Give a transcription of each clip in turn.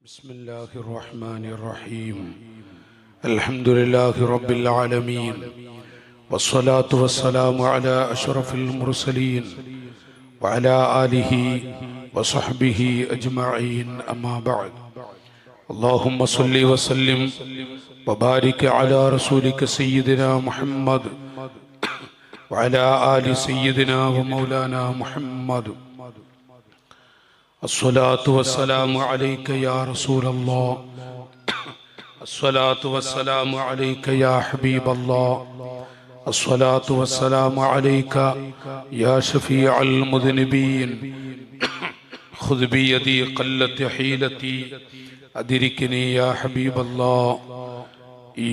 بسم الله الرحمن الرحيم. الحمد لله رب العالمين، والصلاة والسلام على أشرف المرسلين وعلى آله وصحبه أجمعين، أما بعد. اللهم صل وسلم وبارك على رسولك سيدنا محمد وعلى آل سيدنا ومولانا محمد. الصلاة والسلام عليك يا رسول الله، الصلاة والسلام عليك يا حبيب الله، الصلاة والسلام عليك يا شفيع المذنبين. خذ بيدي قلت حيلتي أدركني يا حبيب الله.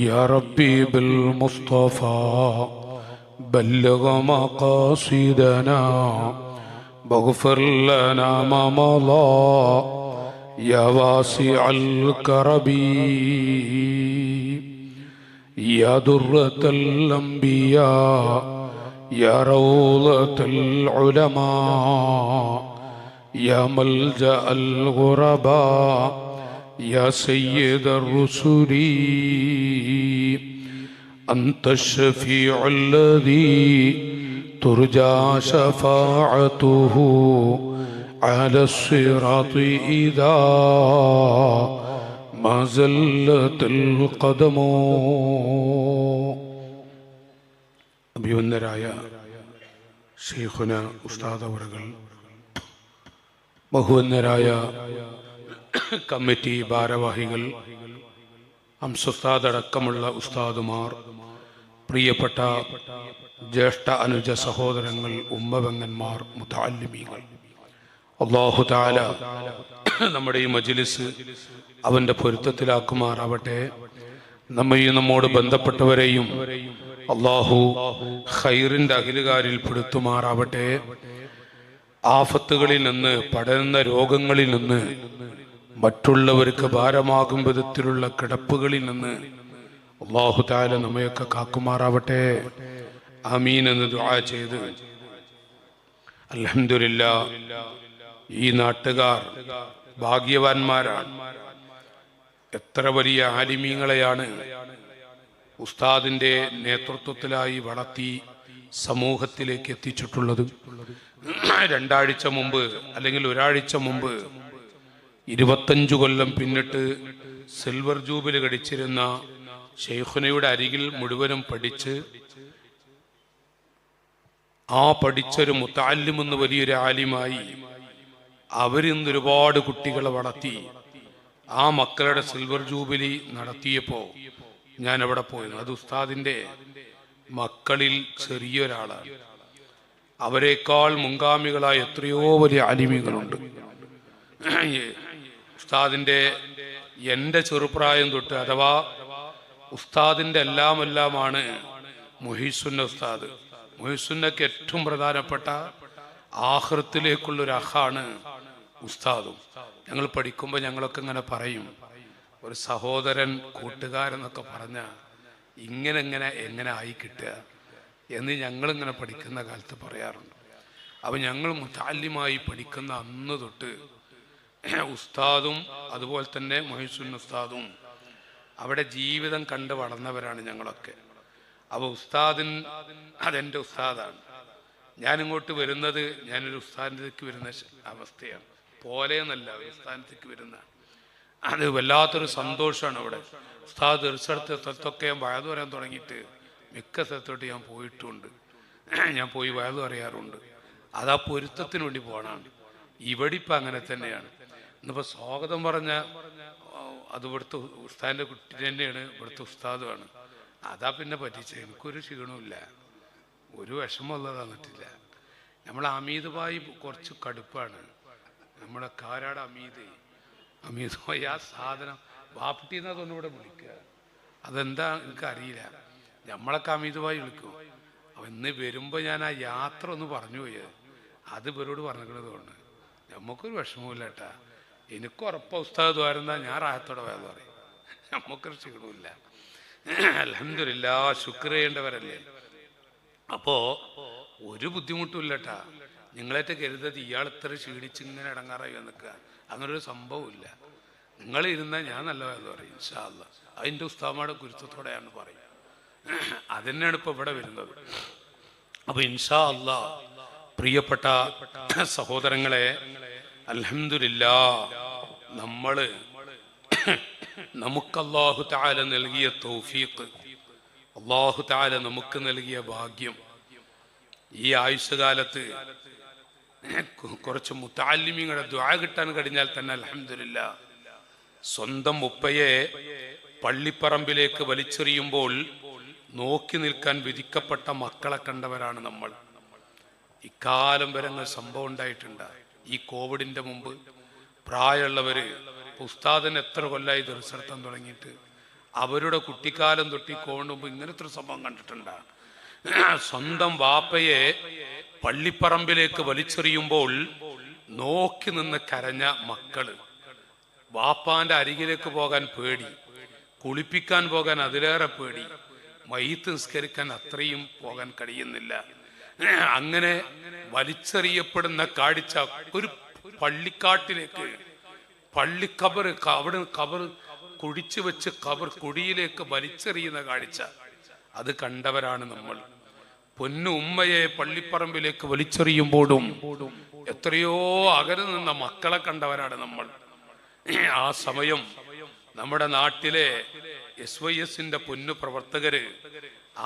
يا ربي بالمصطفى بلغ مقاصدنا واغفر لنا ما مضى يا واسع الكرب. يا درة الأنبياء يا روضة العلماء يا ملجأ الغرباء يا سيد الرسل. أنت الشفيع الذي ترجى شفاعته على الصراط إذا ما زلت القدم. അഭിവന്ദരായ ശൈഖുന ഉസ്താദ് അവറുകൾ, ബഹുവന്ദരായ കമ്മിറ്റി ഭാരവാഹികൾ, അംസുസ്താദ് അടക്കമുള്ള ഉസ്താദുമാർ, പ്രിയപ്പെട്ട ജ്യേഷ്ഠ അനുജ സഹോദരങ്ങൾ, ഉമ്മവങ്ങന്മാർ, മുതഅല്ലിമീങ്ങൾ, അല്ലാഹു തആല നമ്മുടെ ഈ മജ്ലിസ് അവന്റെ പൊരുത്തത്തിലാക്കുമാറാവട്ടെ. നമ്മയും നമ്മോട് ബന്ധപ്പെട്ടവരെയും അല്ലാഹു ഖൈറിന്റെ അഖിലുകാരിൽ പെടുത്തുമാറാവട്ടെ. ആഫത്തുകളിൽ നിന്ന്, പടരുന്ന രോഗങ്ങളിൽ നിന്ന്, മറ്റുള്ളവർക്ക് ഭാരമാകും വിധത്തിലുള്ള കിടപ്പുകളിൽ നിന്ന് അല്ലാഹു തആല നമ്മയൊക്കെ കാക്കുമാറാവട്ടെ. ആമീൻ എന്ന് ദുആ ചെയ്ത്, അൽഹംദുലില്ലാഹ്, ഈ നാട്ടുകാർ ഭാഗ്യവാന്മാരാണ്. എത്ര വലിയ ആലിമീങ്ങളെയാണ് ഉസ്താദിന്റെ നേതൃത്വത്തിലായി വളർത്തി സമൂഹത്തിലേക്ക് എത്തിച്ചിട്ടുള്ളത്. രണ്ടാഴ്ച മുമ്പ് അല്ലെങ്കിൽ ഒരാഴ്ച മുമ്പ് 25 കൊല്ലം പിന്നിട്ട് സിൽവർ ജൂബിലി കഴിച്ചിരുന്ന ശൈഖുനയുടെ അരികിൽ മുഴുവനും പഠിച്ച് ആ പഠിച്ചൊരു മുതഅല്ലിം എന്ന് വലിയൊരു ആലിമായി അവരിന്ന് ഒരുപാട് കുട്ടികളെ വളർത്തി ആ മക്കളുടെ സിൽവർ ജൂബിലി നടത്തിയപ്പോ ഞാൻ അവിടെ പോയിരുന്നു. അത് ഉസ്താദിന്റെ മക്കളിൽ ചെറിയൊരാളാണ്. അവരെക്കാൾ മുൻഗാമികളായ എത്രയോ വലിയ ആലിമീങ്ങളുണ്ട്. ഉസ്താദിന്റെ എന്റെ ചെറുപ്രായം തൊട്ട്, അഥവാ ഉസ്താദിന്റെ എല്ലാമാണ് മുഹീസുന്ന ഉസ്താദ്. മുഹീസുന്നക്ക് ഏറ്റവും പ്രധാനപ്പെട്ട ആഖിറത്തിലേക്കുള്ളൊരു അഖാണ് ഉസ്താദും. ഞങ്ങൾ പഠിക്കുമ്പോൾ ഞങ്ങളൊക്കെ ഇങ്ങനെ പറയും, ഒരു സഹോദരൻ, കൂട്ടുകാരെന്നൊക്കെ പറഞ്ഞ എങ്ങനെ ആയി കിട്ടുക എന്ന് ഞങ്ങളിങ്ങനെ പഠിക്കുന്ന കാലത്ത് പറയാറുണ്ട്. അപ്പം ഞങ്ങൾ മുതഅല്ലിമായി പഠിക്കുന്ന അന്ന് തൊട്ട് ഉസ്താദും അതുപോലെ തന്നെ മുഹീസുന്ന ഉസ്താദും അവിടെ ജീവിതം കണ്ട് വളർന്നവരാണ് ഞങ്ങളൊക്കെ. അപ്പോൾ അതെൻ്റെ ഉസ്താദാണ്. ഞാനിങ്ങോട്ട് വരുന്നത് ഞാനൊരു ഉസ്താദിലേക്ക് വരുന്ന അവസ്ഥയാണ്. പോലെയെന്നല്ല, ഒരു ഉസ്താദിലേക്ക് വരുന്ന അത് വല്ലാത്തൊരു സന്തോഷമാണ്. അവിടെ ഉസ്താദ് തീർച്ചയായിട്ടും സ്ഥലത്തൊക്കെ ഞാൻ വയത് പറയാൻ തുടങ്ങിയിട്ട് മിക്ക സ്ഥലത്തോട്ട് ഞാൻ പോയിട്ടുണ്ട്. ഞാൻ പോയി വയത് പറയാറുണ്ട്. അത് ആ പൊരുത്തത്തിന് വേണ്ടി പോകണമാണ്. ഇവിടെ ഇപ്പം അങ്ങനെ തന്നെയാണ്. ഇന്നിപ്പോൾ സ്വാഗതം പറഞ്ഞ അത് ഇവിടുത്തെ ഉസ്താദിൻ്റെ കുട്ടി തന്നെയാണ്, ഇവിടുത്തെ ഉസ്താദുമാണ്. അതാ പിന്നെ പറ്റിച്ചത്. എനിക്കൊരു ക്ഷീണമില്ല, ഒരു വിഷമമുള്ളത് തന്നിട്ടില്ല. നമ്മൾ അമീദ് ഭായി കുറച്ച് കടുപ്പാണ്. നമ്മുടെ കാരാട് അമീദ് ഭായി ആ സാധനം വാപ്പിട്ടിന്ന് അതൊന്നും ഇവിടെ വിളിക്കുക. അതെന്താ എനിക്കറിയില്ല. നമ്മളൊക്കെ അമീദ് ഭായി വിളിക്കും. അപ്പം ഇന്ന് വരുമ്പോൾ ഞാൻ ആ യാത്ര ഒന്ന് പറഞ്ഞു പോയത്, അത് ഇവരോട് പറഞ്ഞിട്ടുള്ളതുകൊണ്ട് നമുക്കൊരു വിഷമമില്ല കേട്ടാ. എനിക്ക് ഉറപ്പാ ഉസ്താദ് വരുന്ന ഞാൻ റാഹത്തോടെ വേദ പറയും. നമുക്കൊരു ക്ഷീണമില്ല. അൽഹംദുലില്ലാഹ്, ശുക്ർ ചെയ്യേണ്ടവരല്ലേ. അപ്പോ ഒരു ബുദ്ധിമുട്ടും ഇല്ലട്ടാ. നിങ്ങളേറ്റ് കരുതത് ഇയാൾ ഇത്ര ക്ഷീണിച്ചിങ്ങനെ ഇടങ്ങാറായി നിൽക്കുക, അങ്ങനൊരു സംഭവമില്ല. നിങ്ങൾ ഇരുന്നാൽ ഞാൻ നല്ലതാന്ന് പറയും ഇൻഷാ അല്ലാഹ്. അതിൻ്റെ ഉസ്താദുമാരുടെ ഗുരുത്വത്തോടെയാണ് പറയും. അതന്നെയാണ് ഇപ്പൊ ഇവിടെ വരുന്നത്. അപ്പൊ ഇൻഷാ അല്ലാഹ് പ്രിയപ്പെട്ട സഹോദരങ്ങളെ, അൽഹംദുലില്ലാഹ് നമുക്ക് അല്ലാഹു തആല നൽകിയ തൗഫീഖ്, അല്ലാഹു തആല നമുക്ക് നൽകിയ ഭാഗ്യം, ഈ ആയുഷ്കാലത്ത് കുറച്ച് മുത്തഅല്ലിമീങ്ങളുടെ ദുആ കിട്ടാൻ കഴിഞ്ഞാൽ തന്നെ അൽഹംദുലില്ലാഹ്. സ്വന്തം ഉപ്പയെ പള്ളിപ്പറമ്പിലേക്ക് വലിച്ചെറിയുമ്പോൾ നോക്കി നിൽക്കാൻ വിധിക്കപ്പെട്ട മക്കളെ കണ്ടവരാണ് നമ്മൾ. ഇക്കാലം വരെ സംഭവം ഉണ്ടായിട്ടുണ്ട്. ഈ കോവിഡിന്റെ മുമ്പ് പ്രായമുള്ളവര് ഉസ്താദിന് എത്ര കൊല്ലായി ദർശനം തുടങ്ങിയിട്ട് അവരുടെ കുട്ടിക്കാലം തൊട്ടി കോവിഡ് മുമ്പ് ഇങ്ങനത്തെ ഒരു സംഭവം കണ്ടിട്ടുണ്ട്. സ്വന്തം വാപ്പയെ പള്ളിപ്പറമ്പിലേക്ക് വലിച്ചെറിയുമ്പോൾ നോക്കി നിന്ന് കരഞ്ഞ മക്കള്. വാപ്പാന്റെ അരികിലേക്ക് പോകാൻ പേടി, കുളിപ്പിക്കാൻ പോകാൻ അതിലേറെ പേടി, മയ്യിത്ത് നിസ്കരിക്കാൻ അത്രയും പോകാൻ കഴിയുന്നില്ല. അങ്ങനെ വലിച്ചെറിയപ്പെടുന്ന കാഴ്ച, ഒരു പള്ളിക്കാട്ടിലേക്ക്, പള്ളിക്കബർ, അവിടെ കബർ കുഴിച്ചു വെച്ച് കബർ കുഴിയിലേക്ക് വലിച്ചെറിയുന്ന കാഴ്ച, അത് കണ്ടവരാണ് നമ്മൾ. പൊന്നു ഉമ്മയെ പള്ളിപ്പറമ്പിലേക്ക് വലിച്ചെറിയുമ്പോഴും എത്രയോ അകലെ നിന്ന മക്കളെ കണ്ടവരാണ് നമ്മൾ. ആ സമയം നമ്മുടെ നാട്ടിലെ SYSന്റെ പൊന്നു പ്രവർത്തകര്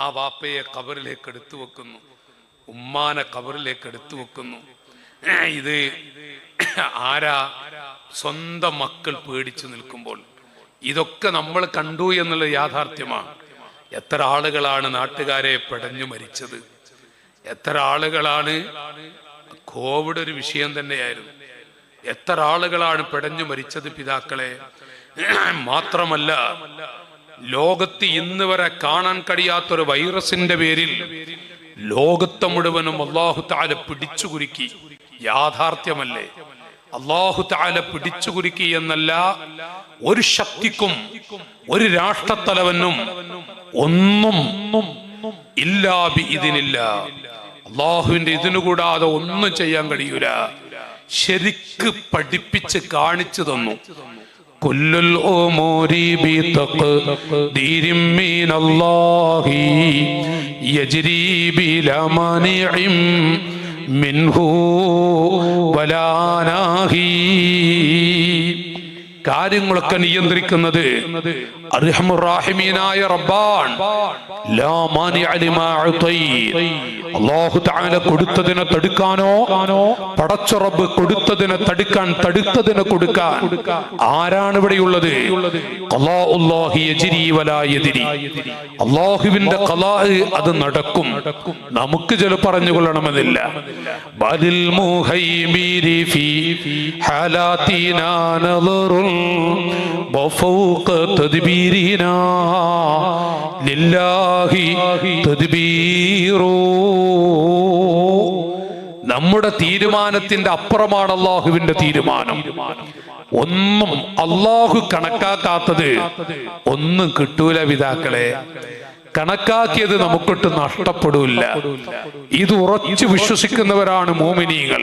ആ വാപ്പയെ കബറിലേക്ക് എടുത്തു വെക്കുന്നു, ഉമ്മാനെ കബറിലേക്ക് എടുത്തു വെക്കുന്നു. ഇത് ആരാ? സ്വന്തം മക്കൾ പേടിച്ചു നിൽക്കുമ്പോൾ. ഇതൊക്കെ നമ്മൾ കണ്ടു എന്നുള്ള യാഥാർത്ഥ്യമാണ്. എത്ര ആളുകളാണ് നാട്ടുകാരെ പെടഞ്ഞു മരിച്ചത്, എത്ര ആളുകളാണ്, കോവിഡ് ഒരു വിഷയം തന്നെയായിരുന്നു, എത്ര ആളുകളാണ് പെടഞ്ഞു മരിച്ചത് പിതാക്കളെ. മാത്രമല്ല, ലോകത്ത് ഇന്ന് വരെ കാണാൻ കഴിയാത്തൊരു വൈറസിന്റെ പേരിൽ ലോകത്തെ മുഴുവനും അല്ലാഹു തആല പിടിച്ചുകുരുക്കി. യാഥാർത്ഥ്യമല്ലേ? അല്ലാഹു തആല പിടിച്ചുകുരുക്കി എന്നല്ല, ഒരു ശക്തിക്കും ഒരു രാഷ്ട്രത്തലവനും ഒന്നും ഇല്ലാ ബിഇദ്നില്ല, അല്ലാഹുവിന്റെ ഇതിനു കൂടാതെ ഒന്നും ചെയ്യാൻ കഴിയൂല. ശരിക്ക് പഠിപ്പിച്ച് കാണിച്ചു തന്നു. കുല്ലുൽ ഉമൂരി ബിതഖ്ദീരിൻ മിനല്ലാഹി യജ്രി ബിലാ മാനിഇൻ മിൻഹു വലാ നാഹി. കാര്യങ്ങളൊക്കെ നിയന്ത്രിക്കുന്നത് അർഹമുർ റഹീമീനായ റബ്ബാൻ. ലാ മാനിഅ ലിമാ അഅതൈത. അല്ലാഹു തആല കൊടുത്തതിനെ തടുക്കാനോ, പടച്ച റബ്ബ് കൊടുത്തതിനെ തടുത്തതിനെ കൊടുക്കാൻ ആരാണ് ഇവിടെയുള്ളത്? ഖലാഉല്ലാഹി യജ്രി വലാ യദ്രി. അല്ലാഹുവിന്റെ ഖലാ അത് നടക്കും, നമുക്ക് ചില പറഞ്ഞുകൊള്ളണമെന്നില്ല. ബദിൽ മുഹൈമിരി ഫീ ഹാലാതിനാ നദറുൽ വഫൗഖ തദ്ബീരിനാ ലില്ലാഹി തദ്ബീറു. നമ്മുടെ തീരുമാനത്തിന്റെ അപ്പുറമാണ് അല്ലാഹുവിന്റെ തീരുമാനം. ഒന്നും അല്ലാഹു കണക്കാക്കാത്തത് ഒന്നും കിട്ടൂല പിതാക്കളെ. കണക്കാക്കിയത് നമുക്കൊട്ട് നഷ്ടപ്പെടില്ല. ഇത് ഉറച്ചു വിശ്വസിക്കുന്നവരാണ് മോമിനീങ്ങൾ.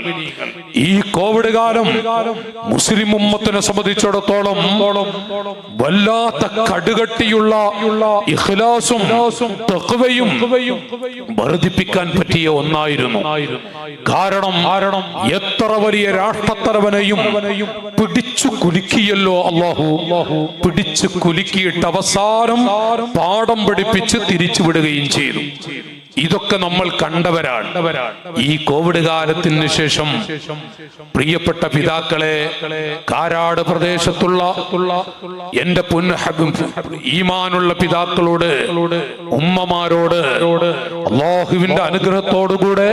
ഈ കോവിഡ് കാലം മുസ്ലിം ഉമ്മത്തിനെ സംബന്ധിച്ചിടത്തോളം വല്ലാത്ത കടുകട്ടിയുള്ള ഇഖ്ലാസും തഖ്വയും വർദ്ധിപ്പിക്കാൻ പറ്റിയ ഒന്നായിരുന്നു. കാരണം എത്ര വലിയ രാഷ്ട്രത്തലവനെയും പിടിച്ചു കുലുക്കിയല്ലോ അല്ലാഹു. പിടിച്ചു കുലുക്കിയിട്ട് അവസാനം പാഠം പഠിപ്പിച്ച് തിരിച്ചുവിടുകയും ചെയ്തു. ഇതൊക്കെ നമ്മൾ കണ്ടവരാണ്. ഈ കോവിഡ് കാലത്തിന് ശേഷം പ്രിയപ്പെട്ട പിതാക്കളെ, കാരാട് പ്രദേശത്തുള്ള എന്റെ ഈമാനുള്ള പിതാക്കളോട്, ഉമ്മമാരോട് അല്ലാഹുവിന്റെ അനുഗ്രഹത്തോടുകൂടെ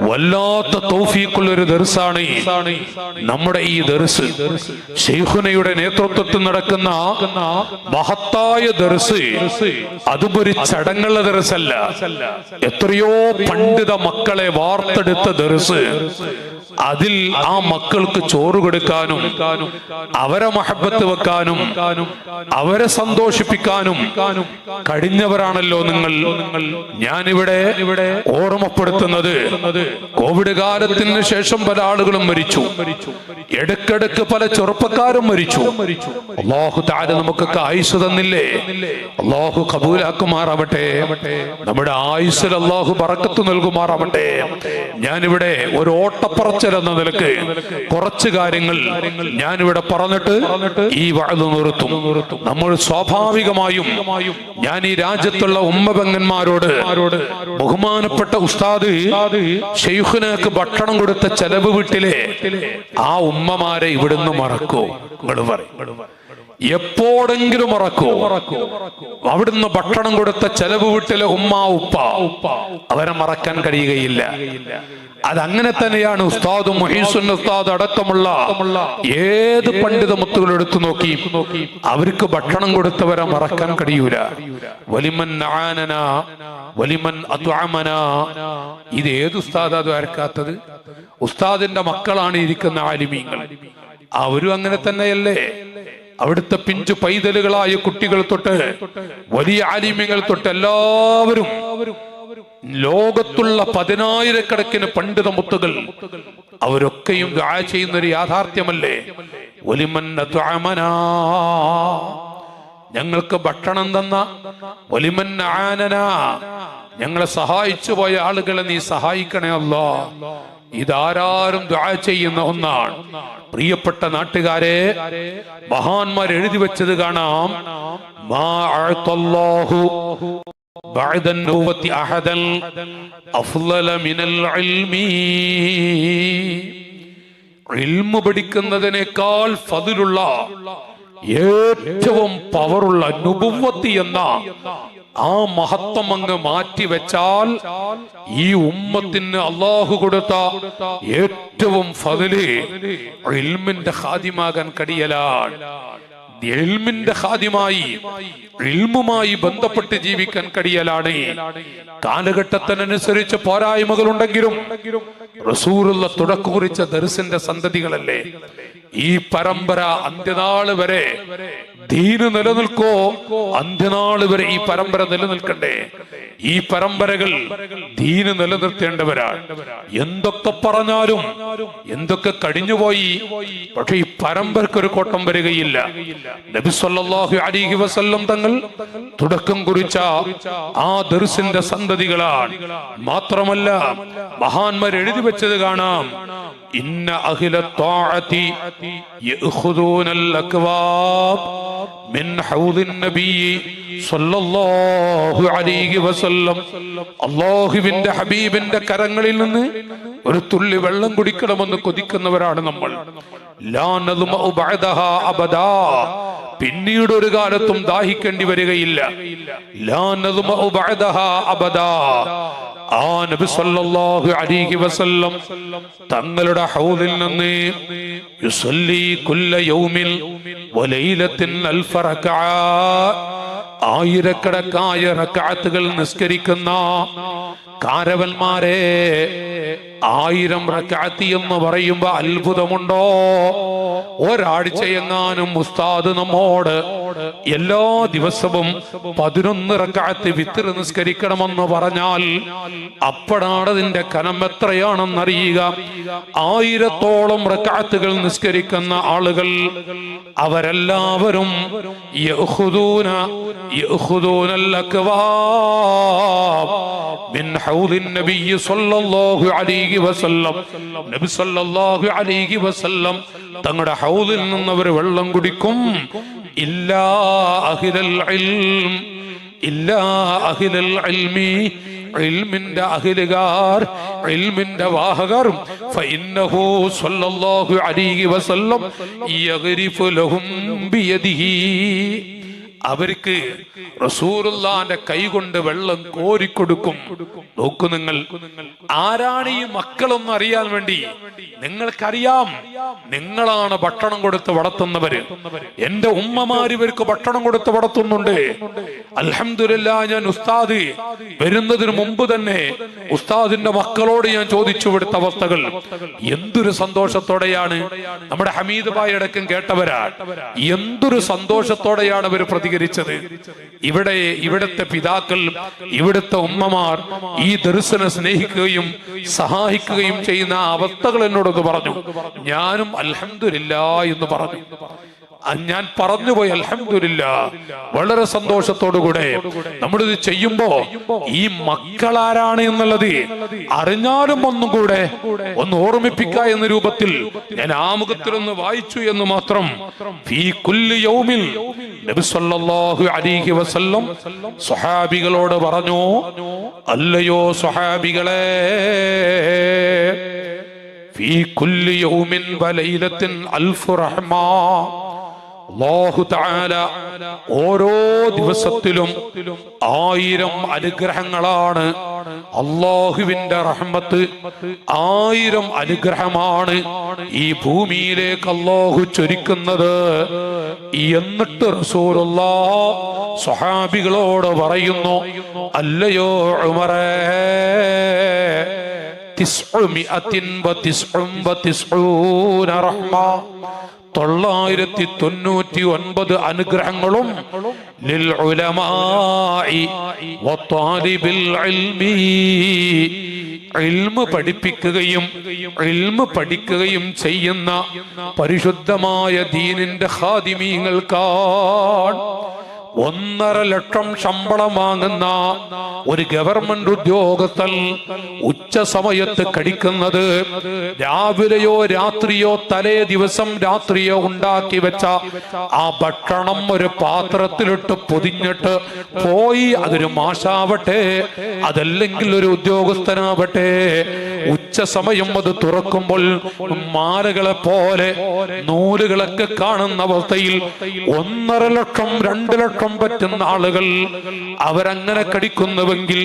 വല്ലാത്ത തൗഫീഖുള്ള ഒരു ദർസാണ് നമ്മുടെ ഈ ദർസ്. ശൈഖുനയുടെ നേതൃത്വത്തിൽ നടക്കുന്ന മഹത്തായ ദർസ്. അതും ഒരു ചടങ്ങുള്ള ദർസല്ല, എത്രയോ പണ്ഡിത മക്കളെ വാർത്തെടുത്ത ദർസ്, അതിൽ ആ മക്കൾക്ക് ചോറ് കൊടുക്കാനും അവരെ മഹബത്ത് വെക്കാനും അവരെ സന്തോഷിപ്പിക്കാനും കഴിഞ്ഞവരാണല്ലോ നിങ്ങൾ. ഞാനിവിടെ ഓർമ്മപ്പെടുത്തുന്നത്, കോവിഡ് കാലത്തിന് ശേഷം പല ആളുകളും മരിച്ചു, ഇടക്കിടക്ക് പല ചെറുപ്പക്കാരും മരിച്ചു. അല്ലാഹു തആല നമുക്കൊക്കെ ആയുസ് തന്നില്ലേ? അല്ലാഹു കബൂലാക്കുമാറാവട്ടെ. നമ്മുടെ ആയുസ്സിൽ അല്ലാഹു ബറക്കത്ത് നൽകുമാറാവട്ടെ. ഞാനിവിടെ ഒരു ഓട്ടപ്പറച്ചൽ എന്ന നിലക്ക് കുറച്ച് കാര്യങ്ങൾ ഞാനിവിടെ പറഞ്ഞിട്ട് ഈ വഅദ് നിർത്തും. നമ്മൾ സ്വാഭാവികമായും ഞാൻ ഈ രാജ്യത്തുള്ള ഉമ്മപെങ്ങന്മാരോട്, ബഹുമാനപ്പെട്ട ഉസ്താദ് ശൈഖുനക്ക് ഭക്ഷണം കൊടുത്ത ചെലവ് വീട്ടിലെ ആ ഉമ്മമാരെ ഇവിടുന്ന് മറക്കോ? എപ്പോഴെങ്കിലും മറക്കോ? അവിടുന്ന് ഭക്ഷണം കൊടുത്ത ചെലവ് വീട്ടിലെ ഉമ്മ ഉപ്പ അവരെ മറക്കാൻ കഴിയുകയില്ല. അതങ്ങനെ തന്നെയാണ് ഉസ്താദും മുഹീസുൻ ഉസ്താദ് അടക്കമുള്ള ഏത് പണ്ഡിത മുത്തുകൾ എടുത്തു നോക്കി അവർക്ക് ഭക്ഷണം കൊടുത്തവരെ മറക്കാൻ കഴിയൂല. വലിമൻ ആനനാ വലിമൻ അത്അമനാ. ഇത് ഏത് ഉസ്താദാ ദ്വാരക്കാത്തത്? ഉസ്താദിന്റെ മക്കളാണ് ഇരിക്കുന്ന ആലിമീങ്ങൾ. അവരും അങ്ങനെ തന്നെയല്ലേ? അവിടുത്തെ പിഞ്ചു പൈതലുകളായ കുട്ടികൾ തൊട്ട് വലിയ ആലിമീങ്ങൾ തൊട്ട് എല്ലാവരും, ലോകത്തുള്ള 10,000-കണക്കിന് പണ്ഡിത മുത്തുകൾ, അവരൊക്കെയും ദുആ ചെയ്യുന്ന ഒരു യാഥാർത്ഥ്യമല്ലേ? വലിമൻ അത്അമനാ, ഞങ്ങൾക്ക് ഭക്ഷണം തന്ന, വലിമൻ ആനനാ, ഞങ്ങളെ സഹായിച്ചു പോയ ആളുകളെ നീ സഹായിക്കണേ അല്ലാഹ്. ഇതാരും ദുആ ചെയ്യുന്ന ഒന്നാണ്. പ്രിയപ്പെട്ട നാട്ടുകാരെ, മഹാന്മാർ എഴുതി വെച്ചത് കാണാം. മാ അഅതല്ലാഹു ബഅദ അൻ-നബുവത്തി അഹദൻ അഫ്ളല മിനൽ ഇൽമി. ഇൽമു പഠിക്കുന്നതിനേക്കാൾ ഫദ്ലുള്ള, ഏറ്റവും പവറുള്ള നുബുവത്തി എന്ന ആ മഹത്വം അങ്ങ് മാറ്റിവെച്ചാൽ ഈ ഉമ്മത്തിന് അള്ളാഹു കൊടുത്ത ഏറ്റവും ഫദ്ല് ഇൽമിന്റെ ഖാദിമാകാൻ കഴിയലാണ്. ഇൽമിന്റെ ഖാദിമായി, ഇൽമുമായി ബന്ധപ്പെട്ട് ജീവിക്കാൻ കഴിയലാണ്. കാലഘട്ടത്തിനനുസരിച്ച് പോരായ്മകൾ ഉണ്ടെങ്കിലും റസൂലുള്ള തുടക്കം കുറിച്ച ദർസിന്റെ സന്തതികളല്ലേ. ഈ പരമ്പര അന്ത്യനാൾ വരെ ദീന് നിലനിൽക്കോ? അന്ത്യനാൾ വരെ ഈ പരമ്പര നിലനിൽക്കണ്ടേ? ഈ പരമ്പരകൾ ദീന് നിലനിർത്തേണ്ടവരാണ്. എന്തൊക്കെ പറഞ്ഞാലും, എന്തൊക്കെ കഴിഞ്ഞുപോയി, പക്ഷെ ഈ പരമ്പരക്ക് ഒരു കോട്ടം വരികയില്ല. നബി സല്ലല്ലാഹു അലൈഹി വസല്ലം തങ്ങൾ തുടക്കം കുറിച്ച ആ ദർസിന്റെ സന്തതികളാണ്. മാത്രമല്ല മഹാന്മാർ എഴുതി വെച്ചത് കാണാം. ഇന്ന അഹ്ല ത്വാഅതി യഖുദൂനൽ അക്വാബ് മിൻ ഹൗദിൻ നബി സല്ലല്ലാഹു അലൈഹി വസല്ലം. അല്ലാഹുവിന്റെ ഹബീബിന്റെ കരങ്ങളിൽ നിന്ന് ഒരു തുള്ളി വെള്ളം കുടിക്കണമെന്ന് കൊതിക്കുന്നവരാണ് നമ്മൾ. ലാ നദ്മഉ ബഅദഹാ അബദാ, പിന്നീട് ഒരു കാലത്തും ദാഹിക്കേണ്ടി വരികയില്ല. ലാ നദ്മഉ ബഅദഹാ അബദാ. ആ നബി സല്ലല്ലാഹു അലൈഹി വസല്ലം തങ്ങളുടെ ഹൗദിൽ നിന്ന് യുസല്ലി കുല്ല യൗമിൻ വലൈലത്തിൻ അൽഫ റക്അ, ആയിരക്കണക്കായ റക്അത്തുകൾ നിസ്കരിക്കുന്ന കാരവന്മാരെ, 1000 റക്അത്ത് എന്ന് പറയുമ്പോ അത്ഭുതമുണ്ടോ? ഒരാഴ്ചയെങ്ങാനും ഉസ്താദ് നമ്മോട് എല്ലാ ദിവസവും 11 റക്അത്ത് വിത്ർ നിസ്കരിക്കണമെന്ന് പറഞ്ഞാൽ അപ്പോഴാണ് അതിന്റെ കനം എത്രയാണെന്നറിയുക. 1000-ഓളം റക്അത്തുകൾ നിസ്കരിക്കുന്ന ആളുകൾ അവരെല്ലാവരും യഖുദൂനൽ അക്വാബ് മിൻ ഹൗദിൻ നബി സല്ലല്ലാഹു അലൈഹി വസല്ലം. നബി സല്ലല്ലാഹു അലൈഹി വസല്ലം തങ്ങളുടെ ഹൗദിൽ നിന്ന് അവർ വെള്ളം കുടിക്കും. ഇല്ലാ അഹ്ലൽ ഇൽം, ഇല്ലാ അഹ്ലൽ ഇൽമി, ഇൽമിന്റെ അഹ്ലുകാർ, ഇൽമിന്റെ വാഹകർ. ഫഇന്നഹു സല്ലല്ലാഹു അലൈഹി വസല്ലം യഗ്രിഫു ലഹും ബിയദിഹി. അവർക്ക് റസൂലുള്ളാന്റെ കൈ കൊണ്ട് വെള്ളം കോരിക്കൊടുക്കും. നോക്കൂ നിങ്ങൾ, ആരാണ് ഈ മക്കളൊന്നും അറിയാൻ വേണ്ടി നിങ്ങൾക്കറിയാം, നിങ്ങളാണ് ഭക്ഷണം കൊടുത്ത് വളർത്തുന്നവര്. എന്റെ ഉമ്മമാര് ഇവർക്ക് ഭക്ഷണം കൊടുത്ത് വളർത്തുന്നുണ്ട്. അൽഹംദുലില്ലാ, ഞാൻ ഉസ്താദ് വരുന്നതിന് മുമ്പ് തന്നെ ഉസ്താദിന്റെ മക്കളോട് ഞാൻ ചോദിച്ചു ഇവിടുത്തെ അവസ്ഥകൾ. എന്തൊരു സന്തോഷത്തോടെയാണ് നമ്മുടെ ഹമീദ് ഭായി അടക്കം കേട്ടവരാ, എന്തൊരു സന്തോഷത്തോടെയാണ് അവർ പ്രതികരിച്ചത്. ഇവിടുത്തെ പിതാക്കൾ, ഇവിടുത്തെ ഉമ്മമാർ ഈ ദർശനം സ്നേഹിക്കുകയും സഹായിക്കുകയും ചെയ്യുന്ന അവസ്ഥകൾ എന്നോടൊന്ന് പറഞ്ഞു. ഞാനും അൽഹംദുലില്ലാ എന്ന് പറഞ്ഞു. ഞാൻ പറഞ്ഞുപോയി അൽഹംദുലില്ലാ. വളരെ സന്തോഷത്തോടുകൂടെ നമ്മളിത് ചെയ്യുമ്പോ ഈ മക്കളാരാണ് എന്നുള്ളത് അറിഞ്ഞാലും ഒന്നും കൂടെ ഒന്ന് ഓർമ്മിപ്പിക്കുക എന്ന രൂപത്തിൽ ഞാൻ ആമുഖത്തിലൊന്ന് വായിച്ചു എന്ന് മാത്രം. ഫീ കുല്ലി യൗമിൻ നബി സല്ലല്ലാഹു അലൈഹി വസല്ലം സ്വഹാബികളോട് പറഞ്ഞു, അല്ലയോ സ്വഹാബികളെ, ഫീ കുല്ലി യൗമിൻ വലൈലത്തിൻ അൽഫു റഹ്മ, അല്ലാഹു തആല ഓരോ ദിവസത്തിലും 1000 അനുഗ്രഹങ്ങളാണ്. അല്ലാഹുവിന്റെ റഹ്മത്ത് 1000 അനുഗ്രഹമാണ് ഈ ഭൂമിയിലേക്ക് അല്ലാഹു ചൊരിക്കുന്നത്. എന്നിട്ട് റസൂലുള്ളാഹ് സ്വഹാബികളോട് പറയുന്നു, അല്ലയോ ഉമറേ, 999 റഹ്മ, 999 അനുഗ്രഹങ്ങളും ലിൽ ഉലമാഇ വത്വാലിബിൽ ഇൽമി, ഇൽമു പഠിക്കുകയും ചെയ്യുന്ന പരിശുദ്ധമായ ദീനിന്റെ ഖാദിമീങ്ങൾക്കാണ്. 1.5 ലക്ഷം ശമ്പളം വാങ്ങുന്ന ഒരു ഗവൺമെന്റ് ഉദ്യോഗസ്ഥൻ ഉച്ച സമയത്ത് കഴിക്കുന്നത് രാവിലെയോ രാത്രിയോ തലേ ദിവസം രാത്രിയോ ഉണ്ടാക്കി വെച്ച ആ ഭക്ഷണം ഒരു പാത്രത്തിലിട്ട് പൊതിഞ്ഞിട്ട് പോയി, അതൊരു മാഷാവട്ടെ അതല്ലെങ്കിൽ ഒരു ഉദ്യോഗസ്ഥനാവട്ടെ, ഉച്ച സമയം അത് തുറക്കുമ്പോൾ മാലകളെ പോലെ നൂലുകളൊക്കെ കാണുന്ന അവസ്ഥയിൽ 1.5 ലക്ഷം 2 ലക്ഷം പറ്റുന്ന ആളുകൾ അവരങ്ങനെ കടിക്കുന്നുവെങ്കിൽ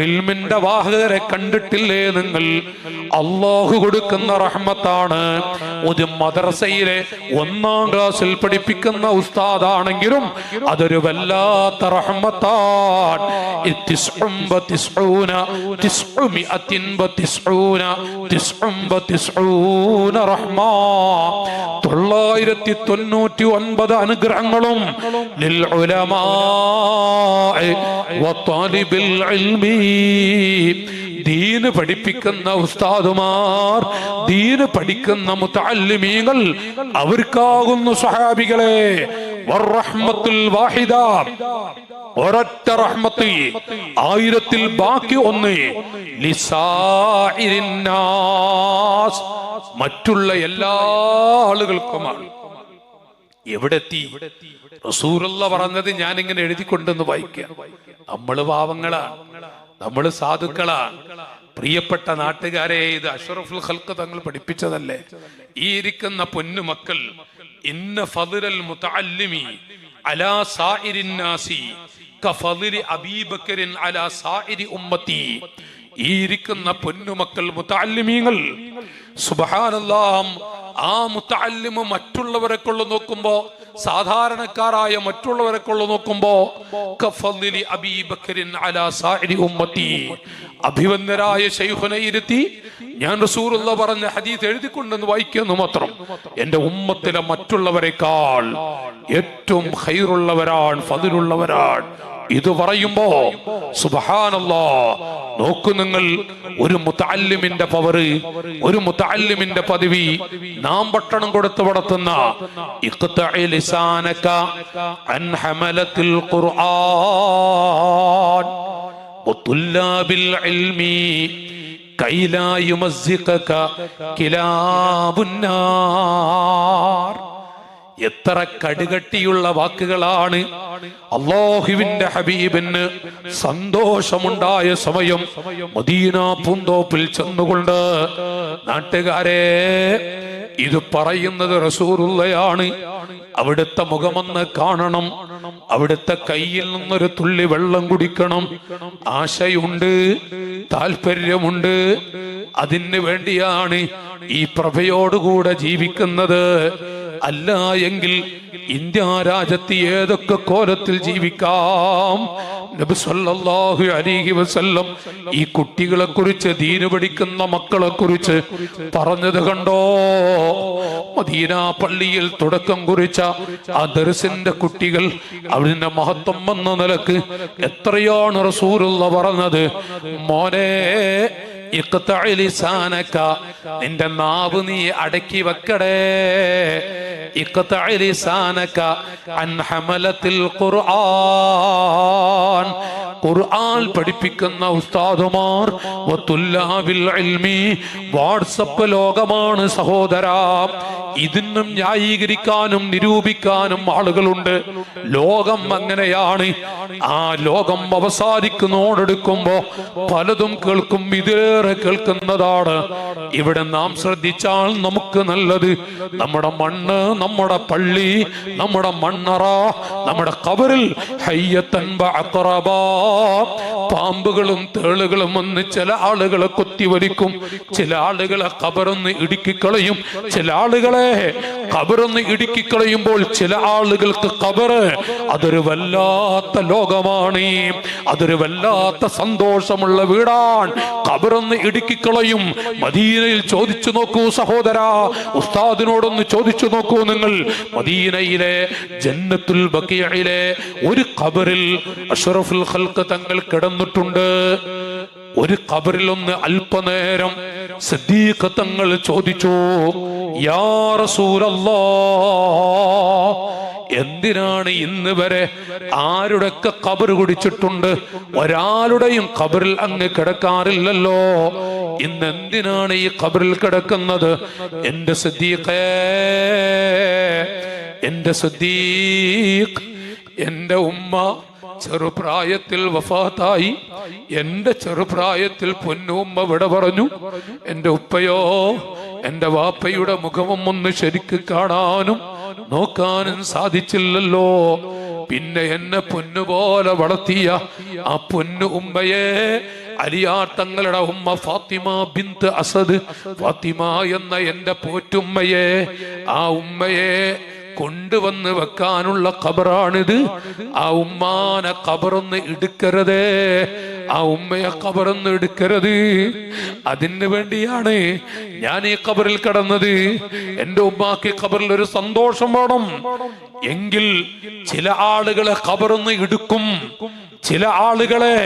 ഇൽമിന്റെ വാഹകരെ കണ്ടിട്ടില്ലേ നിങ്ങൾ? അല്ലാഹു കൊടുക്കുന്ന റഹ്മത്താണ്. ഒരു മദ്രസയിലെ 1-ാം ക്ലാസ്സിൽ പഠിപ്പിക്കുന്ന ഉസ്താദാണെങ്കിലും അതൊരു വല്ലാത്ത റഹ്മത്താണ്. 999 റഹ്മ, 999 അനുഗ്രഹങ്ങളും ലിൽ ഉലമാഇ വത്വാലിബിൽ ഇൽമി, ദീന് പഠിപ്പിക്കുന്ന ഉസ്താദുമാർ, ദീന് പഠിക്കുന്ന മുതഅല്ലിമീങ്ങൾ, അവർക്കാകുന്നു സ്വഹാബികളെ. വറഹ്മത്തുൽ വാഹിദ, ഒരൊറ്റ റഹ്മത്ത്, 1000ൽ ബാക്കി ഒന്ന്, ലിസാഇരിൻ നാസ്, മറ്റുള്ള എല്ലാ ആളുകൾക്കുമാണ്. എവിടെത്തി? റസൂലുള്ളാഹ് പറഞ്ഞത് ഞാൻ ഇങ്ങനെ എഴുതിക്കൊണ്ടെന്ന് വായിക്കാം. നമ്മള് പാവങ്ങളാണ്, നമ്മള് സാധുക്കളാണ്. പ്രിയപ്പെട്ട നാട്ടുകാരെ, ഇത് അഷ്റഫുൽ ഖൽഖ് തങ്ങൾ പഠിപ്പിച്ചതല്ലേ? ഈ ഇരിക്കുന്ന പൊന്നുമക്കൾ, ഇന്ന ഫദ്ലൽ മുതഅല്ലിമി അലാ സായിരിൻ നാസി കഫദ്ലി അബീബക്കറിൻ അലാ സായിരി ഉമ്മത്തി. ഈ ഇരിക്കുന്ന പൊന്നുമക്കൾ മുതഅല്ലിമീങ്ങൾ, സുബ്ഹാനല്ലാഹ്, ആ മുതഅല്ലിമ് മറ്റുള്ളവരെ കൊള്ളു നോക്കുമ്പോ, സാധാരണക്കാരായ മറ്റുള്ളവരെ കൊള്ളു നോക്കുമ്പോ, കഫദ്ലി അബീബക്കറിൻ അലാ സായിരി ഉമ്മത്തി, അഭിവന്ദരായ ശൈഖുനെ ഇരുത്തി ഞാൻ റസൂലുള്ളാഹ് പറഞ്ഞ ഹദീസ് എഴുതിക്കൊണ്ടെന്ന് വായിക്കുന്നു മാത്രം. എന്റെ ഉമ്മത്തിലെ മറ്റുള്ളവരെക്കാൾ ഏറ്റവും ഖൈറുള്ളവരാണ്, ഫദ്ലുള്ളവരാണ്. ഇത് പറയുമ്പോ സുബ്ഹാനല്ലാഹ്, നോക്കൂ നിങ്ങൾ, ഒരു മുതഅല്ലിമിന്റെ പവർ, ഒരു മുതഅല്ലിമിന്റെ പദവി. നാം ഭക്ഷണം കൊടുത്ത് വളർത്തുന്ന ഇഖ്തഇ ലിസാനക അൻ ഹമലത്തിൽ ഖുർആൻ വതുല്ലാബിൽ ഇൽമി കൈലാ യുമസ്സിഖക കിലാബുൻ നാർ. എത്ര കടുകട്ടിയുള്ള വാക്കുകളാണ്. അല്ലാഹുവിന്റെ ഹബീബിന് സന്തോഷമുണ്ടായ സമയം മദീന പൂന്തോപ്പിൽ ചെന്നുകൊണ്ട്, നാട്ടുകാരെ ഇത് പറയുന്നത് റസൂലുള്ളയാണ്, അവിടുത്തെ മുഖമൊന്ന് കാണണം, അവിടുത്തെ കയ്യിൽ നിന്നൊരു തുള്ളി വെള്ളം കുടിക്കണം, ആശയുണ്ട്, താല്പര്യമുണ്ട്. അതിന് വേണ്ടിയാണ് ഈ പ്രഭയോടുകൂടെ ജീവിക്കുന്നത്. അല്ല എങ്കിൽ ഇന്ത്യ രാജ്യത്ത് ഏതൊക്കെ കോലത്തിൽ ജീവിക്കാം. നബി സല്ലല്ലാഹു അലൈഹി വസല്ലം ഈ കുട്ടികളെ കുറിച്ച്, ദീന് പഠിക്കുന്ന മക്കളെ കുറിച്ച് പറഞ്ഞത് കണ്ടോ? മദീന പള്ളിയിൽ തുടക്കം കുറിച്ച ആ ദർസിന്റെ കുട്ടികൾ, അവരുടെ മഹത്വം എന്ന നിലക്ക് എത്രയാണ് റസൂലുള്ളാഹി പറഞ്ഞത്? മോനെ നിന്റെ നാവ് നീ അടക്കി വെക്കടേ. ഖുർആൻ പഠിപ്പിക്കുന്ന ഉസ്താദുമാർ, വാട്സപ്പ് ലോകമാണ് സഹോദരാ. ഇതിനും ന്യായീകരിക്കാനും നിരൂപിക്കാനും ആളുകളുണ്ട്. ലോകം അങ്ങനെയാണ്. ആ ലോകം അവസാനിക്കുന്നോടെടുക്കുമ്പോ പലതും കേൾക്കും, ഇതിലേറെ കേൾക്കുന്നതാണ്. ഇവിടെ നാം ശ്രദ്ധിച്ചാൽ നമുക്ക് നല്ലത് നമ്മുടെ മണ്ണ്, നമ്മുടെ പള്ളി, നമ്മുടെ മണ്ണറ, നമ്മുടെ ഖബറിൽ പാമ്പുകളും തേളുകളും വന്ന് ചില ആളുകളെ കൊത്തിവലിക്കും, ചില ആളുകളെ ഖബറൊന്ന് ഇടുക്കിക്കളയും, ചില ആളുകളെ ഖബറൊന്ന് ഇടുക്കിക്കളയുമ്പോൾ ചില ആളുകൾക്ക് ഖബറ് അതൊരു വല്ലാത്ത ലോകമാണ്, അതൊരു വല്ലാത്ത സന്തോഷമുള്ള വീടാണ്. ഖബറൊന്ന് ഇടുക്കിക്കളയും. മദീനയിൽ ചോദിച്ചു നോക്കൂ സഹോദരാ, ഉസ്താദിനോടൊന്ന് ചോദിച്ചു നോക്കൂ നിങ്ങൾ. മദീനയിലെ ജന്നത്തുൽ ബഖീഇലെ ഒരു ഖബറിൽ അഷ്റഫുൽ ഖൽഖ് തങ്ങൾ കിടന്നിട്ടുണ്ട്. ഒരു ഖബറിൽ ഒന്ന് അല്പനേരം സിദ്ദീഖ് തങ്ങൾ ചോദിച്ചു, യാ റസൂലല്ലാഹ്, എന്തിനാണ് ഇന്ന് വരെ ആരുടെയൊക്കെ ഖബർ കുടിച്ചിട്ടുണ്ട്, ഒരാളുടെയും ഖബറിൽ അങ്ങ് കിടക്കാറില്ലല്ലോ, ഇന്ന് എന്തിനാണ് ഈ ഖബറിൽ കിടക്കുന്നത്? എന്റെ സിദ്ദീഖേ, എന്റെ സിദ്ദീഖ്, എന്റെ ഉമ്മ ചെറുപ്രായത്തിൽ വഫാത്തായി. എന്റെ ചെറുപ്രായത്തിൽ പൊന്നുമ്മ വിട പറഞ്ഞു. എന്റെ ഉപ്പയോ എന്റെ വാപ്പയുടെ മുഖവും ഒന്ന് ശരിക്ക് കാണാനും നോക്കാനും സാധിച്ചില്ലല്ലോ. പിന്നെ എന്നെ പൊന്നുപോലെ വളർത്തിയ ആ പൊന്നു ഉമ്മയെ, അലിയാർ തങ്ങളുടെ ഉമ്മ ഫാത്തിമ ബിന്ത് അസദ്, ഫാത്തിമ എന്ന എന്റെ പോറ്റുമ്മയെ, ആ ഉമ്മയെ കൊണ്ടുവന്ന് വെക്കാനുള്ള ഖബറാണിത്. ആ ഉമ്മാനെ ഖബറൊന്ന് എടുക്കരുതേ, ആ ഉമ്മയെ ഖബറൊന്ന് എടുക്കരുത്. അതിന് വേണ്ടിയാണ് ഞാൻ ഈ ഖബറിൽ കിടന്നത്. എന്റെ ഉമ്മാക്ക് ഖബറിൽ ഒരു സന്തോഷം വേണം എങ്കിൽ ചില ആളുകളെ ഖബറൊന്ന് എടുക്കും, ചില ആളുകളെ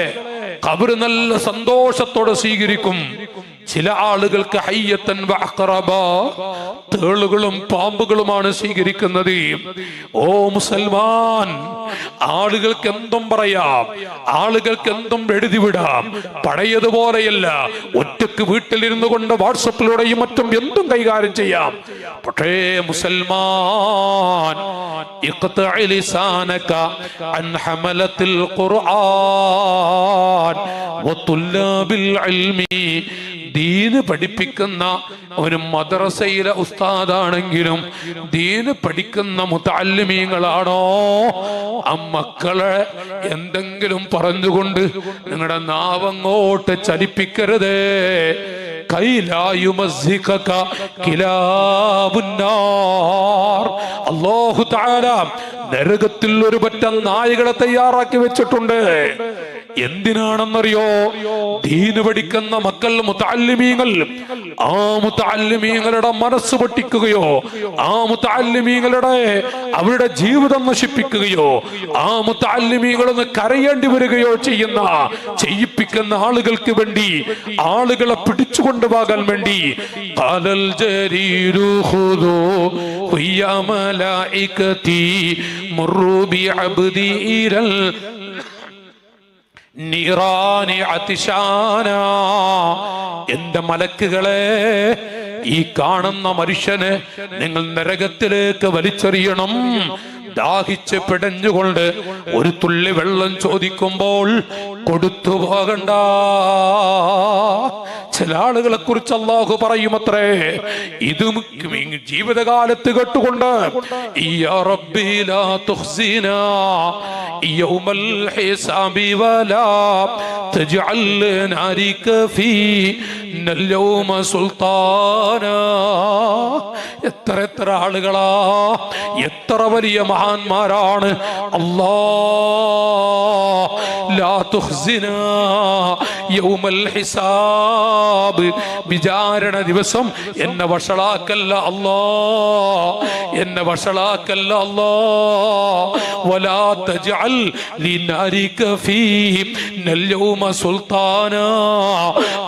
ഖബർ നല്ല സന്തോഷത്തോടെ സ്വീകരിക്കും. ചില ആളുകൾക്ക് ഹയ്യത്തൻ വഅഖറബ, തേളുകളും പാമ്പുകളുമാണ് സ്വീകരിക്കുന്നത്. ഓ മുസൽമാൻ, ആളുകൾക്ക് എന്തും പറയാം, ആളുകൾക്ക് എന്തും എഴുതി വിടാം. പഴയതുപോലെയല്ല, ഒറ്റക്ക് വീട്ടിലിരുന്നു കൊണ്ട് വാട്സപ്പിലൂടെയും മറ്റും എന്തും കൈകാര്യം ചെയ്യാം. പക്ഷേ മുസൽമാൻ, ഇഖ്തഇ ലിസാനക അൻ ഹമലത്തിൽ ഖുർആൻ വതുല്ലാബിൽ ഇൽമി, ദീന് പഠിപ്പിക്കുന്ന ഒരു മദ്രസയിലെ ഉസ്താദാണെങ്കിലും ദീന് പഠിക്കുന്ന മുതഅല്ലിമീങ്ങളാണോ, ആ മക്കളെ എന്തെങ്കിലും പറഞ്ഞുകൊണ്ട് നിങ്ങളുടെ നാവങ്ങോട്ട് ചലിപ്പിക്കരുതേ. അല്ലാഹു തആല നരകത്തിൽ ഒരു പറ്റം നായകളെ തയ്യാറാക്കി വെച്ചിട്ടുണ്ട്. എന്തിനാണെന്നറിയോ? ദീന് പഠിക്കുന്ന മക്കൾ മുതഅല്ലിമീങ്ങൾ, ആ മുതഅല്ലിമീങ്ങളുടെ മനസ്സ് പൊട്ടിക്കുകയോ, ആ മുതഅല്ലിമീങ്ങളുടെ അവരുടെ ജീവിതം നശിപ്പിക്കുകയോ, ആ മുതഅല്ലിമീങ്ങളൊന്ന് കരയേണ്ടി വരികയോ ചെയ്യിപ്പിക്കുന്ന ആളുകൾക്ക് വേണ്ടി, ആളുകളെ പിടിച്ചുകൊണ്ടുപോകാൻ വേണ്ടി ഖാലൽ ജരീരു ഖുദൂ യാ മലായികതി മുറു ബി അബ്ദി ഇലൽ നീറാനി അതിശാന, എന്റെ മലക്കുകളെ, ഈ കാണുന്ന മനുഷ്യനെ നിങ്ങൾ നരകത്തിലേക്ക് വലിച്ചെറിയണം. ദാഹിച്ച് പിടഞ്ഞുകൊണ്ട് ഒരു തുള്ളി വെള്ളം ചോദിക്കുമ്പോൾ കൊടുത്തു പോകണ്ട. ചില ആളുകളെ കുറിച്ച് അല്ലാഹു പറയുമത്രേ, ഇത് ജീവിതകാലത്ത് കേട്ടുകൊണ്ട് യാ റബ്ബി ലാ തുഖ്സിനാ യൗമൽ ഹിസാബി വലാ തജ്അൽ നാരിക ഫീനൽ യൗമ സുൽത്താനാ. എത്ര ആളുകളാ, എത്ര വലിയ മഹാന്മാരാണ്. അല്ലാഹ് ലാ തുഖ്സിനാ യൗമൽ ഹിസാബ്, വിചാരണ ദിവസം എന്നെ വഷളാക്കല്ല അല്ലാ, എന്നെ വഷളാക്കല്ല അല്ലാ. വലാ തജ്അൽ ലിനാരിക ഫീനൽ യൗമ സുൽത്താനാ,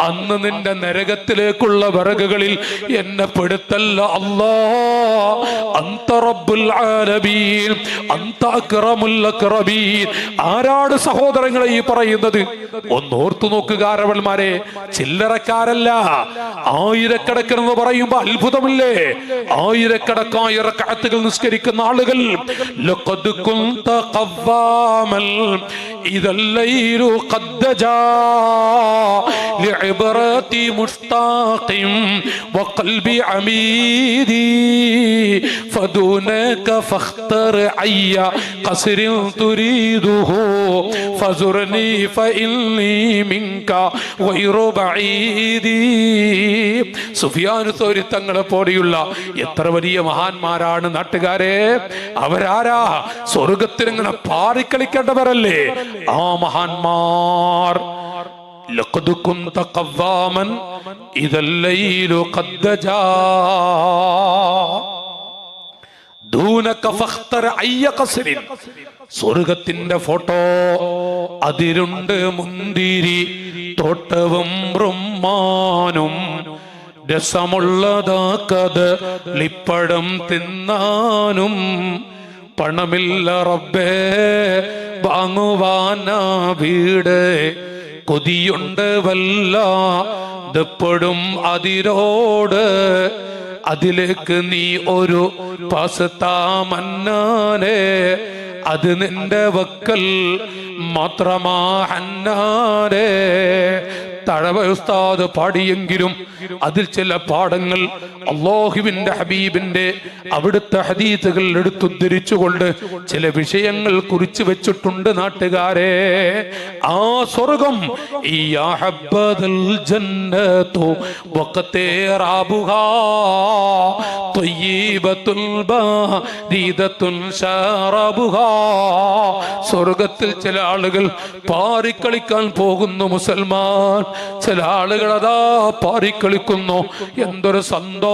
അന്ന് നിന്റെ നരകത്തിലേക്കുള്ള വിറകുകളിൽ എന്നെ പെടുത്തല്ല അല്ലാ. അന്ത റബ്ബുൽ ആലമീൻ, അന്ത അക്റമുൽ അക്റമീൻ. ആരാണ് സഹോദരങ്ങളെ ഈ പറയുന്നത്? ഒന്നോർത്തു നോക്കുക അരവന്മാരെ, ചില്ലറക്കാരല്ല. ആയിരക്കണക്കിനെന്ന് പറയുമ്പോ അത്ഭുതമില്ലേ? ആയിരക്കണക്കായ റക്അത്തുകൾ നിസ്കരിക്കുന്ന ആളുകൾ. ലഖദ് കുൻത ഖവ്വാമൽ ഇദൽ ലൈലു ഖദ് ജാ ലിഇബ്റതി മുഷ്താഖിൻ വഖൽബി അമീദി ഫദൂനക ഫഖ്തർ അയ്യ ഖസ്രിൻ തുരീദുഹു ഫസുർനി ഫഇന്നി മിൻക ഗൈറു ബഈദി. സുഫിയാൻ സൗരി തങ്ങളെ പോലെയുള്ള എത്ര വലിയ മഹാന്മാരാണ് നാട്ടുകാരെ. അവരാരാ? സ്വർഗത്തിലിങ്ങനെ പാറിക്കളിക്കേണ്ടവരല്ലേ ആ മഹാന്മാർ. ലഖദ് കുൻത ഖവ്വാമൻ ഇദൽ ലൈലു ഖദ് ജാ ദൂനക ഫഖ്തർ അയ്യ ഖസ്രിൻ. സ്വർഗത്തിന്റെ ഫോട്ടോ, അതിരുണ്ട് മുന്തിരി തോട്ടവും റുമ്മാനും രസമുള്ളതാക്കത് ലിപ്പഴം തിന്നാനും. പണമില്ല റബ്ബേ വാങ്ങുവാനാ വീട്, കൊതിയുണ്ട് വല്ലപ്പോഴും അതിരോട്. അതിലേക്ക് നീ ഒരു പാസ്താ മന്നാനെ, അത് നിന്റെ വക്കൽ മാത്രമാ ഹന്നാനെ. തഴവ ഉസ്താദ് പാടിയെങ്കിലും അതിൽ ചില പാഠങ്ങൾ അല്ലാഹുവിന്റെ ഹബീബിന്റെ അവിടുത്തെ ഹദീസുകൾ എടുത്തുദ്ധരിച്ചുകൊണ്ട് ചില വിഷയങ്ങൾ കുറിച്ച് വെച്ചിട്ടുണ്ട് നാട്ടുകാരെ. ആ സ്വർഗം യാ ഹബ്ബദൽ ജന്നതു വഖതേറാബുഹാ ത്വയ്യിബത്തുൽ ബാരിദത്തുൻ ശറബുഹാ. സ്വർഗത്തിൽ ചില ആളുകൾ പാറിക്കളിക്കാൻ പോകുന്നു മുസൽമാൻ. ചില ആളുകൾ അതാ പാറിക്കളിക്കുന്നു. എന്തൊരു സന്തോഷമാണ്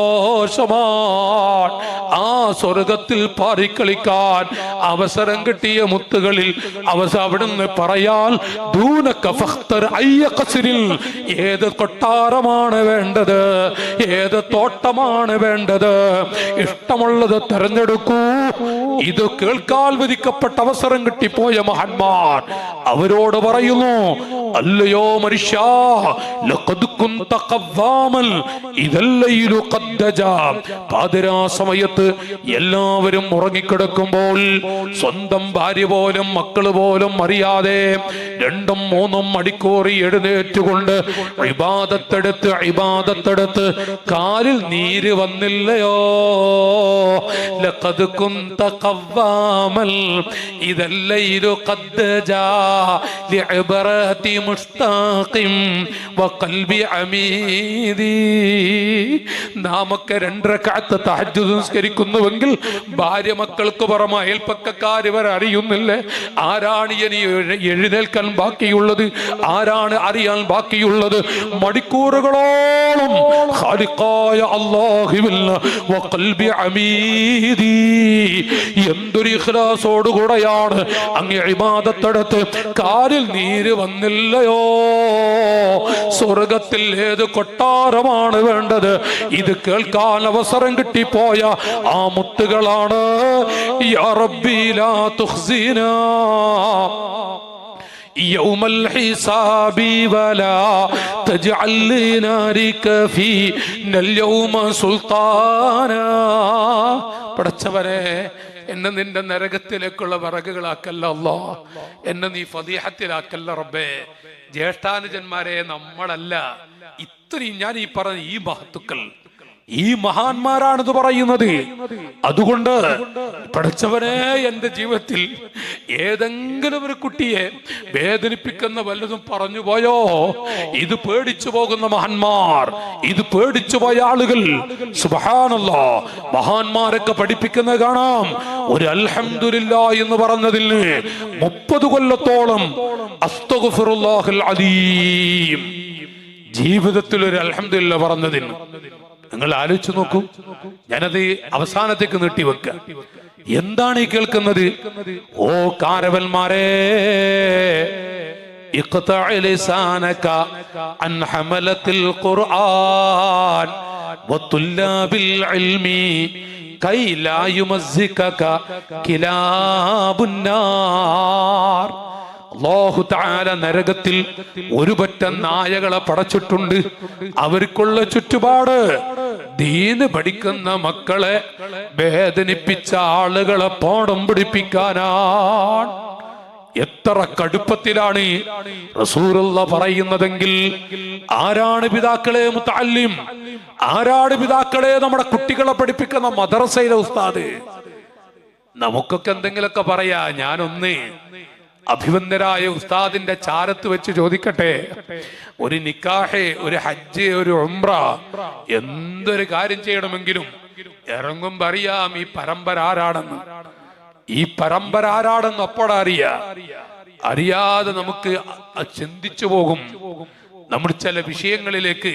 ആ സ്വർഗത്തിൽ പാറിക്കളിക്കാൻ അവസരം കിട്ടിയ മുത്തുകളിൽ അവിടുന്ന് പറയാൻ ദൂനക ഫഖ്തർ അയ്യ ഖസ്രിൽ. ഏത് കൊട്ടാരമാണ് വേണ്ടത്? ഏത് തോട്ടമാണ് വേണ്ടത്? ഇഷ്ടമുള്ളത് തെരഞ്ഞെടുക്കൂ. ഇത് കേൾക്കാൻ വിധിക്കപ്പെട്ട അവസരം കിട്ടിപ്പോയ മഹാന്മാർ അവരോട് പറയുന്നു, അല്ലയോ മനുഷ്യ, ലഖദ് കുൻത ഖവ്വാമൻ ഇദൽ ലൈലു ഖദ് ജാ. പാതിരാ സമയത്ത് എല്ലാവരും ഉറങ്ങിക്കിടക്കുമ്പോൾ സ്വന്തം ഭാര്യ പോലും മക്കള് പോലും അറിയാതെ 2-3 മണിക്കൂർ എഴുന്നേറ്റുകൊണ്ട് ഇബാദത്തെടുത്ത് കാലിൽ നീര് വന്നില്ലയോ? ലഖദ് കുൻത ഖവ്വാമൻ ഇദൽ ലൈലു ഖദ് ജാ ലിഇബ്റതി മുഷ്താഖിൻ വഖൽബി അമീദി. നാമൊക്കെ 2 റക്അത്ത് തഹജ്ജുദ് നിസ്കരിക്കുന്നുവെങ്കിൽ ഭാര്യ മക്കൾക്ക് പുറമെ അയൽപ്പക്കക്കാർ ഇവർ അറിയുന്നില്ലേ? ആരാണ് ഇനി എഴുന്നേൽക്കാൻ ബാക്കിയുള്ളത്? ആരാണ് അറിയാൻ ബാക്കിയുള്ളത്? മണിക്കൂറുകളോളം ഖാലിഖായ അല്ലാഹുവിൽ വഖൽബി അമീദി. എന്തൊരു ഇഖ്ലാസോടുകൂടെയാണ് അങ്ങ് ഇബാദത്തെടുത്ത് കാലിൽ നീര് വന്നില്ലയോ? സ്വർഗത്തിൽ ഏത് കൊട്ടാരമാണ് വേണ്ടത്? ഇത് കേൾക്കാൻ അവസരം കിട്ടിപ്പോയ ആ മുത്തുകളാണ്. യാ റബ്ബി ലാ തുഖ്സിനാ യൗമൽ ഹിസാബി വലാ തജ്അൽ ലിനാരിക ഫീനൽ യൗമ സുൽത്താനാ. പടച്ചവനെ, എന്നെ നിന്റെ നരകത്തിലേക്കുള്ള വിറകുകളാക്കല്ല അല്ലാഹ്, എന്നെ നീ ഫദീഹത്തിലാക്കല്ല റബ്ബേ. ജ്യേഷ്ഠാനുജന്മാരെ, നമ്മളല്ല ഇത്രയും ഞാൻ ഈ പറഞ്ഞ ഈ മഹത്തുക്കൾ, ഈ മഹാന്മാരാണിത് പറയുന്നത്. അതുകൊണ്ട് പഠിച്ചവനെ, എന്റെ ജീവിതത്തിൽ ഏതെങ്കിലും ഒരു കുട്ടിയെ വേദനിപ്പിക്കുന്ന വല്ലതും പറഞ്ഞു പോയോ? ഇത് പേടിച്ചു പോകുന്ന മഹാന്മാർ, ഇത് പേടിച്ചു പോയ ആളുകൾ, സുബ്ഹാനല്ലാഹ്, മഹാന്മാരൊക്കെ പഠിപ്പിക്കുന്നത് കാണാം. ഒരു അൽഹംദുലില്ലാഹ് എന്ന് പറഞ്ഞതിൽ 30 കൊല്ലത്തോളം അസ്തഗ്ഫിറുല്ലാഹൽ അദീം ജീവിതത്തിൽ ഒരു അൽഹംദുലില്ലാഹ് പറഞ്ഞതിന് നിങ്ങൾ ആലോചിച്ചു നോക്കൂ. ഞാനത് അവസാനത്തേക്ക് നീട്ടിവെക്ക. എന്താണ് ഈ കേൾക്കുന്നത്? ഓ കാരവന്മാരെ, ഇഖ്തഅ ലിസാനക അൻ ഹമലത്തിൽ ഖുർആൻ വതുല്ലാബിൽ ഇൽമി കൈ ലാ യുമസ്സികക കിലാബുൻ നാർ. അല്ലാഹു തആല നരകത്തിൽ ഒരു പറ്റം നായകളെ പടച്ചിട്ടുണ്ട്. അവർക്കുള്ള ചുറ്റുപാട് ദീന് പഠിക്കുന്ന മക്കളെ വേദനിപ്പിച്ച ആളുകളെ പാഠം പഠിപ്പിക്കാനാണ്. എത്ര കടുപ്പത്തിലാണ് റസൂലുള്ളാഹ് പറയുന്നതെങ്കിൽ, ആരാണ് പിതാക്കളെ മുതഅല്ലിം? ആരാണ് പിതാക്കളെ നമ്മുടെ കുട്ടികളെ പഠിപ്പിക്കുന്ന മദ്രസയിലെ ഉസ്താദ്? നമുക്കൊക്കെ എന്തെങ്കിലുമൊക്കെ പറയാ. ഞാനൊന്ന് അഭിവന്ദരായ ഉസ്താദിന്റെ ചാരത്ത് വെച്ച് ചോദിക്കട്ടെ, ഒരു നിക്കാഹ്, ഒരു ഹജ്ജ്, ഒരു ഉംറ, എന്തൊരു കാര്യം ചെയ്യണമെങ്കിലും ഇറങ്ങുമ്പോ അറിയാം ഈ പരമ്പര ആരാണെന്ന്. ഈ പരമ്പര ആരാണെന്ന് അപ്പോഴാ അറിയാതെ നമുക്ക് ചിന്തിച്ചു പോകും. നമ്മൾ ചില വിഷയങ്ങളിലേക്ക്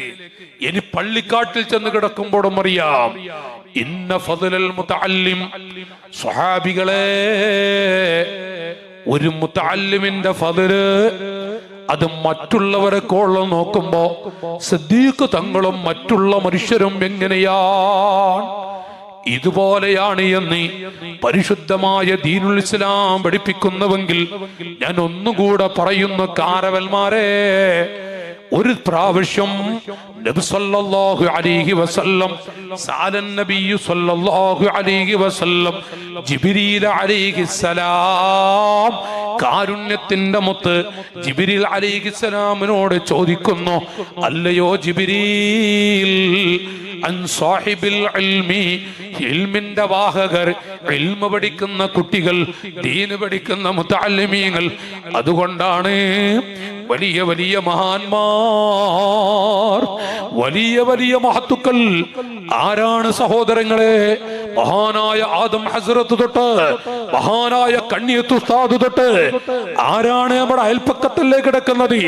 ഇനി പള്ളിക്കാട്ടിൽ ചെന്ന് കിടക്കുമ്പോഴും അറിയാം. ഇന്ന ഫദ്ലൽ മുതഅല്ലിം, സ്വഹാബികളെ, ഒരു മുതഅല്ലിമിന്റെ ഫദ്ല് അത് മറ്റുള്ളവരെ കോളം നോക്കുമ്പോ സിദ്ദീഖ് തങ്ങളും മറ്റുള്ള മനുഷ്യരും എങ്ങനെയാണ് ഇതുപോലെയാണ് എന്ന് പരിശുദ്ധമായ ദീനുൽ ഇസ്ലാം പഠിപ്പിക്കുന്നുവെങ്കിൽ ഞാൻ ഒന്നുകൂടെ പറയുന്നു, കാരവന്മാരെ, ഒരു പ്രാവശ്യം നബി സല്ലല്ലാഹു അലൈഹി വസല്ലം സഅലൻ നബി സല്ലല്ലാഹു അലൈഹി വസല്ലം ജിബ്രീൽ അലൈഹിസ്സലാം, കാരുണ്യത്തിന്റെ മുത്ത് ജിബ്രീൽ അലൈഹിസ്സലാമിനോട് ചോദിക്കുന്നു, അല്ലയോ ജിബ്രീൽ, അൻ സാഹിബിൽ ഇൽമി, ഇൽമിന്റെ വാഹകർ, ഇൽമ പഠിക്കുന്ന കുട്ടികൾ, ദീന് പഠിക്കുന്ന മുതഅല്ലിമീങ്ങൾ. അതുകൊണ്ടാണ് വലിയ വലിയ മഹാന്മാർ, വലിയ വലിയ മഹത്തുക്കൾ ആരാണ് സഹോദരങ്ങളെ? മഹാനായ ആദം ഹസ്രത്ത് തൊട്ട് മഹാനായ കണ്ണിയത്ത് ഉസ്താദ് തൊട്ട് ആരാണ് നമ്മുടെ അയൽപ്പക്കത്തല്ലേ കിടക്കുന്നത്?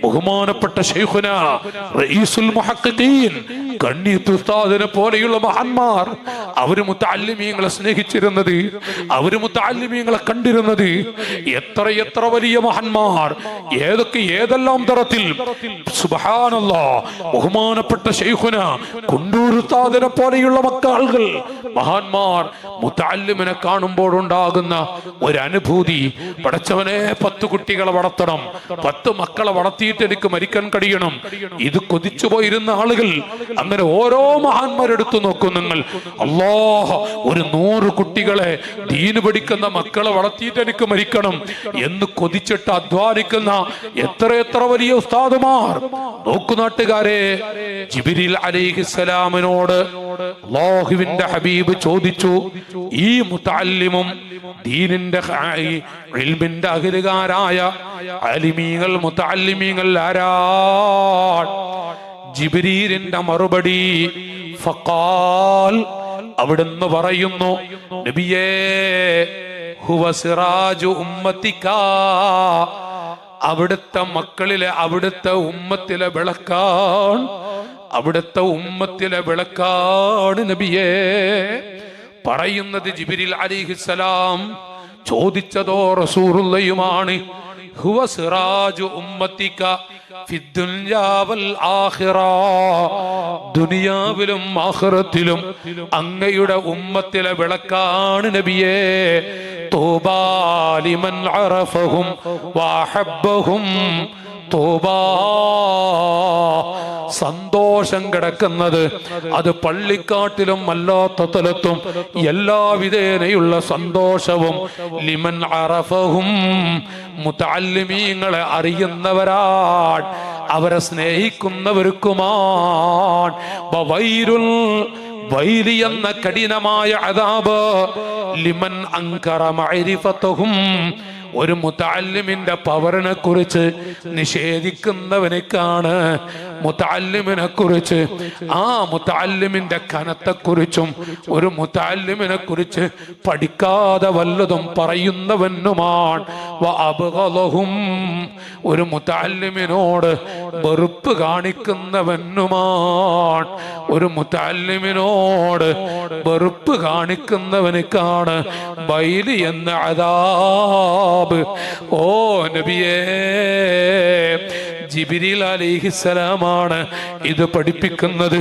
ബഹുമാനപ്പെട്ട ശൈഖുന റഈസുൽ മുഹഖഖീൻ കണ്ണിയത്ത് ഉസ്താദിനെ പോലെയുള്ള മഹാന്മാർ. അവര് മുതഅല്ലിമീങ്ങളെ സ്നേഹിച്ചിരുന്നത്, അവര് മുതഅല്ലിമീങ്ങളെ കണ്ടിരുന്നത്. എത്ര എത്ര വലിയ മഹാന്മാർ, ഏതെല്ലാം തരത്തിൽ. സുബ്ഹാനല്ലാഹ്, ബഹുമാനപ്പെട്ട ശൈഖുന കുണ്ടൂർ ഉസ്താദിനെ പോലെയുള്ള മക്കൾ, മഹാന്മാർ മുതഅല്ലിമിനെ കാണുമ്പോഴുണ്ടാകുന്ന ഒരു അനുഭൂതി. പടച്ചവനെ, 10 കുട്ടികളെ വളർത്തണം, 10 മക്കളെ വളർത്തിയിട്ട് എനിക്ക് മരിക്കാൻ കഴിയണം, ഇത് കൊതിച്ചു പോയിരുന്ന ആളുകൾ. അങ്ങനെ ഓരോ മഹാന്മാരെടുത്തു നോക്കും നിങ്ങൾ. അല്ലാഹ്, ഒരു 100 കുട്ടികളെ, ദീന് പഠിക്കുന്ന മക്കളെ വളർത്തിയിട്ട് എനിക്ക് മരിക്കണം എന്ന് കൊതിച്ചിട്ട് അധ്വാനിക്കുന്ന എത്ര എത്ര വലിയ ഉസ്താദുമാർ. നോക്കു നാട്ടുകാരെ, ജിബ്രീൽ അലൈഹിസ്സലാമിനോട് അല്ലാഹുവിന്റെ ഹബീബ് ചോദിച്ചു, ഈ മുതഅല്ലിമും ദീനിന്റെ ഇൽമിന്റെ അഹലുകാരായ ആലിമീങ്ങൾ, മുതഅല്ലിമീങ്ങൾ ആരാണ്? ജിബ്രീലിന്റെ മറുപടി, ഫഖാൽ, അവിടുന്ന് പറയുന്നു, നബിയേ, ഹുവ സിറാജു ഉമ്മത്തിക, അവിടുത്തെ മക്കളിലെ, അവിടുത്തെ ഉമ്മത്തിലെ വിളക്കാണ്, അവിടുത്തെ ഉമ്മത്തിലെ വിളക്കാണ് നബിയേ. പറയുന്നത് ജിബ്രീൽ അലൈഹിസ്സലാം, ചോദിച്ചതോ റസൂലുള്ളാഹിയുമാണ്. ഹുവ സിറാജു ഉമ്മത്തിക ഫിദ്ദുനിയാ വൽ ആഖിറ, ദുനിയാവിലും ആഖിറത്തിലും അങ്ങയുടെ ഉമ്മത്തിലെ വിളക്കാണ് നബിയേ. തൂബാ ലിമൻ അറഫഹും വഅഹബ്ബഹും തൂബാ. സന്തോഷം കിടക്കുന്നത് അത് പള്ളിക്കാട്ടിലും അല്ലാത്ത തലത്തും എല്ലാവിധേനയുള്ള സന്തോഷവും ലിമൻ അറഫഹും മുതഅല്ലിമീങ്ങളെ അറിയുന്നവരാണ്, അവരെ സ്നേഹിക്കുന്നവർക്കുമാണ്. വവൈരുൽ വൈലി എന്ന കഠിനമായ അദാബ് ലിമൻ അൻകറ മഅരിഫതഹും. ഒരു മുതഅല്ലിമിന്റെ പവറിനെ കുറിച്ച് നിഷേധിക്കുന്നവനേക്കാണ് മുതഅല്ലിമിനെ കുറിച്ച്, ആ മുതഅല്ലിമിന്റെ കനത്തെക്കുറിച്ചും ഒരു മുതഅല്ലിമിനെ കുറിച്ച് പഠിക്കാതെ വല്ലതും പറയുന്നവനുമാണ്. വഅബ്ഗളഹും, ഒരു മുതഅല്ലിമിനോട് വെറുപ്പ് കാണിക്കുന്നവനുമാണ്. ഒരു മുതഅല്ലിമിനോട് വെറുപ്പ് കാണിക്കുന്നവനേക്കാണ് വൈലി എന്ന അദാബ്. ഓ നബിയേ, ജിബ്രീൽ അലൈഹിസ്സലാമാണ് ഇത് പഠിപ്പിക്കുന്നത്.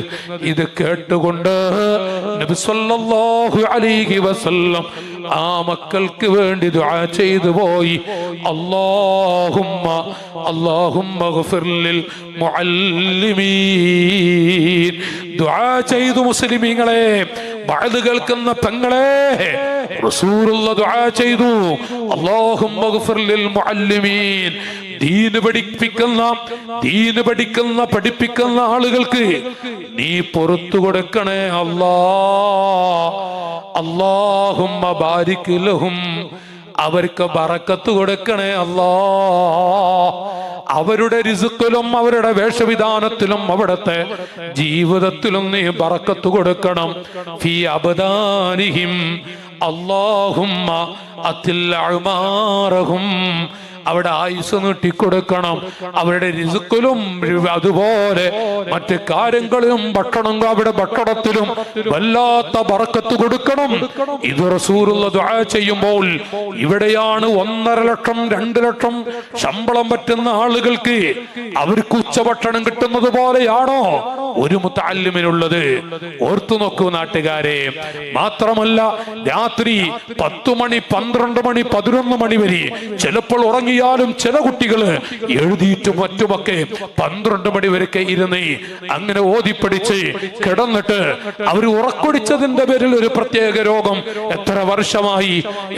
ഇത് കേട്ടുകൊണ്ട് നബി സല്ലല്ലാഹു അലൈഹി വസല്ലം ആ മക്കൾക്ക് വേണ്ടി ദുആ ചെയ്തു പോയി. അല്ലാഹുമ്മ ഗഫിർ ലിൽ മുഅല്ലിമീൻ. ദുആ ചെയ്തു മുസ്ലിമീങ്ങളെ, ബഅദ് കേൾക്കുന്ന പെങ്ങളെ, റസൂലുള്ള ദുആ ചെയ്തു, അല്ലാഹുമ്മ ഗഫിർ ലിൽ മുഅല്ലിമീൻ. ദീന് പഠിപ്പിക്കുന്ന ആളുകൾക്ക് നീ പുറത്തു കൊടുക്കണേ അല്ലാഹ്. അല്ലാഹുമ്മ ബാരിക് ലഹും, അവർക്ക് ബറക്കത്ത് കൊടുക്കണേ അല്ലാഹ്. അവരുടെ റിസ്ക്കിലും അവരുടെ വേഷവിധാനത്തിലും അവിടുത്തെ ജീവിതത്തിലും നീ ബറക്കത്ത് കൊടുക്കണം. ഫീ അബ്ദാനിഹിം അല്ലാഹുമ്മ അതിൽ അഅ്മാറഹും, അവിടെ ആയുസ് നീട്ടിക്കൊടുക്കണം. അവരുടെ റിസ്ക്കിലും അതുപോലെ മറ്റു കാര്യങ്ങളിലും ഭക്ഷണത്തിലും വല്ലാത്ത ബറക്കത്ത് കൊടുക്കണം. ഇത് റസൂലുള്ള ദുആ ചെയ്യുമ്പോൾ ഇവിടെയാണ് 1.5 ലക്ഷം 2 ലക്ഷം ശമ്പളം പറ്റുന്ന ആളുകൾക്ക് അവർക്ക് ഉച്ചഭക്ഷണം കിട്ടുന്നത് പോലെയാണോ ഒരു മുതഅല്ലിമിനുള്ളത്? ഓർത്തു നോക്കൂ നാട്ടുകാരെ. മാത്രമല്ല, രാത്രി 10 മണി 12 മണി 11 മണി വരെ ചിലപ്പോൾ ഉറങ്ങിയാലും ചില കുട്ടികൾ എഴുതിയിട്ടും മറ്റുമൊക്കെ 12 മണി വരെയൊക്കെ ഇരുന്ന് അങ്ങനെ ഓതിപ്പടിച്ച് കിടന്നിട്ട് അവർ ഉറക്കൊടിച്ചതിന്റെ പേരിൽ ഒരു പ്രത്യേക രോഗം.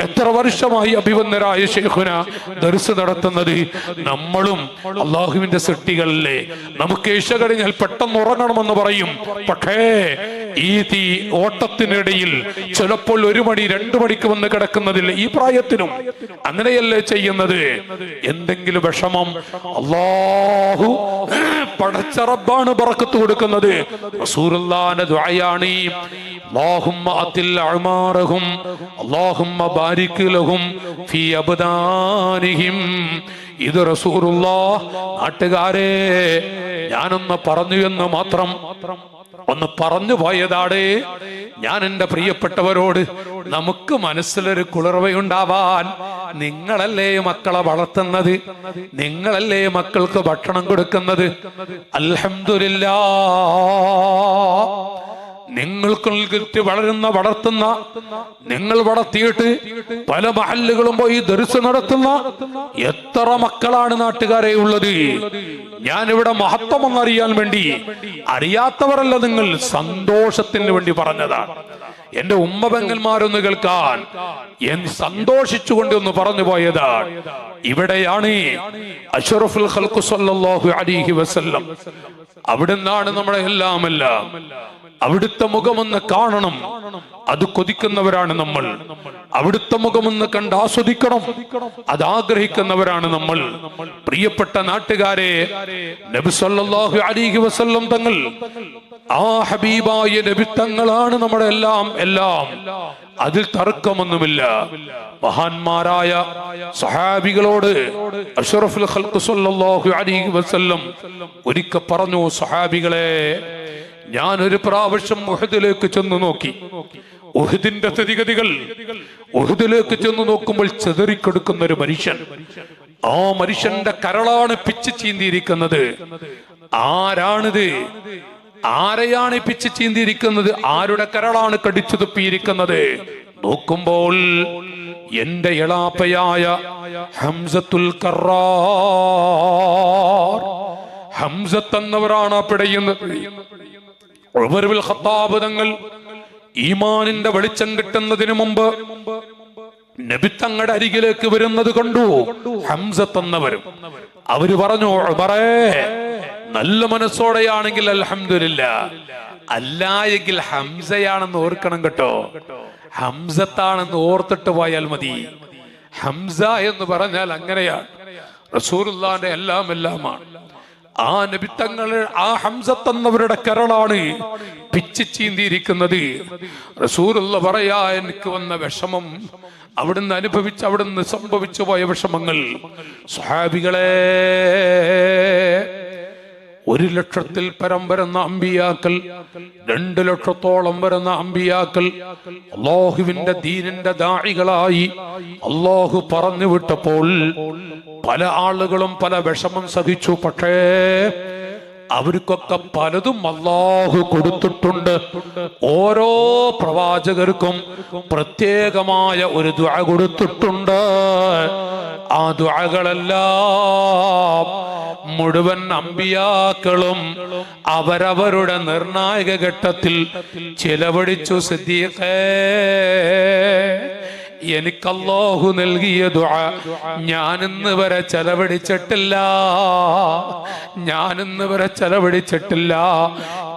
എത്ര വർഷമായി അഭിവന്ദരായ ശൈഖുന ദർസ് നടത്തുന്നത്. നമ്മളും അള്ളാഹുവിന്റെ സൃഷ്ടികളിലെ നമുക്ക് ഇശ കഴിഞ്ഞാൽ പെട്ടെന്ന് ഉറങ്ങണമെന്ന് പറയും. പക്ഷേ ഈ ഓട്ടത്തിനിടയിൽ ചിലപ്പോൾ 1 മണി 2 മണിക്ക് വന്ന് കിടക്കുന്നതില്ല. ഈ പ്രായത്തിനും അങ്ങനെയല്ലേ ചെയ്യുന്നത്? എന്തെങ്കിലും വിഷമം അല്ലാഹു പടച്ച റബ്ബാണ് ബറക്കത്ത് കൊടുക്കുന്നത്. റസൂലുള്ളാഹിന്റെ ദുആയാണ് അല്ലാഹുമ്മ അതിൽ അഅ്മാറഹും അല്ലാഹുമ്മ ബാരിക് ലഹും ഫീ അബ്ദാനിഹിം. ഇത് റസൂലുള്ളാഹ് നാട്ടുകാരെ ഞാനൊന്ന് പറഞ്ഞു എന്ന് മാത്രം ഒന്ന് പറഞ്ഞു പോയതാണ്. ഞാൻ എൻ്റെ പ്രിയപ്പെട്ടവരോട്, നമുക്ക് മനസ്സിലൊരു കുളിർവയുണ്ടാവാൻ, നിങ്ങളല്ലേ മക്കളെ വളർത്തുന്നത്, നിങ്ങളല്ലേ മക്കൾക്ക് ഭക്ഷണം കൊടുക്കുന്നത്. അൽഹംദുലില്ലാഹ്, നിങ്ങൾക്ക് വളർത്തുന്ന, നിങ്ങൾ വളർത്തിയിട്ട് പല മഹല്ലുകളും പോയി ദർസ് നടത്തുന്ന എത്ര മക്കളാണ് നാട്ടുകാരെ ഉള്ളത്. ഞാനിവിടെ മഹത്വം എന്നറിയാൻ വേണ്ടി, അറിയാത്തവരല്ല നിങ്ങൾ, സന്തോഷത്തിന് വേണ്ടി പറഞ്ഞതാണ്. എന്റെ ഉമ്മ പെങ്ങന്മാരൊന്ന് കേൾക്കാൻ സന്തോഷിച്ചുകൊണ്ട് ഒന്ന് പറഞ്ഞു പോയതാണ്. ഇവിടെയാണ് അഷ്റഫുൽ ഖൽഖ് സ്വല്ലല്ലാഹു അലൈഹി വസല്ലം. അവിടുന്നാണ് നമ്മുടെ എല്ലാം. അവിടുത്തെ മുഖമൊന്ന് കാണണം, അത് കൊതിക്കുന്നവരാണ് നമ്മൾ. അവിടുത്തെ മുഖമൊന്ന് കണ്ട് ആസ്വദിക്കണം, അത് ആഗ്രഹിക്കുന്നവരാണ് നമ്മൾ. പ്രിയപ്പെട്ട നാട്ടുകാരെ, നബി സല്ലല്ലാഹു അലൈഹി വസല്ലം തങ്ങൾ, ആ ഹബീബായ നബി തങ്ങളാണ് നമ്മുടെ എല്ലാം. അതിൽ തർക്കമൊന്നുമില്ല. മഹാന്മാരായ സഹാബികളോട് അഷ്റഫുൽ ഖൽഖ് സ്വല്ലല്ലാഹു അലൈഹി വസല്ലം ഒരിക്കൽ പറഞ്ഞു, സഹാബികളെ, ഞാൻ ഒരു പ്രാവശ്യം ഉഹദിലേക്ക് ചെന്ന് നോക്കി. ഉഹദിന്റെ സ്ഥിതിഗതികൾ, ഉഹദിലേക്ക് ചെന്ന് നോക്കുമ്പോൾ ചെതറിക്കെടുക്കുന്ന ഒരു മനുഷ്യൻ. ആ മനുഷ്യന്റെ കരളാണ് പിച്ച് ചീന്തിയിരിക്കുന്നത്. ആരാണിത്? ആരെയാണ് പിച്ച് ചീന്തിയിരിക്കുന്നത്? ആരുടെ കരളാണ് കടിച്ചു തുപ്പിയിരിക്കുന്നത്? നോക്കുമ്പോൾ എന്റെ എളാപ്പയായ ഹംസത്തുൽ കറാർ, ഹംസത്ത് എന്നവരാണ് പിടയുന്നത്. ഉമർ ഇബ്നുൽ ഖത്താബ് തങ്ങൾ ഈമാനിന്റെ വെളിച്ചം കിട്ടുന്നതിന് മുമ്പ് നബി തങ്ങളുടെ അരികിലേക്ക് വരുന്നത് കണ്ടു. ഹംസത്ത് എന്നവരും അവര് പറഞ്ഞു, ഉമറേ, നല്ല മനസ്സോടെയാണെങ്കിൽ അൽഹംദുലില്ലാഹ്, അല്ല എങ്കിൽ ഹംസയാണെന്ന് ഓർക്കണം കേട്ടോ. ഹംസത്താണെന്ന് ഓർത്തിട്ട് പോയാൽ മതി. ഹംസ എന്ന് പറഞ്ഞാൽ അങ്ങനെയാണ്, റസൂലുള്ളാഹിന്റെ എല്ലാമാണ്. ആ നബി തങ്ങൾ ആ ഹംസത്ത് എന്നവരുടെ കരളാണ് പിച്ചി ചീന്തിയിരിക്കുന്നത്. റസൂലുള്ള പറയാ, എനിക്ക് വന്ന വിഷമം, അവിടുന്ന് അവിടുന്ന് സംഭവിച്ചു പോയ വിഷമങ്ങൾ. സ്വഹാബികളെ, 1,00,000-ൽ പരം വരുന്ന അമ്പിയാക്കൾ, 2,00,000-ഓളം വരുന്ന അമ്പിയാക്കൾ അല്ലാഹുവിന്റെ ദീനിന്റെ ദാഇകളായി അല്ലാഹു പറഞ്ഞു വിട്ടപ്പോൾ പല ആളുകളും പല വിഷമം സഹിച്ചു. പക്ഷേ അവർക്കൊക്കെ പലതും അല്ലാഹു കൊടുത്തിട്ടുണ്ട്. ഓരോ പ്രവാചകർക്കും പ്രത്യേകമായ ഒരു ദുആ കൊടുത്തിട്ടുണ്ട്. ആ ദുആകളെല്ലാം മുഴുവൻ അമ്പിയാക്കളും അവരവരുടെ നിർണായക ഘട്ടത്തിൽ ചിലവഴിച്ചു. സിദ്ദീഖേ, എനിക്ക് അല്ലാഹു നൽകിയ ദുആ ഞാനിന്ന് വരെ ചെലവഴിച്ചിട്ടില്ല.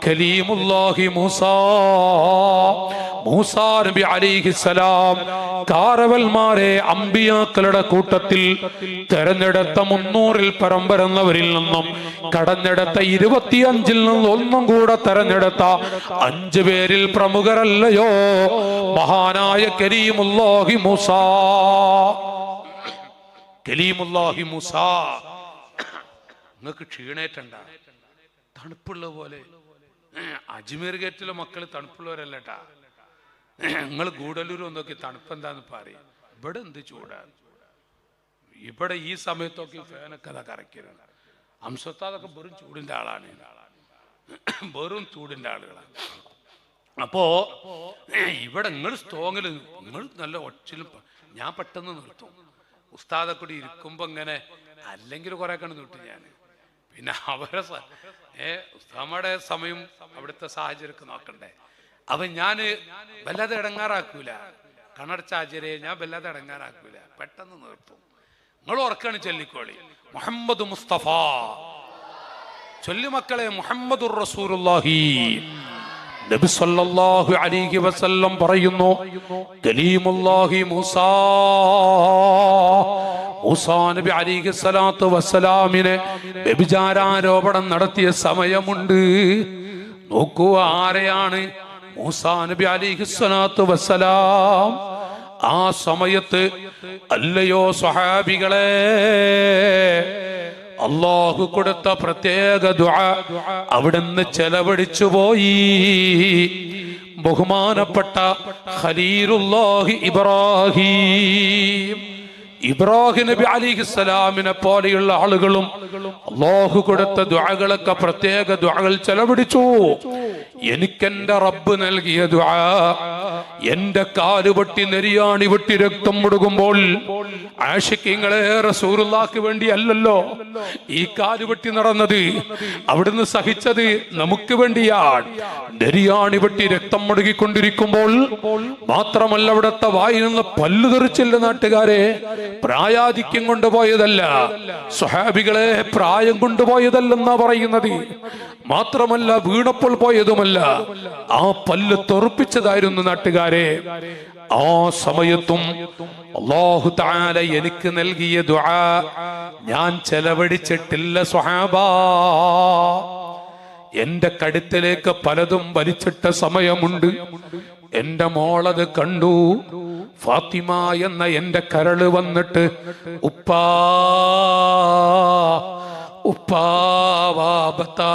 കലീമുല്ലാഹി മൂസാ നബി അലൈഹിസ്സലാം കാരവൽമാരെ അമ്പിയാക്കളുടെ കൂട്ടത്തിൽ തെരഞ്ഞെടുത്ത 300-ൽ പരം വരുന്നവരിൽ നിന്നും കടഞ്ഞെടുത്ത 25-ൽ നിന്നും ഒന്നും കൂടെ തെരഞ്ഞെടുത്ത 5 പേരിൽ പ്രമുഖരല്ലയോ മഹാനായ കലീമുല്ലാഹി മൂസാ. നിങ്ങൾക്ക് ക്ഷീണേറ്റണ്ട, തണുപ്പുള്ള പോലെ. അജ്മീർ ഗേറ്റിലെ മക്കള് തണുപ്പുള്ളവരല്ലട്ടാ. നിങ്ങൾ ഗൂഡല്ലൂർ നോക്കി തണുപ്പ് എന്താന്ന് പറയും. ഇവിടെ എന്ത് ചൂടാണ്. ഇവിടെ ഈ സമയത്തൊക്കെ ഫാനൊക്കെ അതൊക്കെ കറക്കിയാണ്. അംസത്താതൊക്കെ വെറും ചൂടിന്റെ ആളാണ്, വെറും ചൂടിന്റെ ആളുകളാണ്. അപ്പോ ഇവിടെ നിങ്ങൾ സ്ട്രോങ്ങില്, നിങ്ങൾ നല്ല ഒച്ചിലും, ഞാൻ പെട്ടെന്ന് നിർത്തും. ഉസ്താദെ കൂടി ഇരിക്കുമ്പോ ഇങ്ങനെ, അല്ലെങ്കിൽ കുറെ കണ്ട് നിർത്തും ഞാൻ. പിന്നെ അവരെ ഉസ്താദയുടെ സമയം അവിടുത്തെ സാഹചര്യമൊക്കെ നോക്കണ്ടേ. അപ്പൊ ഞാന് വല്ലാതെ ഇടങ്ങാറാക്കൂല, കണ്ണടച്ച ആചാര്യെ ഞാൻ വല്ലാതെ ഇടങ്ങാറാക്കൂല, പെട്ടെന്ന് നിർത്തും. നിങ്ങൾ ഉറക്കാണ് ചൊല്ലിക്കോളി, മുഹമ്മദ് മുസ്തഫ ചൊല്ലി മക്കളെ. മുഹമ്മദുർ റസൂലുള്ളാഹി. നബി സല്ലല്ലാഹു അലൈഹി വസല്ലം പറയുന്നു, കലീമുല്ലാഹി മൂസാ നബി അലൈഹി സ്വലാത്തു വസ്സലാമിനെ വ്യഭിചാരാരോപണം നടത്തിയ സമയമുണ്ട്. നോക്കൂ, ആരെയാണ്? മൂസാ നബി അലൈഹി സ്വലാത്തു വസ്സലാം. ആ സമയത്ത് അല്ലയോ സ്വഹാബികളെ, അല്ലാഹു കൊടുത്ത പ്രത്യേക ദുആ അവിടുന്ന് ചെലവഴിച്ചു പോയി. ബഹുമാനപ്പെട്ട ഖലീലുല്ലാഹി ഇബ്രാഹിം നബി അലൈഹിസ്സലാമിനെ പോലെയുള്ള ആളുകളും അല്ലാഹു കൊടുത്ത ദുആകളൊക്കെ പ്രത്യേക ദുആകൾ ചെലവഴിച്ചു. എനിക്കെന്റെ റബ്ബ് നൽകിയ ദുആ, എന്റെ കാലുപൊട്ടി നെരിയാണി വെട്ടി രക്തം മുടുകുമ്പോൾ ആശിഖീങ്ങളെ റസൂലുള്ളാഹിക്ക് വേണ്ടി അല്ലല്ലോ ഈ കാലുപൊട്ടി നടന്നത്. അവിടുന്ന് സഹിച്ചത് നമുക്ക് വേണ്ടിയാണ്. നെരിയാണി വെട്ടി രക്തം മുടുകിക്കൊണ്ടിരിക്കുമ്പോൾ മാത്രമല്ല, അവിടുത്തെ വായിൽ നിന്ന് പല്ലു തെറിച്ചില്ല നാട്ടുകാരെ. പ്രായാധിക്യം കൊണ്ടുപോയതല്ല, സ്വഹാബികളെ പ്രായം കൊണ്ടുപോയതല്ലെന്നാ പറയുന്നത്. മാത്രമല്ല വീണപ്പോൾ പോയതുമല്ല, ആ പല്ല് തെറിപ്പിച്ചതായിരുന്നു നാട്ടുകാരെ. ആ സമയത്തും അല്ലാഹു തആല എനിക്ക് നൽകിയ ദുആ ഞാൻ ചെലവഴിച്ചിട്ടില്ല സ്വഹാബാ. എന്റെ കഴുത്തിലേക്ക് പലതും വലിച്ചിട്ട സമയമുണ്ട്. എന്റെ മോളത് കണ്ടു. ഫാത്തിമ എന്ന എന്റെ കരള് വന്നിട്ട് ഉപ്പാ ഉപ്പാ വാബത്താ,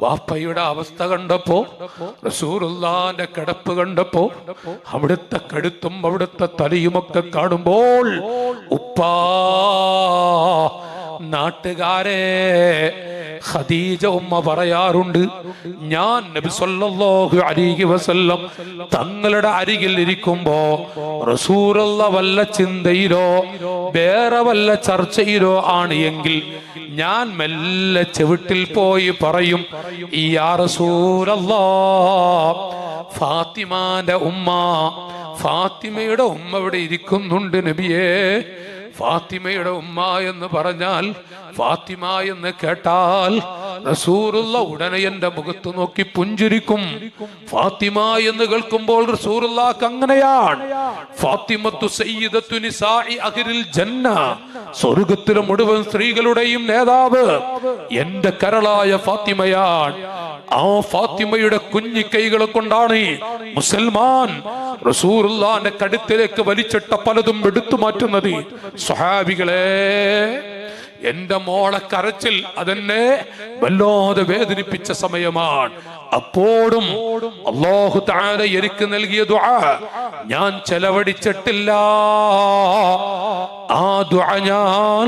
വാപ്പയുടെ അവസ്ഥ കണ്ടപ്പോ, റസൂലുള്ളാഹിന്റെ കിടപ്പ് കണ്ടപ്പോ, അവിടുത്തെ കഴുത്തും അവിടുത്തെ തലയുമൊക്കെ കാണുമ്പോൾ ഉപ്പാ നാട്ടുകാരെ, ഖദീജ ഉമ്മ പറയാറുണ്ട്, ഞാൻ നബി സല്ലല്ലാഹു അലൈഹി വസല്ലം തങ്ങളുടെ അരികിൽ ഇരിക്കുമ്പോ റസൂലുള്ള വല്ല ചിന്തയിലോ വേറെ വല്ല ചർച്ചയിലോ ആണ് എങ്കിൽ ഞാൻ മെല്ലെ ചെവിട്ടിൽ പോയി പറയും, യാ റസൂലല്ലാഹ്, ഫാത്തിമാന്റെ ഉമ്മ, ഫാത്തിമയുടെ ഉമ്മ ഇവിടെ ഇരിക്കുന്നുണ്ട് നബിയേ. ഫാത്തിമയുടെ ഉമ്മ എന്ന് പറഞ്ഞാൽ, ഫാത്തിമ എന്ന് കേട്ടാൽ റസൂലുള്ള ഉടനെ എന്റെ മുഖത്ത് നോക്കി പുഞ്ചിരിക്കും. ഫാത്തിമ എന്ന് കേൾക്കുമ്പോൾ റസൂലുള്ളാഹ്ക്ക് അങ്ങനെയാണ്. ഫാത്തിമത്തു സയ്യിദത്തു നിസാഇ അഹ്ലിൽ ജന്ന, സ്വർഗ്ഗത്തിലെ മുഴുവൻ സ്ത്രീകളുടെയും നേതാവ് എന്റെ കരളായ ഫാത്തിമയാണ്. ആ ഫാത്തിമയുടെ കുഞ്ഞി കൈകളെ കൊണ്ടാണ് മുസൽമാൻ റസൂലുള്ളാഹിന്റെ കഴുത്തിലേക്ക് വലിച്ചിട്ട പലതും എടുത്തു മാറ്റുന്നത്. സ്വഹാബികളെ, എന്റെ മോളെ കരച്ചിൽ അതെന്നെ വല്ലാതെ വേദനിപ്പിച്ച സമയമാണ്. അപ്പോഴും അല്ലാഹു തആല എനിക്ക് നൽകിയ ദുആ ഞാൻ ചെലവഴിച്ചിട്ടില്ല. ആ ദുആ ഞാൻ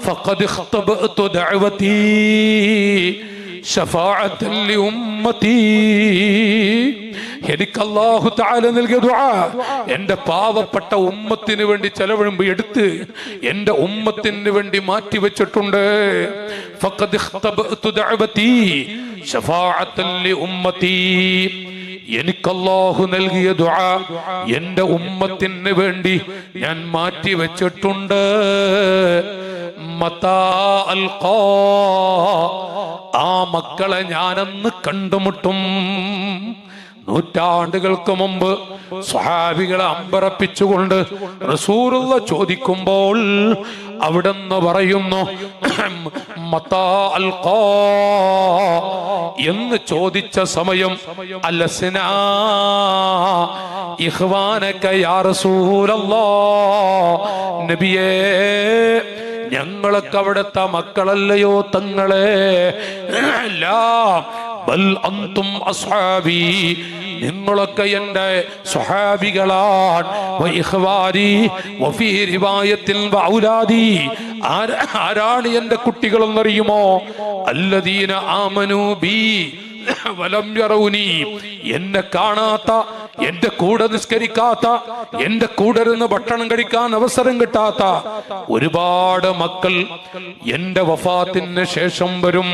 ഫഖദ് ഖതബതു ദഅവതി ശഫാഅത്തൻ ലി ഉമ്മതി, എനിക്ക് അല്ലാഹു തആല നൽകിയ ദുആ എന്റെ പാവപ്പെട്ട ഉമ്മത്തിന് വേണ്ടി ചെലവഴിമ്പ് എടുത്ത് എന്റെ ഉമ്മത്തിന് വേണ്ടി മാറ്റി വെച്ചിട്ടുണ്ട്. ഫഖദ് ഖതബതു ദഅവതി ശഫാഅത്തൻ ലി ഉമ്മതി, എനിക്ക് അല്ലാഹു നൽകിയ ദുആ എന്റെ ഉമ്മത്തിന് വേണ്ടി ഞാൻ മാറ്റി വെച്ചിട്ടുണ്ട്. മതാ അൽഖാ, ആ മക്കളെ ഞാനന്ന് കണ്ടുമുട്ടും. നൂറ്റാണ്ടുകൾക്ക് മുമ്പ് സ്വഹാബികളെ അമ്പരപ്പിച്ചുകൊണ്ട് റസൂലുള്ള ചോദിക്കുമ്പോൾ അവിടെന്ന് പറയുന്നു, മതാ അൽഖാ എന്ന് ചോദിച്ച സമയം, അലസ്നാ ഇഖ്വാനക യാ റസൂലല്ലാഹ്, നബിയേ ഞങ്ങളൊക്കെ അവിടുത്തെ മക്കളല്ലയോ തങ്ങളെ? ബൽ അൻതും അസ്ഹാബി, നിങ്ങളൊക്കെ എന്റെ സ്വഹാബികളാണ്. വഇഖ്വാനി വഫീ റിവായത്തിൽ വഔലാദി, ആരാണ് എന്റെ കുട്ടികളെന്നറിയുമോ? അല്ലദീന ആമനൂ ബി വലം യറൗനി, എന്നെ കാണാത്ത, എന്റെ കൂടെ നിസ്കരിക്കാത്ത, എന്റെ കൂടെ ഇരുന്ന് ഭക്ഷണം കഴിക്കാൻ അവസരം കിട്ടാത്ത ഒരുപാട് മക്കൾ എന്റെ വഫാത്തിന് ശേഷം വരും.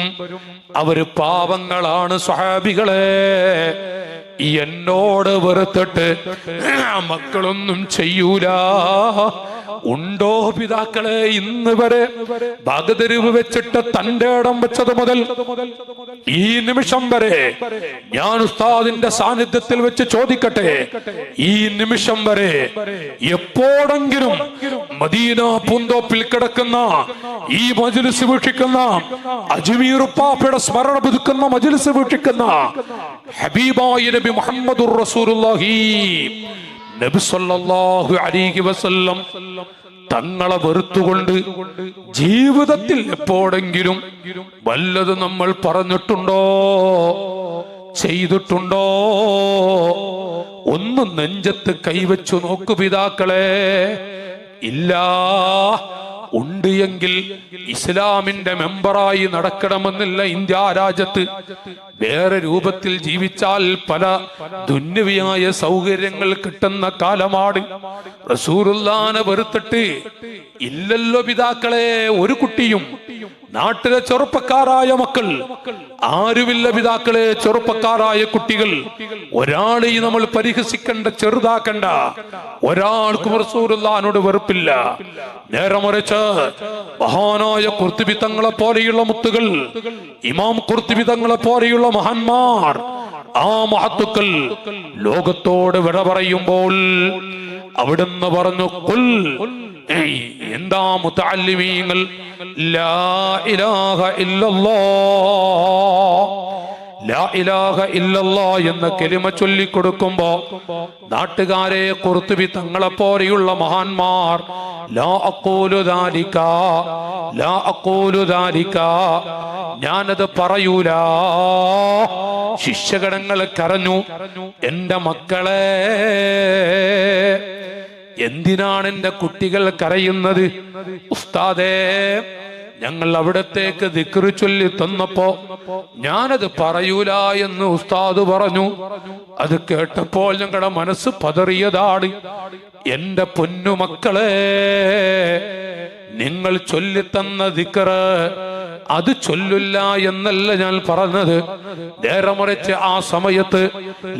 അവര് പാവങ്ങളാണ് സ്വഹാബികളെ. എന്നോട് വെറുത്തിട്ട് മക്കളൊന്നും ചെയ്യൂല. ഉണ്ടോ പിതാക്കളെ? ഇന്ന് വരെ ഭാഗതെരുവ് വെച്ചിട്ട് തന്റെ ഇടം വെച്ചത് മുതൽ ഈ നിമിഷം വരെ ഞാൻ ഉസ്താദിന്റെ സാന്നിധ്യത്തിൽ വെച്ച് ചോദിക്കട്ടെ, ഈ നിമിഷം വരെ എപ്പോഴെങ്കിലും മദീന പൂന്തോപ്പിൽ കിടക്കുന്ന ഈ മജ്ലിസ് വീക്ഷിക്കുന്ന, അജ്മീർ ഉപ്പാപ്പയുടെ സ്മരണ പുതുക്കുന്ന മജ്ലിസ് വീക്ഷിക്കുന്ന ഹബീബായ നബി മുഹമ്മദുർ റസൂലുള്ളാഹി നബി സല്ലല്ലാഹു അലൈഹി വസല്ലം തങ്ങളെ വെറുത്തുകൊണ്ട് ജീവിതത്തിൽ എപ്പോഴെങ്കിലും വല്ലത് നമ്മൾ പറഞ്ഞിട്ടുണ്ടോ, ചെയ്തിട്ടുണ്ടോ? ഒന്ന് നെഞ്ചത്ത് കൈവച്ചു നോക്കു പിതാക്കളെ. ഇല്ല. ഉണ്ട് എങ്കിൽ ഇസ്ലാമിന്റെ മെമ്പറായി നടക്കണമെന്നില്ല ഇന്ത്യ രാജ്യത്ത്. വേറെ രൂപത്തിൽ ജീവിച്ചാൽ പല ദുന്യവിയായ സൗകര്യങ്ങൾ കിട്ടുന്ന കാലമാണ്. റസൂലുള്ളാഹിനെ വെറുത്തിട്ട് ഇല്ലല്ലോ പിതാക്കളെ ഒരു കുട്ടിയും. നാട്ടിലെ ചെറുപ്പക്കാരായ മക്കൾ ആരുമില്ല പിതാക്കളെ. ചെറുപ്പക്കാരായ കുട്ടികൾ ഒരാളെയും നമ്മൾ പരിഹസിക്കണ്ട, ചെറുതാക്കണ്ട. ഒരാൾക്കും റസൂലുള്ളാഹിനോട് വെറുപ്പില്ല. നേരെ മറിച്ച് മഹാനായ ഖുർത്തുബി തങ്ങളെ പോലെയുള്ള മുത്തുകൾ, ഇമാം ഖുർത്തുബി തങ്ങളെ പോലെയുള്ള മഹാന്മാർ, ആ മഹത്തുക്കൾ ലോകത്തോട് വിട പറയുമ്പോൾ അവിടുന്ന് പറഞ്ഞു, ഖുൽ, എന്താ മുതഅല്ലിമീങ്ങൾ, ലാ ഇലാഹ ഇല്ലല്ലാഹ്, ലാ ഇലാഹ ഇല്ലല്ലാഹ് എന്ന കലിമ ചൊല്ലിക്കൊടുക്കുമ്പോ നാട്ടുകാരെ ഖുർത്തുബി തങ്ങളെ പോലെയുള്ള മഹാന്മാർ ലാ അഖൂലു ദാലിക, ലാ അഖൂലു ദാലിക, ഞാനത് പറയൂല. ശിഷ്യഗണങ്ങൾ കരഞ്ഞു, എന്റെ മക്കളെ, എന്തിനാണ് എന്റെ കുട്ടികൾ കരയുന്നത്? ഉസ്താദേ, ഞങ്ങൾ അവിടത്തേക്ക് ദിക്ർ ചൊല്ലി തന്നപ്പോ ഞാനത് പറയൂല എന്ന് ഉസ്താദ് പറഞ്ഞു. അത് കേട്ടപ്പോൾ ഞങ്ങളുടെ മനസ്സ് പതറിയതാണ്. എന്റെ പൊന്നുമക്കളെ, നിങ്ങൾ ചൊല്ലിത്തന്ന ദിക്ർ അത് ചൊല്ലില്ല എന്നല്ല ഞാൻ പറഞ്ഞത്. നേരെ മറിച്ച് ആ സമയത്ത്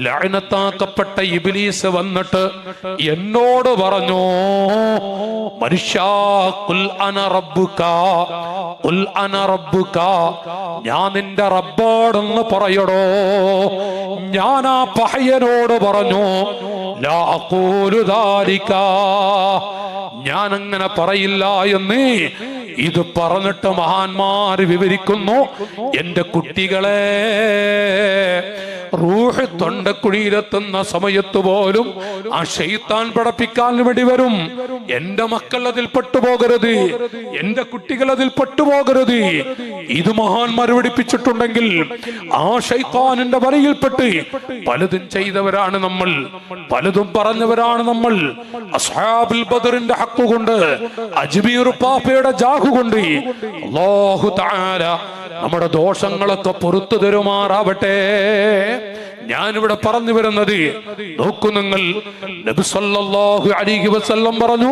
ലഅനത്താക്കപ്പെട്ട ഇബ്ലീസ് വന്നിട്ട് എന്നോട് പറഞ്ഞു, മനുഷ്യാ, ഖുൽ അന റബ്ബുക, ഖുൽ അന റബ്ബുക, ഞാൻ നിന്റെ റബ്ബാണെന്ന് പറയടോ. ഞാൻ ആ പഹയനോട് പറഞ്ഞു, ലാ അഖൂലു ദാലിക, ഞാൻ അങ്ങനെ പറയില്ല എന്ന്. ഇത് പറഞ്ഞിട്ട് മഹാന്മാർ വിവരിക്കുന്നു, എന്റെ കുട്ടികളെ, റൂഹ് തൊണ്ടക്കുഴിയിലെത്തുന്ന സമയത്ത് പോലും ആ ശൈത്താൻ പടപ്പിക്കാൻ വേണ്ടി വരും. എന്റെ മക്കൾ അതിൽ പെട്ടുപോകരുത്, എന്റെ കുട്ടികൾ അതിൽ പെട്ടുപോകരുത്. ഇത് മഹാന്മാർ പഠിപ്പിച്ചിട്ടുണ്ടെങ്കിൽ ആ ശൈത്താനിന്റെ വലയിൽപ്പെട്ട് പലതും ചെയ്തവരാണ് നമ്മൾ, പലതും പറഞ്ഞവരാണ് നമ്മൾ. അസ്ഹാബുൽ ബദറിന്റെ ഹക്ക് കൊണ്ട്, അജ്മീർ പാപ്പയുടെ ജാഹു കൊണ്ട് അല്ലാഹു തആല നമ്മുടെ ദോഷങ്ങളൊക്കെ പുറത്തു തരുമാറാവട്ടെ. ഞാനിവിടെ പറഞ്ഞു വരുന്നത്, നോക്കൂ നിങ്ങൾ, നബി സല്ലല്ലാഹു അലൈഹി വസല്ലം പറഞ്ഞു,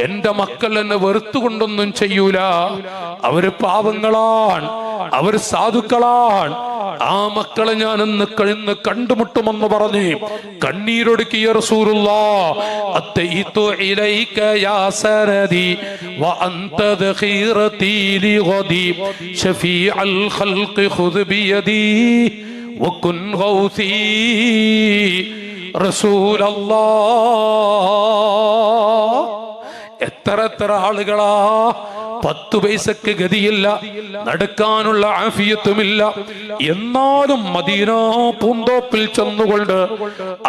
എന്റെ മക്കൾ എന്നെ വെറുത്തുകൊണ്ടൊന്നും ചെയ്യൂല. അവര് പാവങ്ങളാണ്, അവര് സാധുക്കളാണ്. ആ മക്കളെ ഞാൻ ഇന്ന് കണ്ടുമുട്ടുമെന്ന് പറഞ്ഞ് കണ്ണീരൊടുക്കിയ റസൂലുള്ളാഹ്, അത്തൈതു ഇലൈക യാ സനദി വഅൻത ദഖീറതി ലിഗദി ശഫീഅൽ ഖൽഖി ഖുദ് ബിയദി വകുൻ ഗൗസി റസൂലല്ലാഹ്. എത്ര ആളുകളാ 10 പൈസക്ക് ഗതിയില്ല, നടക്കാനുള്ള ആഫിയത്തുമില്ല, എന്നാലും മദീന പൂന്തോപ്പിൽ ചെന്നുകൊണ്ട്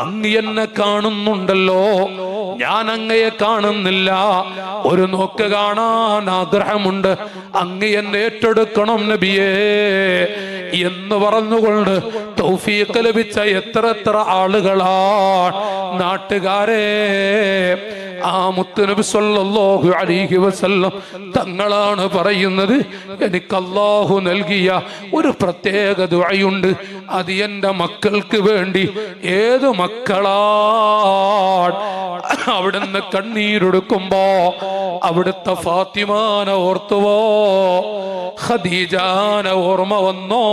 അങ്ങ് എന്നെ കാണുന്നുണ്ടല്ലോ, ഞാൻ അങ്ങയെ കാണുന്നില്ല, ഒരു നോക്ക് കാണാൻ ആഗ്രഹമുണ്ട്, അങ്ങ് എന്നെ ഏറ്റെടുക്കണം നബിയേ എന്ന് പറഞ്ഞുകൊണ്ട് തൗഫീഖ് ലഭിച്ച എത്ര ആളുകളാണ്. നാട്ടുകാരെ, ആ മുത്തുനബി സല്ലല്ലാഹു അലൈഹി വസല്ലം തങ്ങളാണ് പറയുന്നത്, എനിക്ക് അല്ലാഹു നൽകിയ ഒരു പ്രത്യേക ദുആയുണ്ട്, അത് എൻ്റെ മക്കൾക്ക് വേണ്ടി. ഏത് മക്കളാണ് അവിടുന്ന് കണ്ണീരൊടുക്കുമ്പോ അവിടുത്തെ ഫാത്തിമാനെ ഓർത്തുവോ, ഖദീജാനെ ഓർമ്മ വന്നോ?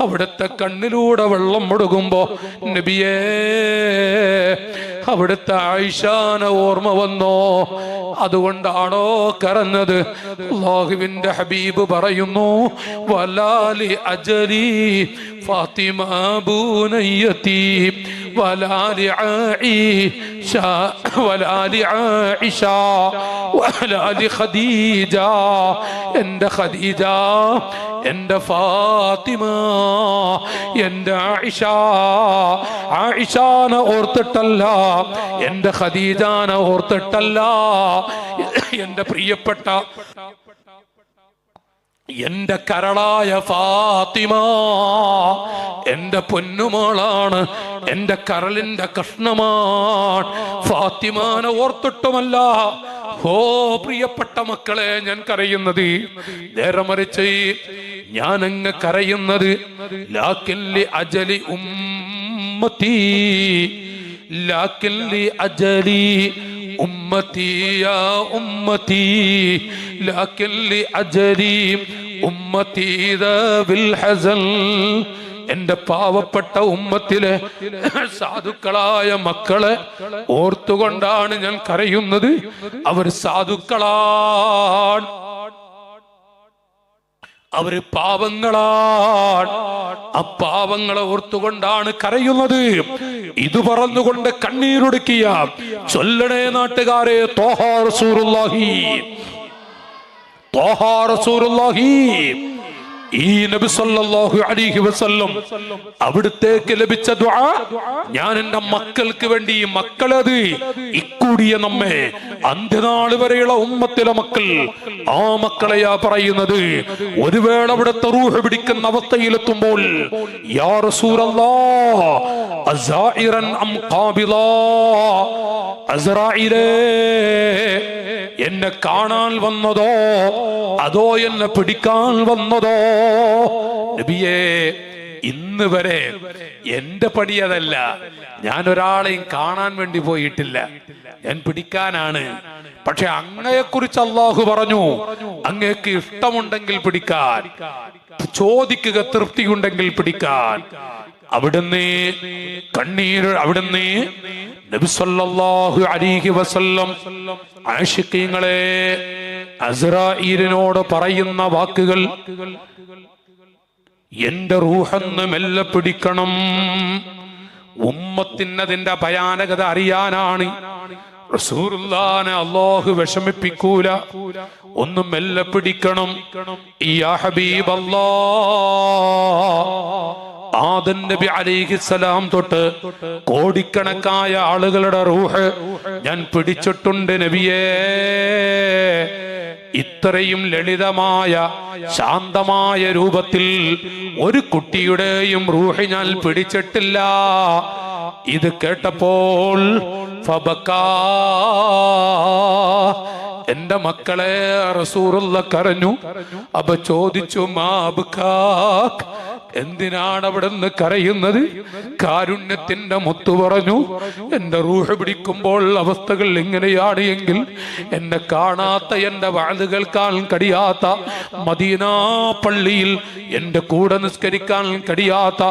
അവിടുത്തെ കണ്ണിലൂടെ വെള്ളം ഒഴുകുമ്പോ നബിയേ അവിടുത്തെ ആയിഷാനെ ഓർമ്മ വന്നോ? അതുകൊണ്ടാണോ കരഞ്ഞത്? അല്ലാഹുവിന്റെ ഹബീബ് പറയുന്നു, വലാലി അജലി ഫാത്തിമ ബുനയ്യതി വലാലി ആയിഷ വലാലി ആയിഷ വലാലി ഖദീജ, എൻ്റെ ഖദീജ, എൻ്റെ ഫാത്തിമ, എൻ്റെ ആയിഷ. ആയിഷാനെ ഓർത്തിട്ടല്ല, എൻ്റെ ഖദീജാനെ ഓർത്തിട്ടല്ല, എൻ്റെ പ്രിയപ്പെട്ട എന്റെ കരളായ ഫാത്തിമ എന്റെ പൊന്നുമോളാണ്, എന്റെ കരളിന്റെ കഷ്ണമാണ്. ഫാത്തിമാനെ ഓർത്തിട്ടുമല്ല ഓ പ്രിയപ്പെട്ട മക്കളെ ഞാൻ കരയുന്നത്, നേരെ മറിച്ച് ഞാൻ അങ്ങ് കരയുന്നത് ലാകിൻ ലി അജലി ഉമ്മത്തി, ലാകിൻ ലി അജലി ഉമ്മത്തി യാ ഉമ്മത്തി, ലാകിൻ ലി അജലി ഉമ്മത്തി ദാബിൽ ഹസൻ. എന്റെ പാവപ്പെട്ട ഉമ്മത്തിലെ സാധുക്കളായ മക്കളെ ഓർത്തുകൊണ്ടാണ് ഞാൻ കരയുന്നത്. അവർ സാധുക്കളാണ്, അവര് പാവങ്ങളാണ്, ആ പാവങ്ങളെ ഓർത്തുകൊണ്ടാണ് കരയുന്നത്. ഇത് പറഞ്ഞുകൊണ്ട് കണ്ണീരൊടുക്കിയ ചൊല്ലണേ നാട്ടുകാരെ, ത്വാഹ റസൂലുള്ളാഹി, ത്വാഹ റസൂലുള്ളാഹി. ഈ നബി സല്ലല്ലാഹു അലൈഹി വസല്ലം അവിടുത്തേക്ക് ലഭിച്ച ദുആ ഞാൻ എൻ്റെ മക്കൾക്ക് വേണ്ടി, മക്കളത് ഇക്കൂടിയ നമ്മെ അന്ത്യനാൾ വരെയുള്ള ഉമ്മത്തിലെ മക്കൾ, ആ മക്കളെയാ പറയുന്നത്. ഒരു വേള അവിടുത്തെ റൂഹ് പിടിക്കുന്ന അവസ്ഥയിലെത്തുമ്പോൾ യാ റസൂലല്ലാഹ് അസാഇറൻ അം ഖാബിലാ, അസ്റായിലേ എന്നെ കാണാൻ വന്നതോ അതോ എന്നെ പിടിക്കാൻ വന്നതോ? നബിയേ, ഇന്ന് വരെ എന്റെ പണി അതല്ല. ഞാൻ ഒരാളെയും കാണാൻ വേണ്ടി പോയിട്ടില്ല, ഞാൻ പിടിക്കാനാണ്. പക്ഷെ അങ്ങയെക്കുറിച്ച് അള്ളാഹു പറഞ്ഞു, അങ്ങേക്ക് ഇഷ്ടമുണ്ടെങ്കിൽ പിടിക്കാൻ, ചോദിക്കുക തൃപ്തിയുണ്ടെങ്കിൽ പിടിക്കാൻ. അവിടുന്ന് നബി സല്ലല്ലാഹു അലൈഹി വസല്ലം ആശിഖീങ്ങളെ അസ്രായീലിനോട് പറയുന്ന വാക്കുകൾ, എന്റെ റൂഹെന്ന് മെല്ലെ പിടിക്കണം. ഉമ്മത്തിന് അതിന്റെ ഭയാനകത അറിയാനാണ്. റസൂലുള്ളാഹിനെ അല്ലാഹു വിഷമിപ്പിക്കൂല, ഒന്നും മെല്ലെ പിടിക്കണം. യാ ഹബീബല്ലാഹ്, ആദം നബി അലൈഹിസ്സലാം തൊട്ട് കോടിക്കണക്കായ ആളുകളുടെ റൂഹ് ഞാൻ പിടിച്ചിട്ടുണ്ട് നബിയേ. ഇത്രയും ലളിതമായ ശാന്തമായ രൂപത്തിൽ ഒരു കുട്ടിയുടെയും റൂഹ് ഞാൻ പിടിച്ചിട്ടില്ല. ഇത് കേട്ടപ്പോൾ ഫബക്കാ, എന്റെ മക്കളെ റസൂലുള്ളാഹി കരഞ്ഞു. അപ്പൊ ചോദിച്ചു, മാ അബ്കാക്, എന്തിനാണ് അവിടുന്ന് കരയുന്നത്? കാരുണ്യത്തിന്റെ മുത്തു പറഞ്ഞു, എന്റെ റൂഹ് പിടിക്കുമ്പോൾ അവസ്ഥകൾ ഇങ്ങനെയാണ് എങ്കിൽ എന്നെ കാണാത്ത, എന്റെ വഅദ് കേൾക്കാൻ കഴിയാത്ത, മദീന പള്ളിയിൽ എന്റെ കൂടെ നിസ്കരിക്കാൻ കഴിയാത്ത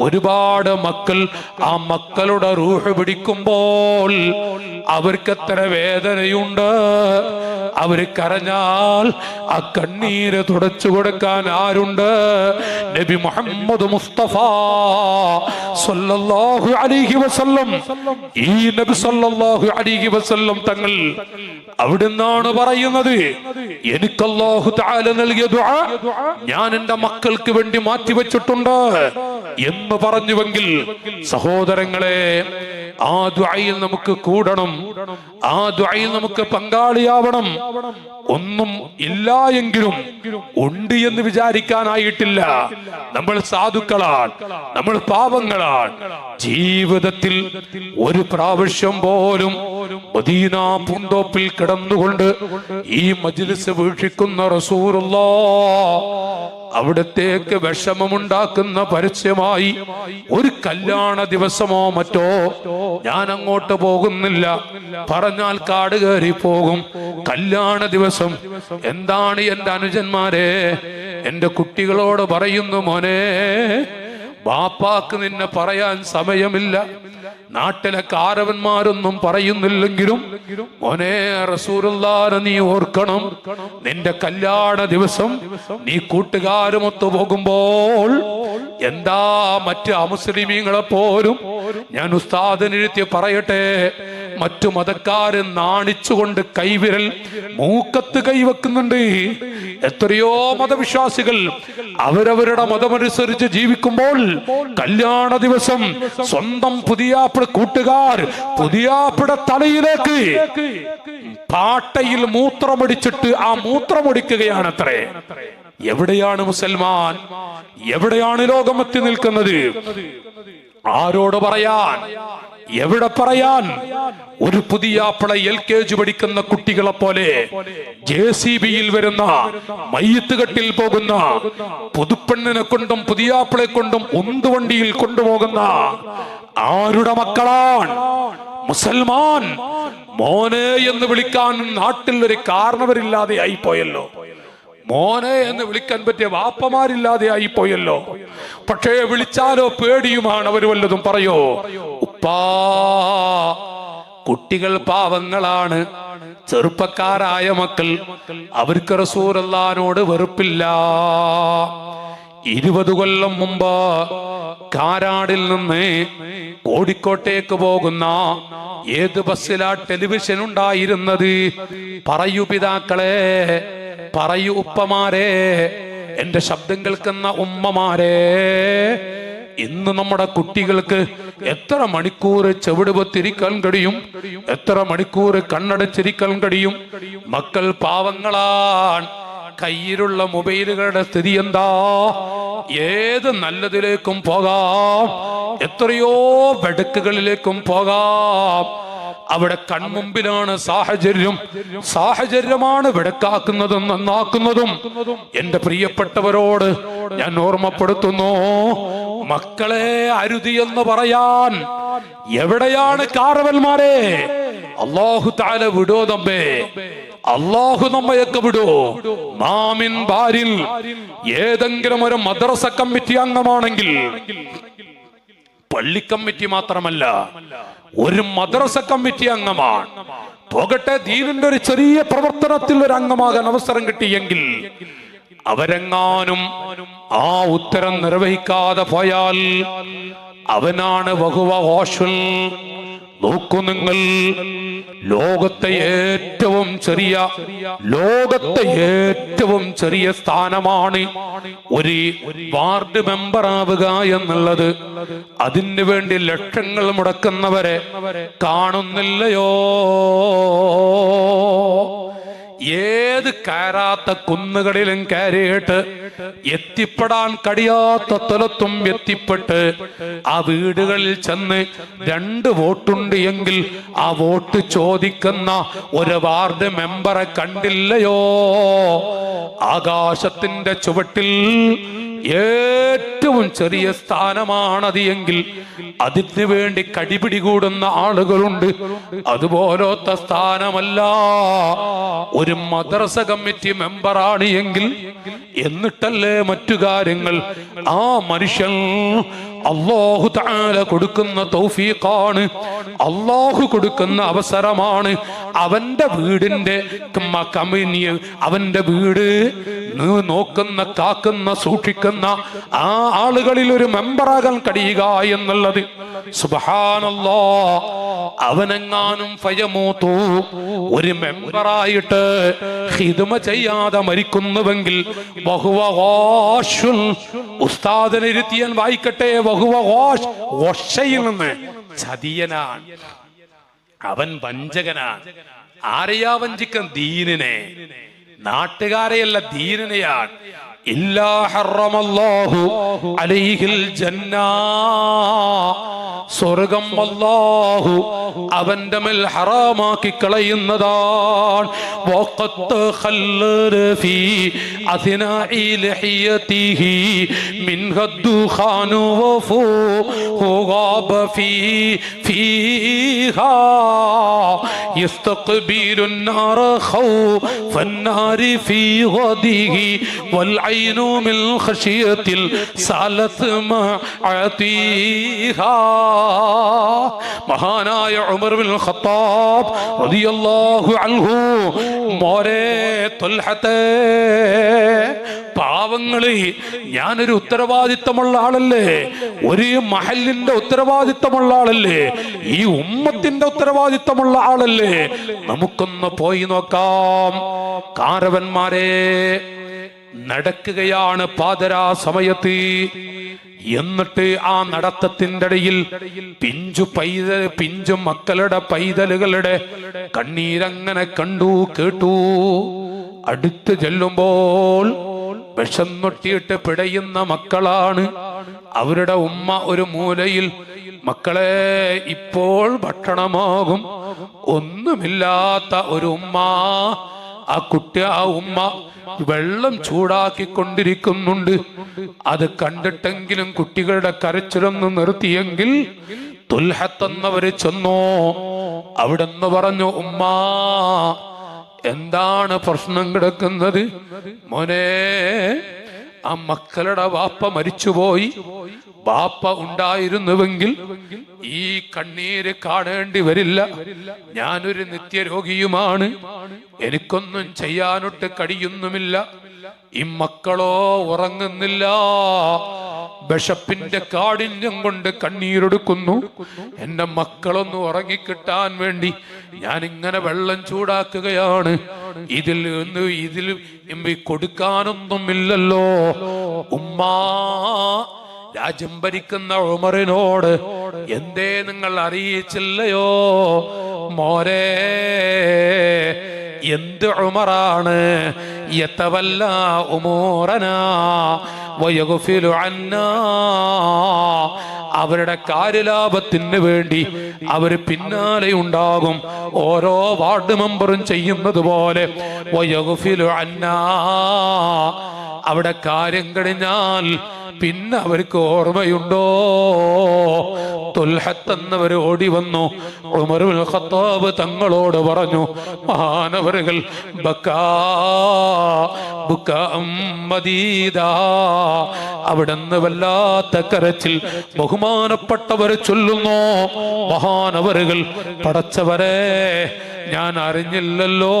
ഒരുപാട് മക്കൾ, ആ മക്കളുടെ റൂഹ് പിടിക്കുമ്പോൾ അവർക്ക് എത്ര വേദനയുണ്ട്. അവര് കരഞ്ഞാൽ ആ കണ്ണീര് തുടച്ചു കൊടുക്കാൻ ആരുണ്ട്? നബി മുഹമ്മദ് മുസ്തഫ സല്ലല്ലാഹു അലൈഹി വസല്ലം. ഈ നബി സല്ലല്ലാഹു അലൈഹി വസല്ലം തങ്ങൾ അവിടുന്നാണ് പറയുന്നത്, എനിക്ക് അല്ലാഹു തആല നൽകിയ ദുആ ഞാൻ എന്റെ മക്കൾക്ക് വേണ്ടി മാറ്റിവെച്ചിട്ടുണ്ട് എന്ന് പറഞ്ഞുവെങ്കിൽ സഹോദരങ്ങളെ, ആ ദുആയിൽ നമുക്ക് കൂടണം, ആ ദുആയിൽ നമുക്ക് പങ്കാളിയാവണം. ഒന്നും ഇല്ല എങ്കിലും ഉണ്ട് എന്ന് വിചാരിക്കാനായിട്ടില്ല. നമ്മൾ സാധുക്കളാണ്, നമ്മൾ പാവങ്ങളാണ്. ജീവിതത്തിൽ ഒരു പ്രാവശ്യം പോലും മദീന പൂന്തോപ്പിൽ കിടന്നുകൊണ്ട് ഈ മജ്ലിസ് വീക്ഷിക്കുന്ന റസൂലുള്ളാഹ് അവിടത്തേക്ക് വിഷമമുണ്ടാക്കുന്ന പരസ്യമായി ഒരു കല്യാണ ദിവസമോ മറ്റോ ഞാൻ അങ്ങോട്ട് പോകുന്നില്ല, പറഞ്ഞാൽ കാട് കയറി പോകും. കല്യാണ ദിവസം എന്താണ് എന്റെ അനുജന്മാരെ, എന്റെ കുട്ടികളോട് പറയുന്നു, മോനെ, ബാപ്പാക്ക് നിന്നെ പറയാൻ സമയമില്ല. നാട്ടിലെ കാരവന്മാരൊന്നും പറയുന്നില്ലെങ്കിലും മോനെ, റസൂലുള്ളാഹിനെ നീ ഓർക്കണം. നിന്റെ കല്യാണ ദിവസം നീ കൂട്ടുകാരുമൊത്തു പോകുമ്പോൾ എന്താ മറ്റ് അമുസ്ലിമീങ്ങളെ പോലും ഞാൻ ഉസ്താദിനിരുത്തി പറയട്ടെ, മറ്റു മതക്കാര് നാണിച്ചുകൊണ്ട് കൈവിരൽ മൂക്കത്ത് കൈവെക്കുന്നുണ്ട്. എത്രയോ മതവിശ്വാസികൾ അവരവരുടെ മതമനുസരിച്ച് ജീവിക്കുമ്പോൾ കല്യാണ ദിവസം സ്വന്തം പുതിയാപ്പിള കൂട്ടുകാർ പുതിയാപ്പിടെ തലയിലേക്ക് പാട്ടയിൽ മൂത്രമടിച്ചിട്ട് ആ മൂത്രമൊടിക്കുകയാണത്രേ. എവിടെയാണ് മുസൽമാൻ? എവിടെയാണ് ലോകം എത്തി നിൽക്കുന്നത്? ആരോട് പറയാൻ? എവിടെ പറയാൻ? ഒരു പുതിയാപ്പിള LKG പഠിക്കുന്ന കുട്ടികളെ പോലെ JCBയിൽ വരുന്ന, മയ്യത്ത് കെട്ടിൽ പോകുന്ന, പുതുപ്പെണ്ണിനെ കൊണ്ടും പുതിയാപ്പിളെ കൊണ്ടും ഉന്തുവണ്ടിയിൽ കൊണ്ടുപോകുന്ന ആരുടെ മക്കളാണ് മുസൽമാൻ? മോനെ എന്ന് വിളിക്കാൻ നാട്ടിൽ ഒരു കാരണവരില്ലാതെ ആയിപ്പോയല്ലോ. മോനെ എന്ന് വിളിക്കാൻ പറ്റിയ വാപ്പമാരില്ലാതെ ആയിപ്പോയല്ലോ. പക്ഷേ വിളിച്ചാലോ പേടിയുമാണ്. അവർ വല്ലതും പറയോ? ഉപ്പാ, കുട്ടികൾ പാവങ്ങളാണ്, ചെറുപ്പക്കാരായ മക്കൾ, അവർക്ക് റസൂലുള്ളാഹിനോട് വെറുപ്പില്ല. 20 കൊല്ലം മുമ്പ് കാരാടിൽ നിന്ന് കോഴിക്കോട്ടേക്ക് പോകുന്ന ഏത് ബസ്സിലാ ടെലിവിഷൻ ഉണ്ടായിരുന്നത്? പറയൂ പിതാക്കളെ, പറയൂ ഉപ്പമാരെ, എന്റെ ശബ്ദം കേൾക്കുന്ന ഉമ്മമാരെ. ഇന്ന് നമ്മുടെ കുട്ടികൾക്ക് എത്ര മണിക്കൂർ ചെവിടുപത്തിരിക്കാൻ കഴിയും? എത്ര മണിക്കൂർ കണ്ണടച്ചിരിക്കാൻ കഴിയും? മക്കൾ പാവങ്ങളാണ്. കയ്യിലുള്ള മൊബൈലുകളുടെ സ്ഥിതി എന്താ? ഏത് നല്ലതിലേക്കും പോകാം, എത്രയോ ബെടുക്കുകളിലേക്കും പോകാം. അവിടെ കൺമുമ്പിലാണ് സാഹചര്യമാണ് വെടക്കാക്കുന്നതും നന്നാക്കുന്നതും. എന്റെ പ്രിയപ്പെട്ടവരോട് ഞാൻ ഓർമ്മപ്പെടുത്തുന്നു, മക്കളെ അരുതി എന്ന് പറയാൻ എവിടെയാണ് കാരവന്മാരെ? അല്ലാഹു തആല വിടോ നമ്മെ, അല്ലാഹു നമ്മയൊക്കെ വിടോ. മാമിൻ ബാരിൽ ഏതെങ്കിലും ഒരു മദ്രസ കമ്മിറ്റി അംഗമാണെങ്കിൽ, പള്ളി കമ്മിറ്റി മാത്രമല്ല, ഒരു മദ്രസ കമ്മിറ്റി അംഗമാണ്, പോകട്ടെ ദീനിന്റെ ഒരു ചെറിയ പ്രവർത്തനത്തിൽ ഒരു അംഗമാകാൻ അവസരം കിട്ടിയെങ്കിൽ അവരെങ്ങാനും ആ ഉത്തരം നിർവഹിക്കാതെ പോയാൽ അവനാണ് വഹുവ. നോക്കൂ നിങ്ങൾ, ലോകത്തെ ഏറ്റവും ചെറിയ സ്ഥാനമാണ് ഒരു വാർഡ് മെമ്പർ ആവുക എന്നുള്ളത്. അതിനു വേണ്ടി ലക്ഷങ്ങൾ മുടക്കുന്നവരെ കാണുന്നില്ലയോ? ഏത് കയറാത്ത കുന്നുകളിലും കയറിയിട്ട് എത്തിപ്പെടാൻ കഴിയാത്ത സ്ഥലത്തും എത്തിപ്പെട്ട് ആ വീടുകളിൽ ചെന്ന് 2 വോട്ടുണ്ട് എങ്കിൽ ആ വോട്ട് ചോദിക്കുന്ന ഒരു വാർഡ് മെമ്പറെ കണ്ടില്ലയോ? ആകാശത്തിന്റെ ചുവട്ടിൽ ഏറ്റവും ചെറിയ സ്ഥാനമാണത് എങ്കിൽ അതിനു വേണ്ടി കടിപിടി കൂടുന്ന ആളുകളുണ്ട്. അതുപോലത്തെ സ്ഥാനമല്ല ഒരു മദ്രസ കമ്മിറ്റി മെമ്പറാണ് എങ്കിൽ. എന്നിട്ടല്ലേ മറ്റു കാര്യങ്ങൾ. ആ മനുഷ്യൻ അല്ലാഹു തആല കൊടുക്കുന്ന തൗഫീഖാണ്, അല്ലാഹു കൊടുക്കുന്ന അവസരമാണ്. അവന്റെ വീടിന്റെ അവന്റെ വീട് നോക്കുന്ന, കാക്കുന്ന, സൂക്ഷിക്കുന്ന ആ ആളുകളിൽ ഒരു മെമ്പറാകാൻ കഴിയുക എന്നുള്ളത്. സുബ്ഹാനല്ലാഹ്, അവനെങ്ങാനും ഫയമൂതു ഒരു മെമ്പറായിട്ട് ഖിദ്മ ചെയ്യാതെ മരിക്കുന്നുവെങ്കിൽ വഹുവ ഗാശുൻ, ഉസ്താദിനെ ഇരുത്തിയാൻ വായിക്കട്ടെ, വഹുവ ഗാശ്, ഗശയിൽ നിന്ന് ചതിയനാണ്, അവൻ വഞ്ചകനാണ്. ആരെയാ വഞ്ചിക്കാൻ? ദീനിനെ, നാട്ടുകാരെയല്ല, ദീനിനെയാണ്. ഇല്ലാ ഹറമല്ലാഹു അലൈഹിൽ ജന്ന, സ്വർഗം അല്ലാഹു അവന്റെ മേൽ ഹറാമാക്കി കളയുന്നതാണ്. വഖത്ത് ഖല്ലറ ഫീ അസ്നാഇ ലഹിയതിഹി മിൻഹ ദുഖാനു വഫൂ ഗാബ ഫീഹാ യസ്തഖ്ബിലു النار خوف النار في غده والعين من خشية سالت معاتيها. മഹാനായ ഉമർ ബിൻ ഖത്താബ് റളിയല്ലാഹു അൻഹു, മോരെ ത്വൽഹത്തെ, പാവങ്ങളെ, ഞാനൊരു ഉത്തരവാദിത്തമുള്ള ആളല്ലേ, ഒരു മഹലിന്റെ ഉത്തരവാദിത്തമുള്ള ആളല്ലേ, ഈ ഉമ്മത്തിന്റെ ഉത്തരവാദിത്തമുള്ള ആളല്ലേ, നമുക്കൊന്ന് പോയി നോക്കാം. കാരവന്മാരെ നടക്കുകയാണ് പാതിരാ സമയത്ത്. എന്നിട്ട് ആ നടത്തത്തിന്റെ ഇടയിൽ പിഞ്ചു മക്കളുടെ പൈതലുകളുടെ കണ്ണീരങ്ങനെ കണ്ടു, കേട്ടു. അടുത്ത് ചെല്ലുമ്പോൾ വിഷന്നൊട്ടിയിട്ട് പിടയുന്ന മക്കളാണ്. അവരുടെ ഉമ്മ ഒരു മൂലയിൽ, മക്കളെ ഇപ്പോൾ ഭക്ഷണമാകും. ഒന്നുമില്ലാത്ത ഒരു ഉമ്മ, ആ ഉമ്മ വെള്ളം ചൂടാക്കിക്കൊണ്ടിരിക്കുന്നുണ്ട്. അത് കണ്ടിട്ടെങ്കിലും കുട്ടികളുടെ കരച്ചിലൊന്ന് നിർത്തിയെങ്കിൽ തുൽഹത്തെന്നവര് ചെന്നോ. അവിടെന്ന് പറഞ്ഞു, ഉമ്മ എന്താണ് പ്രശ്നം കിടക്കുന്നത്? മോനെ, ആ മക്കളുടെ വാപ്പ മരിച്ചുപോയി. ബാപ്പ ഉണ്ടായിരുന്നുവെങ്കിൽ ഈ കണ്ണീര് കാണേണ്ടി വരില്ല. ഞാനൊരു നിത്യരോഗിയുമാണ്, എനിക്കൊന്നും ചെയ്യാനൊട്ട് കഴിയുന്നുമില്ല. ഈ മക്കളോ ഉറങ്ങുന്നില്ല, വിശപ്പിന്റെ കാഠിന്യം കൊണ്ട് കണ്ണീരെടുക്കുന്നു. എന്റെ മക്കളൊന്ന് ഉറങ്ങിക്കിട്ടാൻ വേണ്ടി ഞാൻ ഇങ്ങനെ വെള്ളം ചൂടാക്കുകയാണ്. ഇതിൽ കൊടുക്കാനൊന്നുമില്ലല്ലോ. ഉമ്മാ, രാജ്യം ഭരിക്കുന്ന ഉമറിനോട് എന്തേ നിങ്ങൾ അറിയിച്ചില്ലയോ? മോരെ, എന്ത് ഉമറാണ്? യതവല്ല ഉമൂറനാ, വയഗ്ഫിലു അന്നാ, അവരുടെ കാര്യലാഭത്തിന് വേണ്ടി അവർ പിന്നാലെ ഉണ്ടാകും. ഓരോ വാർഡ് മെമ്പറും ചെയ്യുന്നത് പോലെ വയഗ്ഫിലു അന്നാ, അവിടെ കാര്യം കഴിഞ്ഞാൽ പിന്നെ അവർക്ക് ഓർമ്മയുണ്ടോ? തുൽഹത്ത് എന്നവർ ഓടി വന്നു. ഉമർ ഇബ്നുൽ ഖത്താബ് തങ്ങളോട് പറഞ്ഞു, മഹാനവറുകൾ അവിടുന്ന് വല്ലാത്ത കരച്ചിൽ ബഹുമാനപ്പെട്ടവർ ചൊല്ലുന്നു. മഹാനവറുകൾ, പടച്ചവരെ ഞാൻ അറിഞ്ഞില്ലല്ലോ,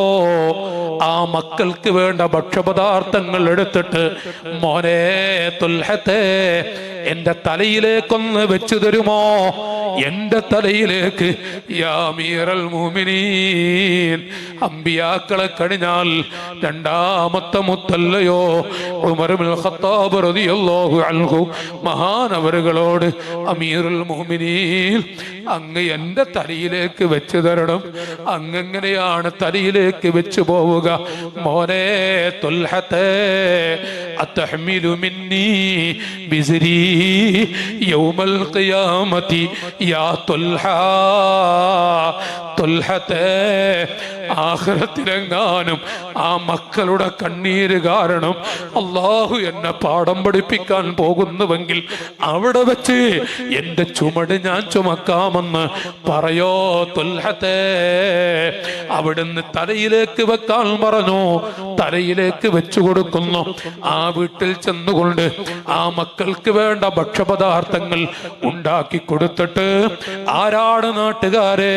ആ മക്കൾക്ക് വേണ്ട ഭക്ഷ്യപദാർത്ഥങ്ങൾ എടുത്തിട്ട് മോനെ തുൽഹത്തെ എന്റെ തലയിലേക്കൊന്ന് വെച്ചു തരുമോ? എന്റെ തലയിലേക്ക്. യാ അമീറൽ മുഅ്മിനീൻ, അമ്പിയാക്കളെ കഴിഞ്ഞാൽ രണ്ടാമത്തെ മുത്തല്ലയോ ഉമർ ഇബ്നുൽ ഖത്താബ് റളിയല്ലാഹു അൻഹു മഹാനവറുകളോട്, അമീറുൽ മുഅ്മിനീൻ, അങ്ങ് എന്റെ തലയിലേക്ക് വെച്ചു തരണം. അങ്ങെങ്ങനെയാണ് തലയിലേക്ക് വെച്ചു പോവുക? മോനെ തുൽഹത്തെ, അത്തഹ്മിലു മിന്നി ബിസ്രി യൗമൽ ഖിയാമത്തി യാ തുൽഹ. തുൽഹത്തെ, ആഖിറത്തിലെങ്ങാനും ആ മക്കളുടെ കണ്ണീര് കാരണം അല്ലാഹു എന്നെ പാഠം പഠിപ്പിക്കാൻ പോകുന്നുവെങ്കിൽ അവിടെ വെച്ച് എന്റെ ചുമട് ഞാൻ ചുമക്കാമെന്ന് പറയോ തുൽഹത്തെ. അവിടുന്ന് തലയിലേക്ക് വെക്കാൻ പറഞ്ഞു. തലയിലേക്ക് വെച്ചു കൊടുക്കുന്നു. ആ വീട്ടിൽ ചെന്നുകൊണ്ട് ആ മക്കൾക്ക് വേണ്ട ഭക്ഷ്യപദാർത്ഥങ്ങൾ ഉണ്ടാക്കി കൊടുത്തിട്ട്, ആരാണ് നാട്ടുകാരെ?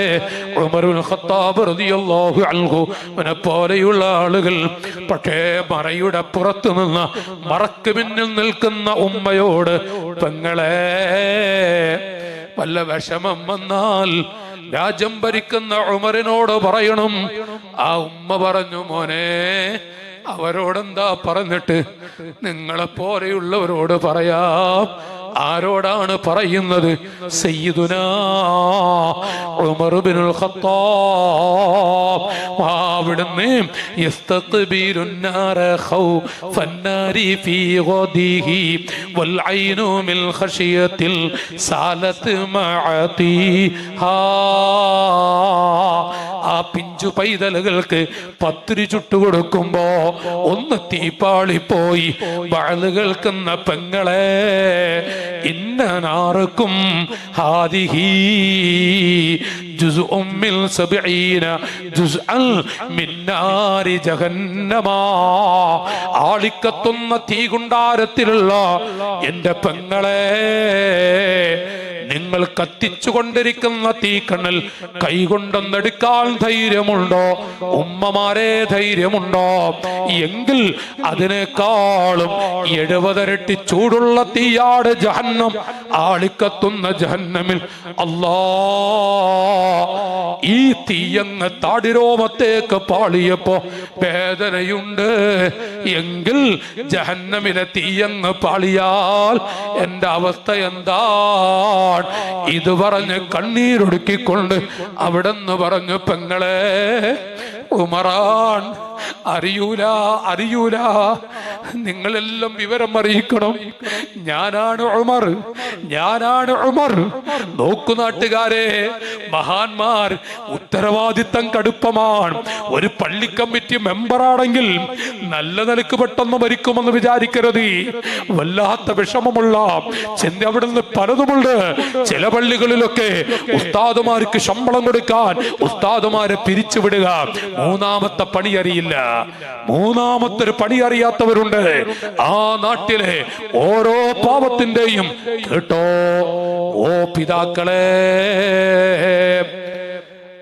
ഉമർ ഇബ്നുൽ ഖത്താബ് റളിയല്ലാഹു അൻഹു പോലെയുള്ള ആളുകൾ. പക്ഷേ മറയുടെ പുറത്തു നിന്ന് മറക്ക് പിന്നിൽ നിൽക്കുന്ന ഉമ്മയോട്, പെങ്ങളെ, വല്ല വിഷമം വന്നാൽ രാജ്യം ഭരിക്കുന്ന ഉമറിനോട് പറയണം. ആ ഉമ്മ പറഞ്ഞു, മോനെ, അവരോടെന്താ പറഞ്ഞിട്ട്? നിങ്ങളെ പോലെയുള്ളവരോട് പറയാം. ആരോടാണ് പറയുന്നത്? സയ്യിദുനാ ഉമർ ഇബ്നുൽ ഖത്താബ്. അവിടുന്ന് യസ്തഖ്ബിലുൻ നാര ഖൗഫൻ നാരി ഫീ ഗദിഹി വൽ ഐനു മിൻ ഖശിയത്തിൽ സാലത് മഅതിഹാ. ആ പിഞ്ചു പൈതലുകൾക്ക് പത്തിരി ചുട്ടുകൊടുക്കുമ്പോ ഒന്ന് തീപ്പാളിപ്പോയി വാള് കേൾക്കുന്ന പെങ്ങളെ, ഇന്നനാർക്കും ഹാദിഹി ജുസ്ഉം മിൻ 70 ജുസ്അൻ മിൻ നാരി ജഹന്നമ. ആളിക്കത്തുന്ന തീകുണ്ടാരത്തിലുള്ള എന്റെ പെങ്ങളെ, നിങ്ങൾ കത്തിച്ചുകൊണ്ടിരിക്കുന്ന തീക്കണൽ കൈകൊണ്ടൊന്നെടുക്കാൻ ധൈര്യമുണ്ടോ? ഉമ്മമാരെ, ധൈര്യമുണ്ടോ? എങ്കിൽ അതിനേക്കാളും 70 ഇരട്ടി ചൂടുള്ള തീയാട് ജഹന്നം. ആളിക്കത്തുന്ന ജഹന്നമിൽ അല്ലാ, ഈ തീയങ്ങ് താടിരോമത്തേക്ക് പാളിയപ്പോ വേദനയുണ്ട്. എങ്കിൽ ജഹന്നമിലെ തീയങ്ങ് പാളിയാൽ എന്റെ അവസ്ഥ എന്താ? ഇത് പറഞ്ഞ് കണ്ണീരൊടുക്കിക്കൊണ്ട് അവിടെന്ന് പറഞ്ഞു, പെങ്ങളെ, ഉമറാൻ അറിയൂല. നിങ്ങളെല്ലാം വിവരം അറിയിക്കണം. ഞാനാണ് ഉമർ. നോക്കു നാട്ടുകാരെ, മഹാന്മാർ ഉത്തരവാദിത്തം കടുപ്പമാണ്. ഒരു പള്ളി കമ്മിറ്റി മെമ്പറാണെങ്കിൽ നല്ല നിലക്ക് പെട്ടെന്ന് മരിക്കുമെന്ന് വിചാരിക്കരുത്. വല്ലാത്ത വിഷമമുള്ള ചെന്ന് അവിടുന്ന് പലതുമുണ്ട്. ചില പള്ളികളിലൊക്കെ ഉസ്താദുമാർക്ക് ശമ്പളം കൊടുക്കാൻ ഉസ്താദുമാരെ പിരിച്ചുവിടുക. മൂന്നാമത്തെ പണി അറിയില്ല. മൂന്നാമത്തെ ഒരു പണി അറിയാത്തവരുണ്ട്. ആ നാട്ടിലെ ഓരോ പാവത്തിന്റെയും കേട്ടോ, ഓ പിതാക്കളെ,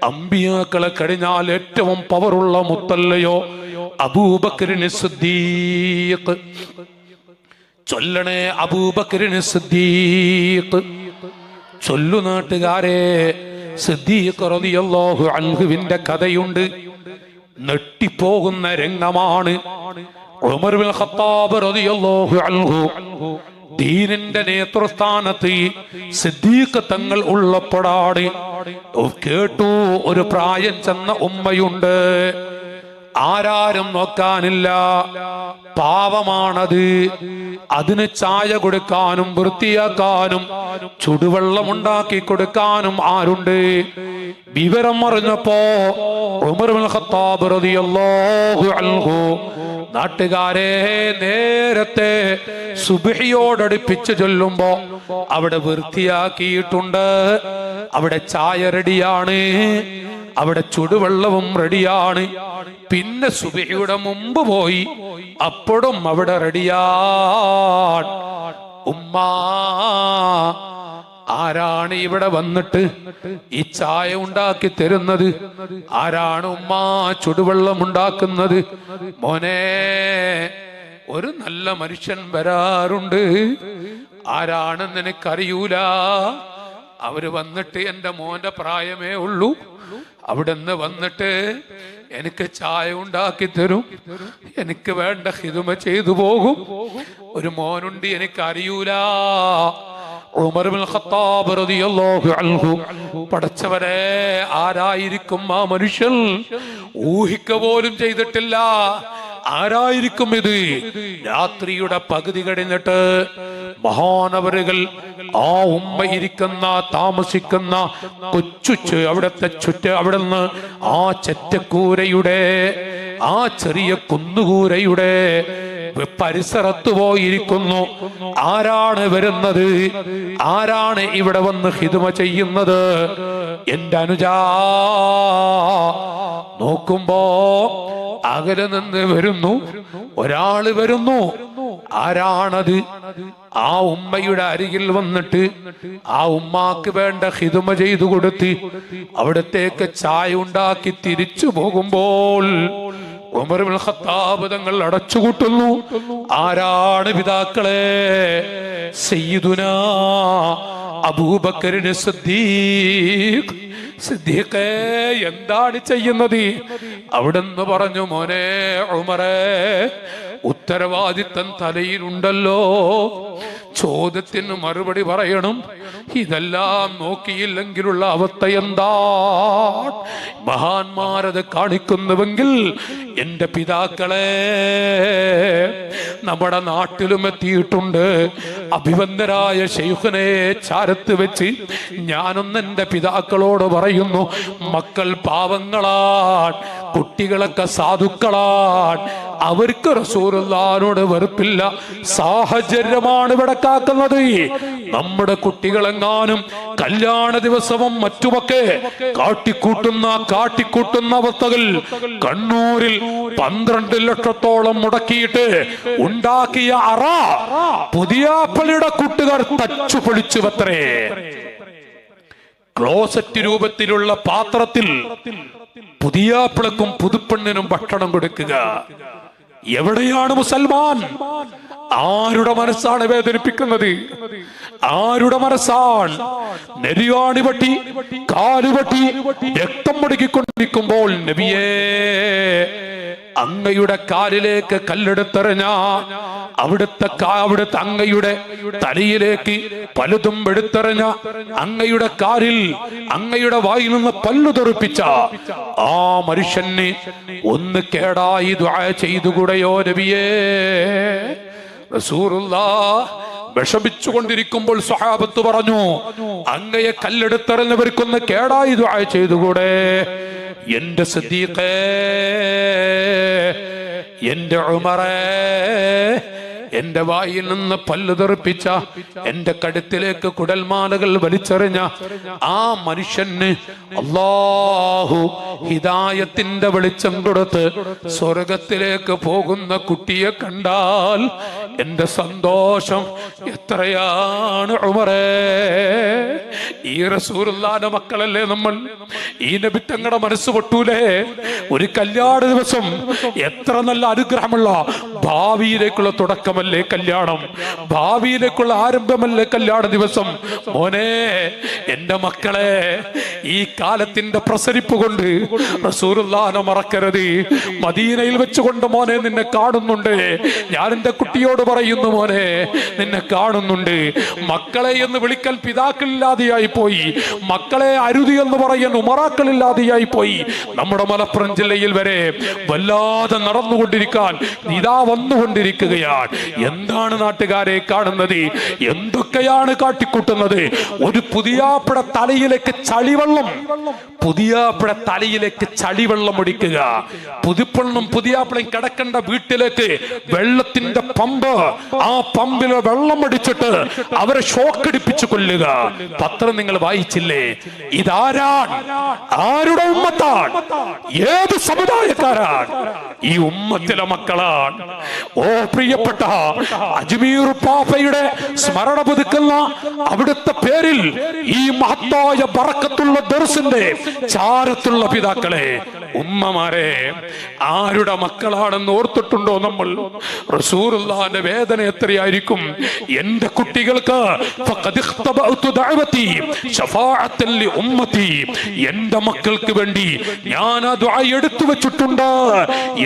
അമ്പിയാക്കളെ കഴിഞ്ഞാൽ ഏറ്റവും പവറുള്ള മുത്തല്ലയോ അബൂബക്കറിന് സിദ്ദീഖ്. ചൊല്ലണേ, അബൂബക്കറിന് സിദ്ദീഖ്. ചൊല്ലു നാട്ടുകാരെ. സിദ്ദീഖ് റളിയല്ലാഹു അൻഹുവിന്റെ കഥയുണ്ട്. നെട്ടിപ്പോകുന്ന രംഗമാണ്. ഉമർ ഇബ്നുൽ ഖത്താബ് റളിയല്ലാഹു അൻഹു ദീനിന്റെ നേതൃസ്ഥാനത്ത് സിദ്ദീഖ് തങ്ങൾ ഉള്ളപ്പോഴാണ് കേട്ടു, ഒരു പ്രായം ചെന്ന ഉമ്മയുണ്ട്. ആരാരും നോക്കാനില്ല, പാവമാണത്. അതിന് ചായ കൊടുക്കാനും വൃത്തിയാക്കാനും ചുടുവെള്ളം ഉണ്ടാക്കി കൊടുക്കാനും ആരുണ്ട്? വിവരം അറിഞ്ഞപ്പോ ഉമർ ഇബ്നുൽ ഖത്താബ് റളിയല്ലാഹു അൻഹു നാട്ടുകാരെ നേരത്തെ സുബ്ഹിയോടടുപ്പിച്ച് ചൊല്ലുമ്പോ അവിടെ വൃത്തിയാക്കിയിട്ടുണ്ട്, അവിടെ ചായ റെഡിയാണ്, അവിടെ ചുടുവെള്ളവും റെഡിയാണ്. പിന്നെ സുബ്ഹിയുടെ മുമ്പ് പോയി അപ്പോഴും അവിടെ റെഡിയാണ്. ഉമ്മാ, ആരാണ് ഇവിടെ വന്നിട്ട് ഈ ചായ ഉണ്ടാക്കി തരുന്നത്? ആരാണ് ഉമ്മ ചുടുവെള്ളം ഉണ്ടാക്കുന്നത്? മോനെ, ഒരു നല്ല മനുഷ്യൻ വരാറുണ്ട്. ആരാണെന്ന് എനിക്കറിയൂല. അവര് വന്നിട്ട് എൻ്റെ മോന്റെ പ്രായമേ ഉള്ളൂ. അവിടുന്ന് വന്നിട്ട് എനിക്ക് ചായ ഉണ്ടാക്കി തരും, എനിക്ക് വേണ്ട ഖിദ്മ ചെയ്തു പോകും. ഒരു മോനുണ്ട്, എനിക്കറിയൂല. ഉമർ ഇബ്നുൽ ഖത്താബ് റളിയല്ലാഹു അൻഹു, പടച്ചവരെ, ആരായിരിക്കും ആ മനുഷ്യൻ? ഊഹിക്ക പോലും ചെയ്തിട്ടില്ല. ആരായിരിക്കും ഇത്? രാത്രിയുടെ പകുതി കഴിഞ്ഞിട്ട് മഹാനവറുകൾ ആ ഉമ്മ ഇരിക്കുന്ന താമസിക്കുന്ന കൊച്ചു അവിടുത്തെ അവിടുന്ന് ആ ചെറ്റക്കൂരയുടെ, ആ ചെറിയ കുന്നുകൂരയുടെ പരിസരത്ത് പോയിരിക്കുന്നു. ആരാണ് വരുന്നത്? ആരാണ് ഇവിടെ വന്ന് ഖിദ്മ ചെയ്യുന്നത്? എന്റെ അനുജാ, നോക്കുമ്പോ അകലെ നിന്ന് വരുന്നു ഒരാള് വരുന്നു. ആരാണത്? ആ ഉമ്മയുടെ അരികിൽ വന്നിട്ട് ആ ഉമ്മാക്ക് വേണ്ട ഖിദ്മ ചെയ്തു കൊടുത്ത് അവിടത്തേക്ക് ചായ ഉണ്ടാക്കി തിരിച്ചു പോകുമ്പോൾ ഉമർ ഇബ്നുൽ ഖത്താബ് തങ്ങൾ അടച്ചുകൂട്ടുന്നു. ആരാണ് പിതാക്കളെ? സയ്യിദുനാ അബൂബക്കർ സിദ്ദീഖ്. സിദ്ദീഖേ, എന്താണ് ചെയ്യുന്നത്? അവിടുന്ന് പറഞ്ഞു, മോനെ ഉമറേ, ഉത്തരവാദിത്തം തലയിലുണ്ടല്ലോ, ചോദ്യത്തിന് മറുപടി പറയണം. ഇതെല്ലാം നോക്കിയില്ലെങ്കിലുള്ള അവസ്ഥ എന്താ? മഹാന്മാരത് കാണിക്കുന്നുവെങ്കിൽ എന്റെ പിതാക്കളെ, നമ്മുടെ നാട്ടിലും എത്തിയിട്ടുണ്ട്. അഭിവന്ദരായ ശൈഖുനെ ചാരത്ത് വെച്ച് ഞാനൊന്ന് എന്റെ പിതാക്കളോട് പറയുന്നു, മക്കൾ പാവങ്ങളാണ്, കുട്ടികളൊക്കെ സാധുക്കളാണ്, അവർക്ക് റസൂലുള്ളാഹിനോട് വെറുപ്പില്ല. സാഹചര്യമാണ് ഇവിടെ കാക്കുന്നത്. നമ്മുടെ കുട്ടികളെങ്ങാനും കല്യാണ ദിവസവും മറ്റുമൊക്കെ കാട്ടിക്കൂട്ടുന്ന അവസ്ഥകൾ കണ്ണൂരിൽ 12 ലക്ഷത്തോളം മുടക്കിയിട്ട് ഉണ്ടാക്കിയ അറ പുതിയാപ്പള്ളിയുടെ കൂട്ടുകാർ തച്ചു പൊളിച്ചുവത്രേ. ക്ലോസറ്റ് രൂപത്തിലുള്ള പാത്രത്തിൽ പുതിയാപ്പിളക്കും പുതുപ്പെണ്ണിനും ഭക്ഷണം കൊടുക്കുക. എവിടെയാണ് മുസൽമാൻ? ആരുടെ മനസ്സാണ് വേദനിപ്പിക്കുന്നത്? ആരുടെ മനസ്സാണ്? നെരിയാണി പട്ടി, കാലുപട്ടി, രക്തം മുടക്കിക്കൊണ്ടിരിക്കുമ്പോൾ നബിയേ, അങ്ങയുടെ കാലിലേക്ക് കല്ലെടുത്തെറിഞ്ഞ അവിടുത്തെ അങ്ങയുടെ തലയിലേക്ക് പലതും എടുത്തെറിഞ്ഞ അങ്ങയുടെ കാലിൽ അങ്ങയുടെ വായിൽ നിന്ന് പല്ലു തെറിപ്പിച്ച ആ മനുഷ്യന് ഒന്ന് കേടായി ദുആ ചെയ്തുകൂടെയോ നബിയേ? റസൂലുള്ളാഹ് വിഷമിച്ചുകൊണ്ടിരിക്കുമ്പോൾ സ്വഹാബത്ത് പറഞ്ഞു, അങ്ങയെ കല്ലെടുത്തെറിഞ്ഞവർക്കൊന്ന് കേടായി ദുആ ചെയ്തുകൂടെ? എന്റെ സിദ്ദീഖേ, എന്റെ ഉമറേ, എന്റെ വായിൽ നിന്ന് പല്ലു തെറിപ്പിച്ച, എന്റെ കഴുത്തിലേക്ക് കുടൽമാലകൾ വലിച്ചെറിഞ്ഞ ആ മനുഷ്യന് അല്ലാഹു ഹിദായത്തിന്റെ വെളിച്ചം കൊടുത്ത് സ്വർഗത്തിലേക്ക് പോകുന്ന കുട്ടിയെ കണ്ടാൽ എന്റെ സന്തോഷം എത്രയാണ് ഉമറേ! ഈ റസൂലുള്ളാഹിന്റെ മക്കളല്ലേ നമ്മൾ? ഈ നബി തങ്ങളുടെ മനസ്സ് പൊട്ടൂലേ? ഒരു കല്യാണ ദിവസം എത്ര നല്ല അനുഗ്രഹമുള്ള ഭാവിയിലേക്കുള്ള തുടക്കമല്ലേ? തുടക്കമല്ലേ കല്യാണം, ഭാവിയിലേക്കുള്ള ആരംഭമല്ലേ കല്യാണ ദിവസം. മോനെ, എന്റെ മക്കളെ, ഈ കാലത്തിന്റെ പ്രസരിപ്പ് കൊണ്ട് റസൂലുള്ളാഹിനെ മറക്കരുത്. മദീനയിൽ വെച്ചുകൊണ്ട് മോനെ നിന്നെ കാണുന്നുണ്ട്. ഞാൻ എന്റെ കുട്ടിയോട് പറയുന്നു, മോനെ നിന്നെ കാണുന്നുണ്ട്. മക്കളെ എന്ന് വിളിക്കൽ പിതാക്കളില്ലാതെയായി പോയി, മക്കളെ അരുതി എന്ന് പറയാൻ ഉമറാക്കളില്ലാതെയായി പോയി. നമ്മുടെ മലപ്പുറം ജില്ലയിൽ വരെ വല്ലാതെ നടന്നുകൊണ്ടിരിക്കാൻ ഇതാ വന്നുകൊണ്ടിരിക്കുകയാണ്. എന്താണ് നാട്ടുകാരെ കാണുന്നത്? എന്തൊക്കെയാണ് കാട്ടിക്കൂട്ടുന്നത്? ഒരു പുതിയാപ്പിട തലയിലേക്ക് ചളിവെള്ളം, പുതിയാപ്പിട തലയിലേക്ക് ചളിവെള്ളം ഒടിക്കുക. പുതുപ്പെണ്ണും പുതിയാപ്പിളയും കിടക്കേണ്ട വീട്ടിലേക്ക് വെള്ളത്തിന്റെ പമ്പ്, ആ പമ്പിലെ വെള്ളം അടിച്ചിട്ട് അവരെ ഷോക്കടിപ്പിച്ചു കൊല്ലുക. പത്രം നിങ്ങൾ വായിച്ചില്ലേ? ഇതാരാണ്? ആരുടെ ഉമ്മത്താണ്? ഏത് സമുദായക്കാരാണ്? ഈ ഉമ്മത്തിലെ മക്കളാണ്. ഓ പ്രിയപ്പെട്ട അജ്മീർ പാപ്പയുടെ സ്മരണ പുതുക്കുന്ന അവിടുത്തെ പേരിൽ ഈ മഹത്തായ ബറക്കത്തുള്ള ദർസിന്റെ ചാരത്തുള്ള പിതാക്കളെ, ഉമ്മമാരെ, ആരുടെ മക്കളാണെന്ന് ഓർത്തിട്ടുണ്ടോ നമ്മൾ? റസൂലുള്ളാഹിന്റെ വേദന എത്രയായിരിക്കും? എന്റെ കുട്ടികൾക്ക് എന്റെ മക്കൾക്ക് വേണ്ടി ഞാൻ ആ ദുആ എടുത്തു വെച്ചിട്ടുണ്ട്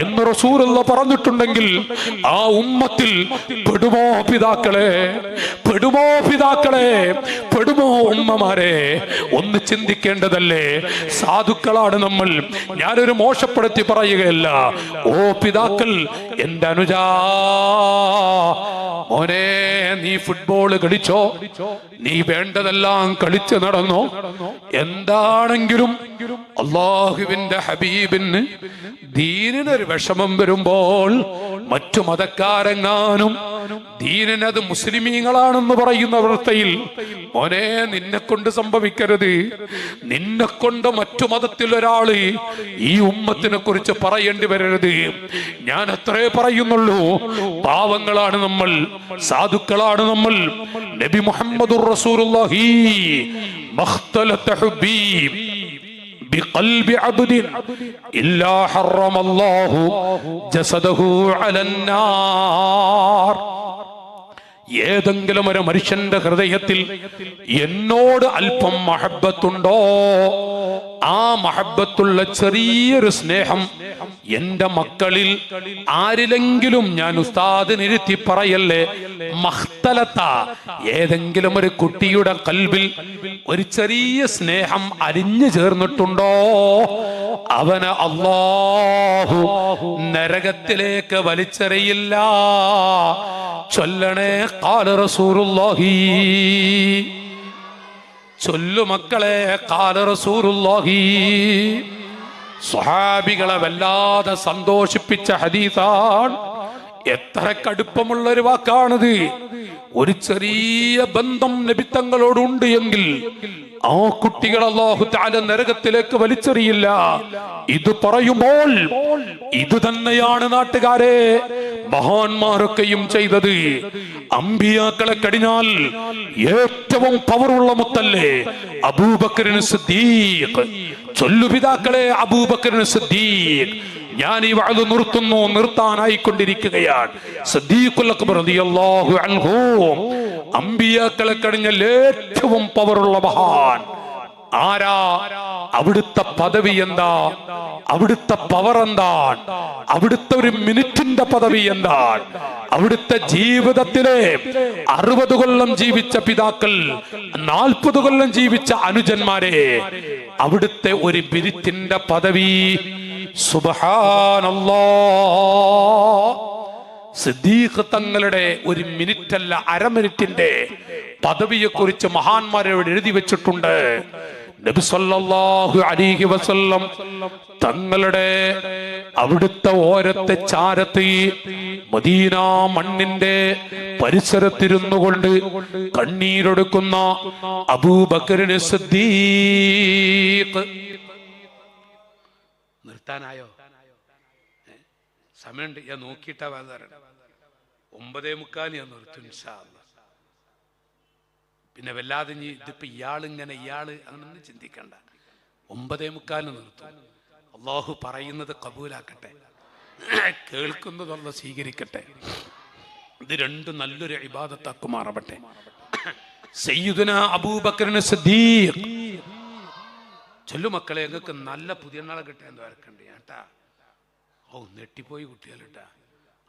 എന്ന് റസൂലുള്ള പറഞ്ഞിട്ടുണ്ടെങ്കിൽ ആ ഉമ്മത്തിൽ പെടുമോ പിതാക്കളെ? പെടുമോ പിതാക്കളെ? പെടുമോ ഉമ്മമാരെ? ഒന്ന് ചിന്തിക്കേണ്ടതല്ലേ? സാധുക്കളാണ് നമ്മൾ. ഞാനൊരു മോശപ്പെടുത്തി പറയുകയല്ല. ഓ പിതാക്കൾ, എന്റെ അനുജാ, മോനെ, നീ ഫുട്ബോൾ കളിച്ചോ, നീ വേണ്ടതെല്ലാം കളിച്ച് നടന്നോ, എന്താണെങ്കിലും അല്ലാഹുവിന്റെ ഹബീബിന് ദീനിനൊരു വിഷമം വരുമ്പോൾ മറ്റു മതക്കാരെങ്ങാനും ദീനത് മുസ്ലിമീങ്ങളാണെന്ന് പറയുന്ന അവസ്ഥയിൽ മോനെ നിന്നെ കൊണ്ട് സംഭവിക്കരുത്. നിന്നെ കൊണ്ട് മറ്റു മതത്തിൽ ഒരാള് ഈ ഉമ്മത്തിനെ കുറിച്ച് പറയേണ്ടി വരരുത്. ഞാൻ അത്രേ പറയുന്നുള്ളൂ. പാവങ്ങളാണ് നമ്മൾ, സാധുക്കളാണ് നമ്മൾ. നബി മുഹമ്മദുർ റസൂലുള്ളാഹി മഖ്തലത ഹുബീ بقلب عبد إلا حرم الله جسده على النار. ഏതെങ്കിലും ഒരു മനുഷ്യന്റെ ഹൃദയത്തിൽ എന്നോട് അല്പം മഹബത്തുണ്ടോ, ആ മഹബത്തുള്ള ചെറിയൊരു സ്നേഹം എന്റെ മക്കളിൽ ആരിലെങ്കിലും, ഞാൻ ഉസ്താദിനിരുത്തി പറയല്ലേ, മഖ്തലത്ത, ഏതെങ്കിലും ഒരു കുട്ടിയുടെ കൽബിൽ ഒരു ചെറിയ സ്നേഹം അരിഞ്ഞു ചേർന്നിട്ടുണ്ടോ, അവന് അല്ലാഹു നരകത്തിലേക്ക് വലിച്ചെറിയില്ല. ചൊല്ലണേ ഖാല റസൂലുള്ളാഹി. ചൊല്ലു മക്കളെ, ഖാല റസൂലുള്ളാഹി. സ്വഹാബികളെ വല്ലാതെ സന്തോഷിപ്പിച്ച ഹദീസാണ്. എത്ര കടുപ്പമുള്ളൊരു വാക്കാണിത്. ഒരു ചെറിയ ബന്ധം നബിത്തങ്ങളോടുണ്ട് എങ്കിൽ ആ കുട്ടികൾ അല്ലാഹു തആല നരകത്തിലേക്ക് വലിച്ചെറിയില്ല. ഇത് പറയുമ്പോൾ ഇത് തന്നെയാണ് നാട്ടുകാരെ മഹാന്മാരൊക്കെയും ചെയ്തത്. അമ്പിയാക്കളെ കഴിഞ്ഞാൽ ഏറ്റവും പവറുള്ള മുത്തല്ലേ അബൂബക്കറിന് സിദ്ദീഖ്. ചൊല്ലുപിതാക്കളെ, അബൂബക്കറിന് സിദ്ദീഖ്. ഞാൻ ഈ വഅദ് നിർത്തുന്നു, നിർത്താനായിക്കൊണ്ടിരിക്കുകയാണ്. സിദ്ദീഖുൽ അക്ബർ റളിയല്ലാഹു അൻഹു അമ്പിയാക്കളെ കഴിഞ്ഞാൽ ഏറ്റവും പവറുള്ള മഹാൻ. ആരാ? അവിടുത്തെ പദവി എന്താ? അവിടുത്തെ പവർ എന്താണ്? അവിടുത്തെ ഒരു മിനിറ്റിന്റെ പദവി എന്താണ്? അവിടുത്തെ ജീവിതത്തിലെ 60 കൊല്ലം ജീവിച്ച പിതാക്കൾ, 40 കൊല്ലം ജീവിച്ച അനുജന്മാരെ, അവിടുത്തെ ഒരു മിനിറ്റിന്റെ പദവി, സുബ്ഹാനല്ലാഹ്. സിദ്ദീഖ് തങ്ങളുടെ ഒരു മിനിറ്റല്ല, അരമിനിറ്റിന്റെ പദവിയെ കുറിച്ച് മഹാന്മാരോട് എഴുതി വെച്ചിട്ടുണ്ട്. നബി സല്ലല്ലാഹു അലൈഹി വസല്ലം തങ്ങളുടെ അവിടുത്തെ ഓരത്തെ ചാരത്ത് മദീന മണ്ണിന്റെ പരിസരത്തിരുന്നു കൊണ്ട് കണ്ണീരൊടുക്കുന്ന അബൂബക്കറിന് സിദ്ദീഖ്. നിർത്താനായോ? സമയമുണ്ട്. ഞാൻ നോക്കിയിട്ടാ വാദാറ്. 9:45 ഞാൻ നിർത്തും ഇൻഷാ അല്ലാഹ്. പിന്നെ വല്ലാതെ ഇതിപ്പോ ഇയാള് അങ്ങനെ ചിന്തിക്കണ്ട. 9:45 നിർത്തും. അല്ലാഹു പറയുന്നത് കബൂലാക്കട്ടെ, കേൾക്കുന്നത് അല്ലാഹു സ്വീകരിക്കട്ടെ. ഇത് രണ്ടും നല്ലൊരു ഇബാദത്താക്കി മാറട്ടെ. സയ്യിദുന അബൂബക്കറിന് സിദ്ദീഖ് ചൊല്ലു മക്കളെ, ഞങ്ങൾക്ക് നല്ല പുതിയ നാളെ കിട്ടാൻ വരക്കണ്ടേ കേട്ടാ. ഓ നെട്ടിപ്പോയി കുട്ടിയാലിട്ടാ,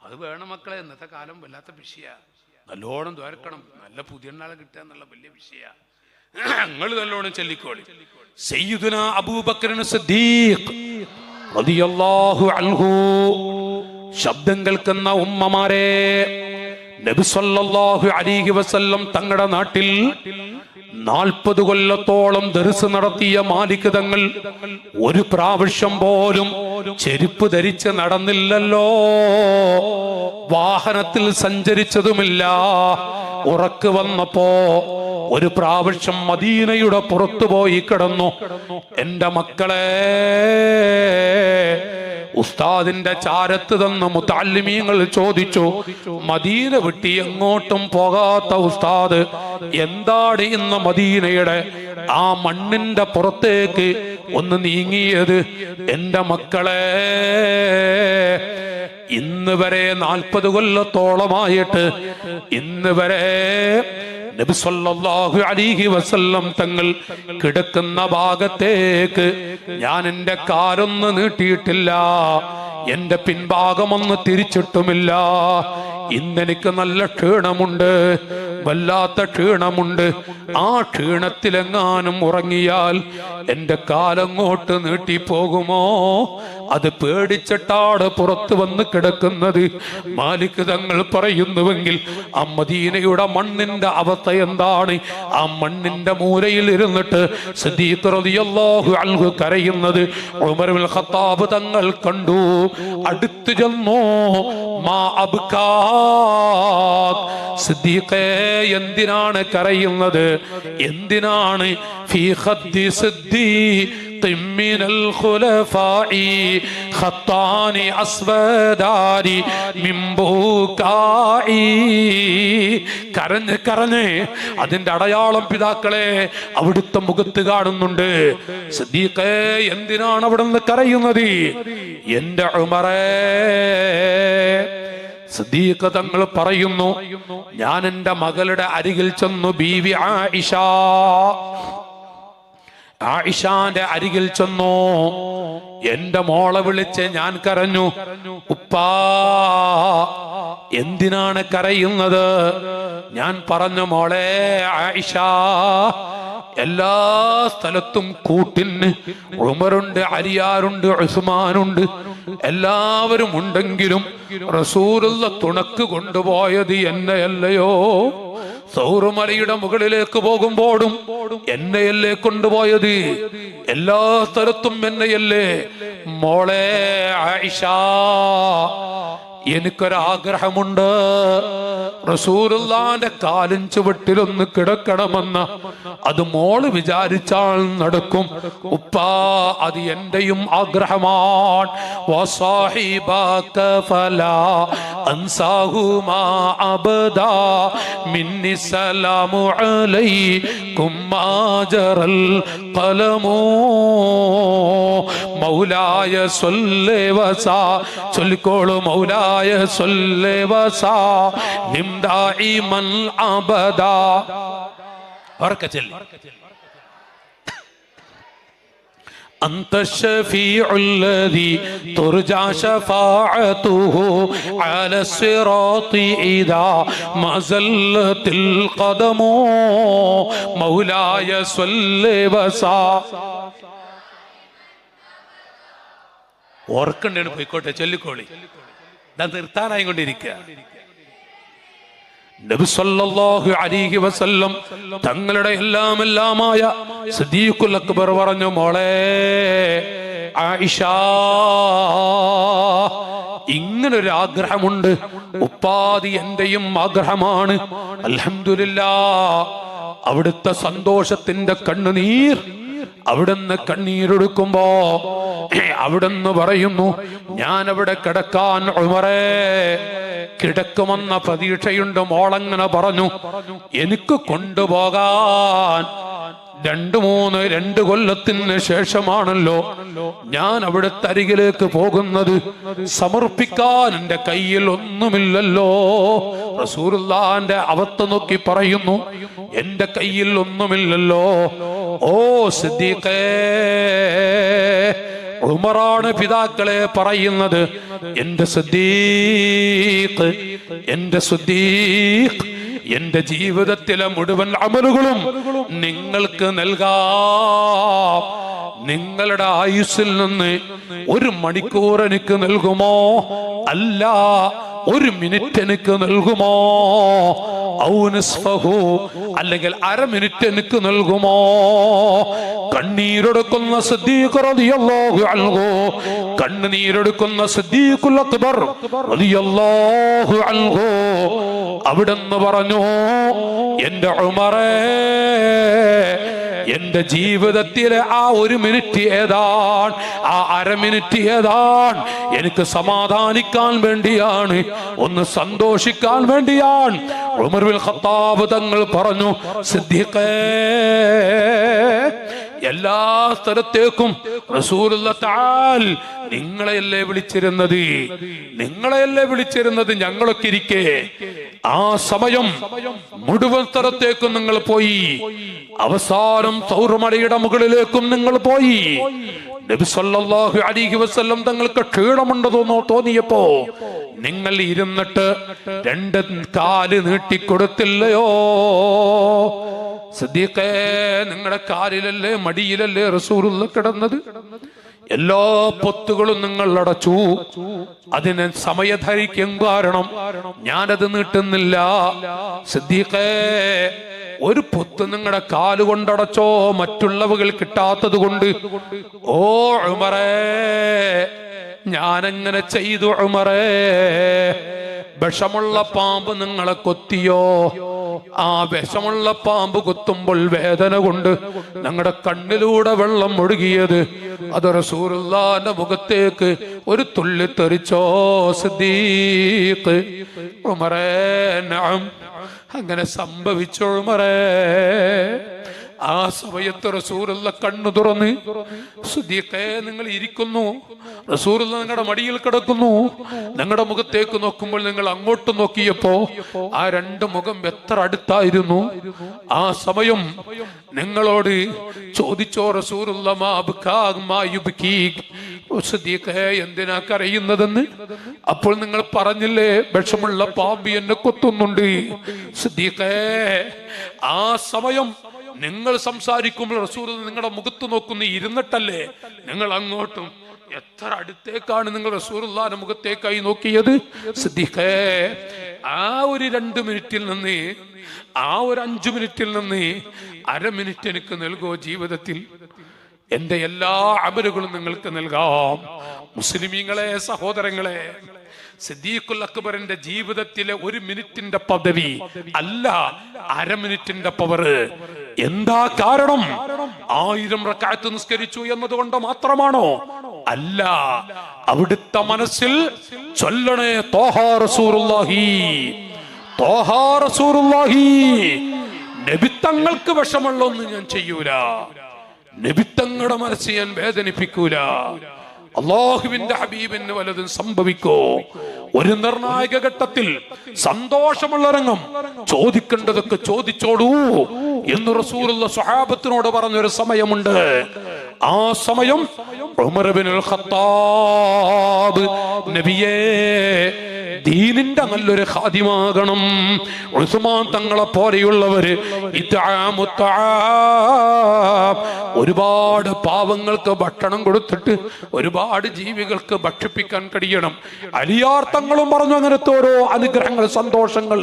അത് വേണം മക്കളെ. ഇന്നത്തെ കാലം വല്ലാത്ത വിഷയ. നല്ലോണം ദ്വാരക്കണം, നല്ല പുതിയ നാളെ കിട്ടുക എന്നുള്ള വലിയ വിഷയ. നിങ്ങൾ നല്ലോണം ചൊല്ലിക്കോളി. സയ്യിദുന അബൂബക്കറിന് സിദ്ദീഖ് റളിയല്ലാഹു അൻഹു. ശബ്ദം കേൾക്കുന്ന ഉമ്മമാരെ, നബി സല്ലല്ലാഹു അലൈഹി വസല്ലം തങ്ങളുടെ നാട്ടിൽ 40 കൊല്ലത്തോളം ദർസ് നടത്തിയ മാലിക് തങ്ങൾ ഒരു പ്രാവശ്യം പോലും ചെരുപ്പ് ധരിച്ച് നടന്നില്ലല്ലോ. വാഹനത്തിൽ സഞ്ചരിച്ചതുമില്ല. ഉറക്ക് വന്നപ്പോ ഒരു പ്രാവശ്യം മദീനയുടെ പുറത്തു പോയി കിടന്നു. എന്റെ മക്കളെ, ഉസ്താദിന്റെ ചാരത്ത് തന്ന മുതഅല്ലിമീങ്ങൾ ചോദിച്ചു, മദീന വിട്ട് എങ്ങോട്ടും പോകാത്ത ഉസ്താദ് എന്താണ് ഇന്ന് മദീനയുടെ ആ മണ്ണിന്റെ പുറത്തേക്ക് ഒന്ന് നീങ്ങിയത്? എന്റെ മക്കളെ, ഇന്ന് വരെ 40 കൊല്ലത്തോളമായിട്ട് ഇന്ന് വരെ നബി സല്ലല്ലാഹു അലൈഹി വസല്ലം തങ്ങൾ കിടക്കുന്ന ഭാഗത്തേക്ക് ഞാൻ എൻ്റെ കാലൊന്ന് നീട്ടിയിട്ടില്ല, എൻ്റെ പിൻഭാഗമൊന്ന് തിരിച്ചിട്ടുമില്ല. ഇന്നെനിക്ക് നല്ല ക്ഷീണമുണ്ട്, വല്ലാത്ത ക്ഷീണമുണ്ട്. ആ ക്ഷീണത്തിലെങ്ങാനും ഉറങ്ങിയാൽ എൻ്റെ കാലങ്ങോട്ട് നീട്ടിപ്പോകുമോ? അത് പേടിച്ചിട്ടാണ് പുറത്തു വന്ന് കിടക്കുന്നത്. മാലിക് തങ്ങൾ പറയുന്നുവെങ്കിൽ ആ മദീനയുടെ മണ്ണിന്റെ അവസ്ഥ എന്താണ്? ആ മണ്ണിന്റെ മൂലയിൽ ഇരുന്നിട്ട് സിദ്ദീഖ് റളിയല്ലാഹു അൻഹു കരയുന്നത് ഉമർ ഇബ്നുൽ ഖത്താബ് തങ്ങൾ കണ്ടു. അടുത്തു ചെന്നു, മാ അബ്കാ, സിദ്ദീഖേ എന്തിനാണ് കരയുന്നത്? എന്തിനാണ്? ഫീ ഖദ്ദി സിദ്ദീഖ് من الخلفاء خطان أسودان من بكائي. കരഞ്ഞ് കരഞ്ഞ് അതിന്റെ അടയാളം പിതാക്കളെ അവിടുത്തെ മുഖത്ത് കാണുന്നുണ്ട്. സിദ്ദീഖേ എന്തിനാണ് അവിടെ നിന്ന് കരയുന്നത്? എന്റെ ഉമറേ, സിദ്ദീഖ് തങ്ങൾ പറയുന്നു, ഞാൻ എൻ്റെ മകളുടെ അരികിൽ ചെന്നു. ബീവി ആയിഷാന്റെ അരികിൽ ചെന്നു. എന്റെ മോളെ വിളിച്ച് ഞാൻ കരഞ്ഞു. ഉപ്പാ, എന്തിനാണ് കരയുന്നത്? ഞാൻ പറഞ്ഞു, മോളെ ആയിഷ, എല്ലാ സ്ഥലത്തും കൂട്ടിന് ഉമറുണ്ട്, അലിയാരുണ്ട്, ഉസ്മാനുണ്ട്, എല്ലാവരും ഉണ്ടെങ്കിലും റസൂലുള്ള തുണക്ക് കൊണ്ടുപോയത് എന്നെയല്ലയോ? സൗറുമലയുടെ മുകളിലേക്ക് പോകുമ്പോഴും എന്നെയല്ലേ കൊണ്ടുപോയത്? എല്ലാ സ്ഥലത്തും എന്നെയല്ലേ? മോളെ ആയിഷ, എനിക്കൊരാഗ്രഹമുണ്ട്. റസൂലുള്ളാന്റെ കാലിൻ ചുവട്ടിലൊന്ന് കിടക്കണമെന്ന്. അത് മോള് വിചാരിച്ചാൽ നടക്കും. ഉപ്പാ, അത് എന്റെയും ആഗ്രഹമാണ്. വസാഹിബക ഫലാ അൻസാഹുമാ അബദാ മിന്നി സലാമു അലൈകും മാജറൽ ഖലമു. മൗലായ സ്വല്ലി വസാ, ചൊല്ലിക്കോളൂ, മൗലായ സ്വല്ലി വസാ നിം ദായിമൻ അബദാ. ഉറക്കെ ചൊല്ലി. أنت الشفيع الذي ترجى شفاعته على الصراط إذا ما زلت القدم. مولاي صل وسلم. ഓർക്കണ്ടേണ്, പോയിക്കോട്ടെ, ചൊല്ലിക്കോളി. ഞാൻ നിർത്താനായി കൊണ്ടിരിക്കുക. നബി സല്ലല്ലാഹു അലൈഹി വസല്ലം തങ്ങളുടെ എല്ലാമായ സിദ്ദീഖുൽ അക്ബർ പറഞ്ഞു, മോളെ ആയിഷ, ഇങ്ങനൊരു ആഗ്രഹമുണ്ട്. ഉപ്പാദി എന്റെയും ആഗ്രഹമാണ്. അൽഹംദുലില്ലാഹ്, അവിടുത്തെ സന്തോഷത്തിന്റെ കണ്ണുനീർ അവിടുന്ന് കണ്ണീരൊടുക്കുമ്പോ അവിടുന്ന് പറയുന്നു, ഞാൻ അവിടെ കിടക്കാൻ ഉമറേ കിടക്കുമെന്ന പ്രതീക്ഷയുണ്ട്. മോളങ്ങനെ പറഞ്ഞു, എനിക്ക് കൊണ്ടുപോകാൻ 2 കൊല്ലത്തിന് ശേഷമാണല്ലോ ഞാൻ അവിടുത്തെ അരികിലേക്ക് പോകുന്നത്. സമർപ്പിക്കാൻ എൻ്റെ കയ്യിൽ ഒന്നുമില്ലല്ലോ. റസൂലുള്ളാഹിന്റെ അവസ്ഥ നോക്കി പറയുന്നു, എന്റെ കയ്യിൽ ഒന്നുമില്ലല്ലോ. ഓ സിദ്ദീഖേ, ഉമറാണ് പിതാക്കളെ പറയുന്നത്, എന്റെ സിദ്ദീഖ്, എന്റെ സിദ്ദീഖ്, എന്റെ ജീവിതത്തിലെ മുഴുവൻ അമലുകളും നിങ്ങൾക്ക് നൽകാം. നിങ്ങളുടെ ആയുസ്സിൽ നിന്ന് 1 മണിക്കൂർ എനിക്ക് നൽകുമോ? അല്ല, 1 മിനിറ്റ് എനിക്ക് നൽകുമോ? അല്ലെങ്കിൽ 1/2 മിനിറ്റ് എനിക്ക് നൽകുമോ? കണ്ണീരൊടുക്കുന്ന സിദ്ദീഖ് റളിയല്ലാഹു അൻഹു, കണ്ണുനീരൊടുക്കുന്ന സിദ്ദീഖുൽ അക്ബർ റളിയല്ലാഹു അൻഹു അവിടെന്ന് പറഞ്ഞു, എന്റെ ഉമറേ, എന്റെ ജീവിതത്തിലെ ആ 1 മിനിറ്റ് ഏതാണ്, ആ 1/2 മിനിറ്റ് ഏതാണ്? എനിക്ക് സമാധാനിക്കാൻ വേണ്ടിയാണ്, ഒന്ന് സന്തോഷിക്കാൻ വേണ്ടിയാണ്. ഉമർ ബിൻ ഖത്താബ് തങ്ങൾ പറഞ്ഞു, സിദ്ദീഖേ, എല്ലാ സ്ഥലത്തേക്കും റസൂലുള്ളാഹി തആല നിങ്ങളെയല്ലേ വിളിച്ചിരുന്നത്, നിങ്ങളെയല്ലേ വിളിച്ചിരുന്നത് ഞങ്ങളൊക്കെ ഇരിക്കെ. ആ സമയം മുഴുവൻ സ്ഥലത്തേക്കും നിങ്ങൾ പോയി, അവസാനം സൗർമലയുടെ മുകളിലേക്കും നിങ്ങൾ പോയി. നബി സല്ലല്ലാഹു അലൈഹി വസല്ലം തങ്ങൾക്ക് ക്ഷീണമുണ്ടെന്നോ തോന്നിയപ്പോ നിങ്ങൾ ഇരുന്നിട്ട് 2 കാല് നീട്ടിക്കൊടുത്തില്ലയോ? സിദ്ദീഖേ, നിങ്ങളുടെ കാലിലല്ലേ മടിയിലല്ലേ റസൂലുള്ളാഹി കിടന്നത്? എല്ലാ പൊത്തുകളും നിങ്ങൾ അടച്ചു. അതിന് സമയധരിക്കും, കാരണം ഞാനത് നീട്ടുന്നില്ല. സിദ്ദീഖേ, 1 പൊത്ത് നിങ്ങളുടെ കാലുകൊണ്ടടച്ചോ, മറ്റുള്ളവകൾ കിട്ടാത്തത് കൊണ്ട്. ഓ ഉമറേ, ഞാനെങ്ങനെ ചെയ്തു ഉമറേ? വിഷമുള്ള പാമ്പ് നിങ്ങളെ കൊത്തിയോ? ആ വിഷമുള്ള പാമ്പ് കൊത്തുമ്പോൾ വേദന കൊണ്ട് ഞങ്ങളുടെ കണ്ണിലൂടെ വെള്ളം ഒഴുകിയത് അത് റസൂലുള്ളാഹിന്റെ മുഖത്തേക്ക് 1 തുള്ളി തെറിച്ചോ സിദ്ദീഖ്? ഉമറേ, നഅം, അങ്ങനെ സംഭവിച്ചു ഉമറേ. ആ സമയത്ത് റസൂലുള്ളാഹി കണ്ണു തുറന്ന്, സിദ്ദീഖേ, നിങ്ങൾ ഇരിക്കുന്നു, റസൂലുള്ളാഹി നിങ്ങളുടെ മടിയിൽ കിടക്കുന്നു. നിങ്ങളുടെ മുഖത്തേക്ക് നോക്കുമ്പോൾ നിങ്ങൾ അങ്ങോട്ട് നോക്കിയപ്പോ ആ 2 മുഖം എത്ര അടുത്തായിരുന്നു. ആ സമയം നിങ്ങളോട് ചോദിച്ചോ റസൂലുള്ളാഹി, സിദ്ദീഖേ, എന്തിനാ കരയുന്നതെന്ന്? അപ്പോൾ നിങ്ങൾ പറഞ്ഞില്ലേ, വിഷമുള്ള പാമ്പ് എന്നെ കൊത്തുന്നുണ്ട്. സിദ്ദീഖേ, ആ സമയം നിങ്ങൾ സംസാരിക്കുമ്പോൾ റസൂൽ നിങ്ങളുടെ മുഖത്ത് നോക്കുന്ന ഇരുന്നിട്ടല്ലേ? നിങ്ങൾ അങ്ങോട്ടും എത്ര അടുത്തേക്കാണ് നിങ്ങൾ റസൂലുള്ളാഹിന്റെ മുഖത്തേക്കായി നോക്കിയത്? സിദ്ദീഖേ, ആ 2 മിനിറ്റിൽ നിന്ന്, ആ 5 മിനിറ്റിൽ നിന്ന് 1/2 മിനിറ്റ് എനിക്ക് നൽകോ ജീവിതത്തിൽ? എന്റെ എല്ലാ അമലുകളും നിങ്ങൾക്ക് നൽകാം. മുസ്ലിമീങ്ങളെ, സഹോദരങ്ങളെ, സിദ്ദീഖുൽ അക്ബറിന്റെ ജീവിതത്തിലെ 1 മിനിറ്റിന്റെ പദവി അല്ല, 1/2 മിനിറ്റിന്റെ പവർ. എന്താ കാരണം? 1000 റക്അത്ത് നിസ്കരിച്ചു എന്നതുകൊണ്ട് മാത്രമാണോ? അല്ല, അവിടുത്തെ മനസ്സിൽ ചൊല്ലണേ ത്വാഹാ റസൂലുള്ളാഹി, ത്വാഹാ റസൂലുള്ളാഹി. നബിത്തങ്ങൾക്ക് വിഷമുള്ളൊന്നും ഞാൻ ചെയ്യൂല, നബിത്തങ്ങളുടെ മനസ്സ് ഞാൻ വേദനിപ്പിക്കൂല. അല്ലാഹുവിന്റെ ഹബീബിന് വല്ലതും സംഭവിക്കോ? ഒരു നിർണായക ഘട്ടത്തിൽ സന്തോഷമുള്ള രംഗം, ചോദിക്കേണ്ടതൊക്കെ ചോദിച്ചോളൂ എന്ന് റസൂലുള്ളാഹി സ്വഹാബത്തിനോട് പറഞ്ഞൊരു സമയമുണ്ട്. ആ സമയം ഉമർ ഇബ്നുൽ ഖത്താബ്, നബിയേ, ദീനിന്റെ നല്ലൊരു ഖാദിമാകണം. ഉസ്മാൻ തങ്ങളെ പോലെയുള്ളവര് ഒരുപാട് പാവങ്ങൾക്ക് ഭക്ഷണം കൊടുത്തിട്ട് ഒരുപാട് ജീവികൾക്ക് ഭക്ഷിപ്പിക്കാൻ കഴിയണം. അലിയാർ തങ്ങളും പറഞ്ഞു അങ്ങനത്തെ ഓരോ അനുഗ്രഹങ്ങൾ, സന്തോഷങ്ങൾ.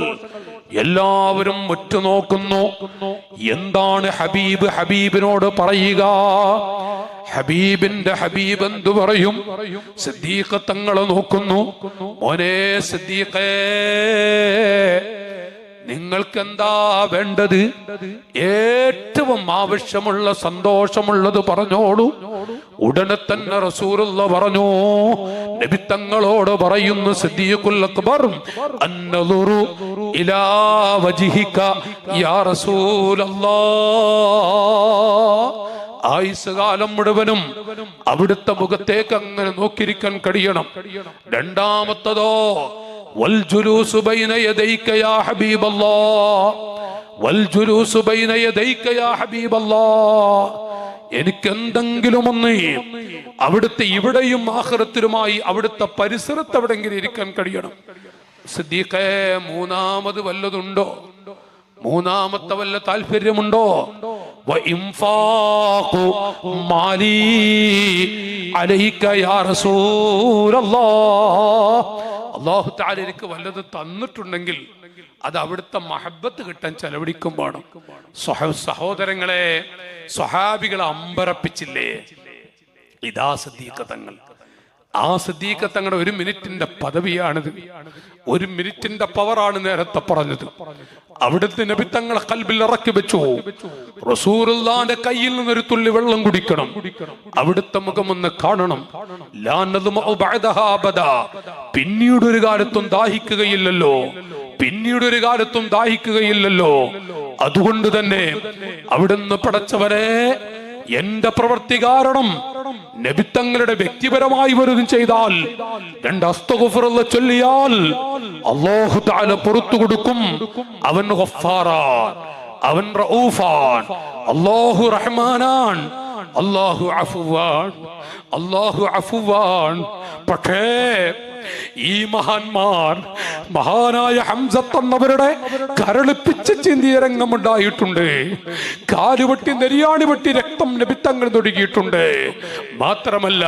എല്ലാവരും ഉറ്റുനോക്കുന്നു. എന്താണ് ഹബീബ് ഹബീബിനോട് പറയുക? ഹബീബിന്റെ ഹബീബ് എന്തു പറയും? സിദ്ദീഖ് തങ്ങളെ നോക്കുന്നു. മോനെ സിദ്ദീഖേ, നിങ്ങൾക്ക് എന്താ വേണ്ടത്? ഏറ്റവും ആവശ്യമുള്ള സന്തോഷമുള്ളത് പറഞ്ഞോളൂ. ഉടനെ തന്നെ റസൂലുള്ളാഹി പറഞ്ഞു, നബി തങ്ങളോട് പറയുന്നു, സിദ്ദീഖുൽ അക്ബർ, അന്നദുറു ഇലാ വജ്ഹിക യാ റസൂലല്ലാഹ്. ആയുസ്സുകാലം മുഴുവനും അവിടുത്തെ മുഖത്തേക്ക് അങ്ങനെ നോക്കിയിരിക്കാൻ കഴിയണം. രണ്ടാമത്തതോ, വൽ ജുലൂസു ബൈന യദൈക യാ ഹബീബല്ലാഹ്, വൽ ജുലൂസു ബൈന യദൈക യാ ഹബീബല്ലാഹ്. എനിക്ക് എന്തെങ്കിലും ഒന്ന് അവിടുത്തെ ഇവിടെയും ആഖിറത്തിലുമായി അവിടുത്തെ പരിസരത്ത് എവിടെങ്കിലും ഇരിക്കാൻ കഴിയണം. സിദ്ദീഖേ, മൂന്നാമത് വല്ലതുണ്ടോ? മൂന്നാമത്തെ വല്ല താല്പര്യമുണ്ടോ? വഇൻഫാഖു മാലി അലൈക യാ റസൂലല്ലാഹ്. അല്ലാഹു തആല എനിക്ക് വല്ലത് തന്നിട്ടുണ്ടെങ്കിൽ അത് അവിടുത്തെ മഹബത്ത് കിട്ടാൻ ചെലവഴിക്കുമ്പോൾ. സഹോദരങ്ങളെ, സ്വഹാബികളെ അമ്പരപ്പിച്ചില്ലേ? ഇതാ സിദ്ദീഖ് തങ്ങൾ. ആ സിദ്ദീഖ് തങ്ങളുടെ ഒരു മിനിറ്റിന്റെ പദവിയാണിത്, ഒരു മിനിറ്റിന്റെ പവറാണ് നേരത്തെ പറഞ്ഞത്. അവിടുത്തെ നബി തങ്ങളെ ഖൽബിൽ ഇറക്കി വെച്ചു. റസൂലുള്ളാഹിന്റെ കയ്യിൽ നിന്നൊരു തുള്ളി വെള്ളം കുടിക്കണം, അവിടുത്തെ മുഖം ഒന്ന് കാണണം. ലാ നദ്മഉ ബഅദഹാ അബദാ. പിന്നീട് ഒരു കാലത്തും ദാഹിക്കുകയില്ലല്ലോ, പിന്നീട് ഒരു കാലത്തും ദാഹിക്കുകയില്ലല്ലോ. അതുകൊണ്ട് തന്നെ അവിടുന്ന് പടച്ചവരെ, എന്റെ പ്രവൃത്തി കാരണം നബിത്തങ്ങളുടെ വ്യക്തിപരമായി വല്ലതും ചെയ്താൽ, രണ്ട് അസ്തഗ്ഫിറുല്ലാഹ് ചൊല്ലിയാൽ അല്ലാഹു തആല പുറത്തു കൊടുക്കും. അവൻ ഗഫാറാൻ, അവൻ റഊഫാൻ, അല്ലാഹു റഹ്മാനാൻ, അല്ലാഹു അഫുവാൻ, അല്ലാഹു അഫുവാൻ. പക്ഷേ ഈ മഹാന്മാർ, മഹാനായ ഹംസത്ത് എന്നവരുടെ കരളിപ്പിച്ച് ചിന്തിയ രംഗമുണ്ടായിട്ടുണ്ട്. കാലുവെട്ടി നെരിയാണി വെട്ടി രക്തം നബിത്തങ്ങൾ തൊടുകിയിട്ടുണ്ട്. മാത്രമല്ല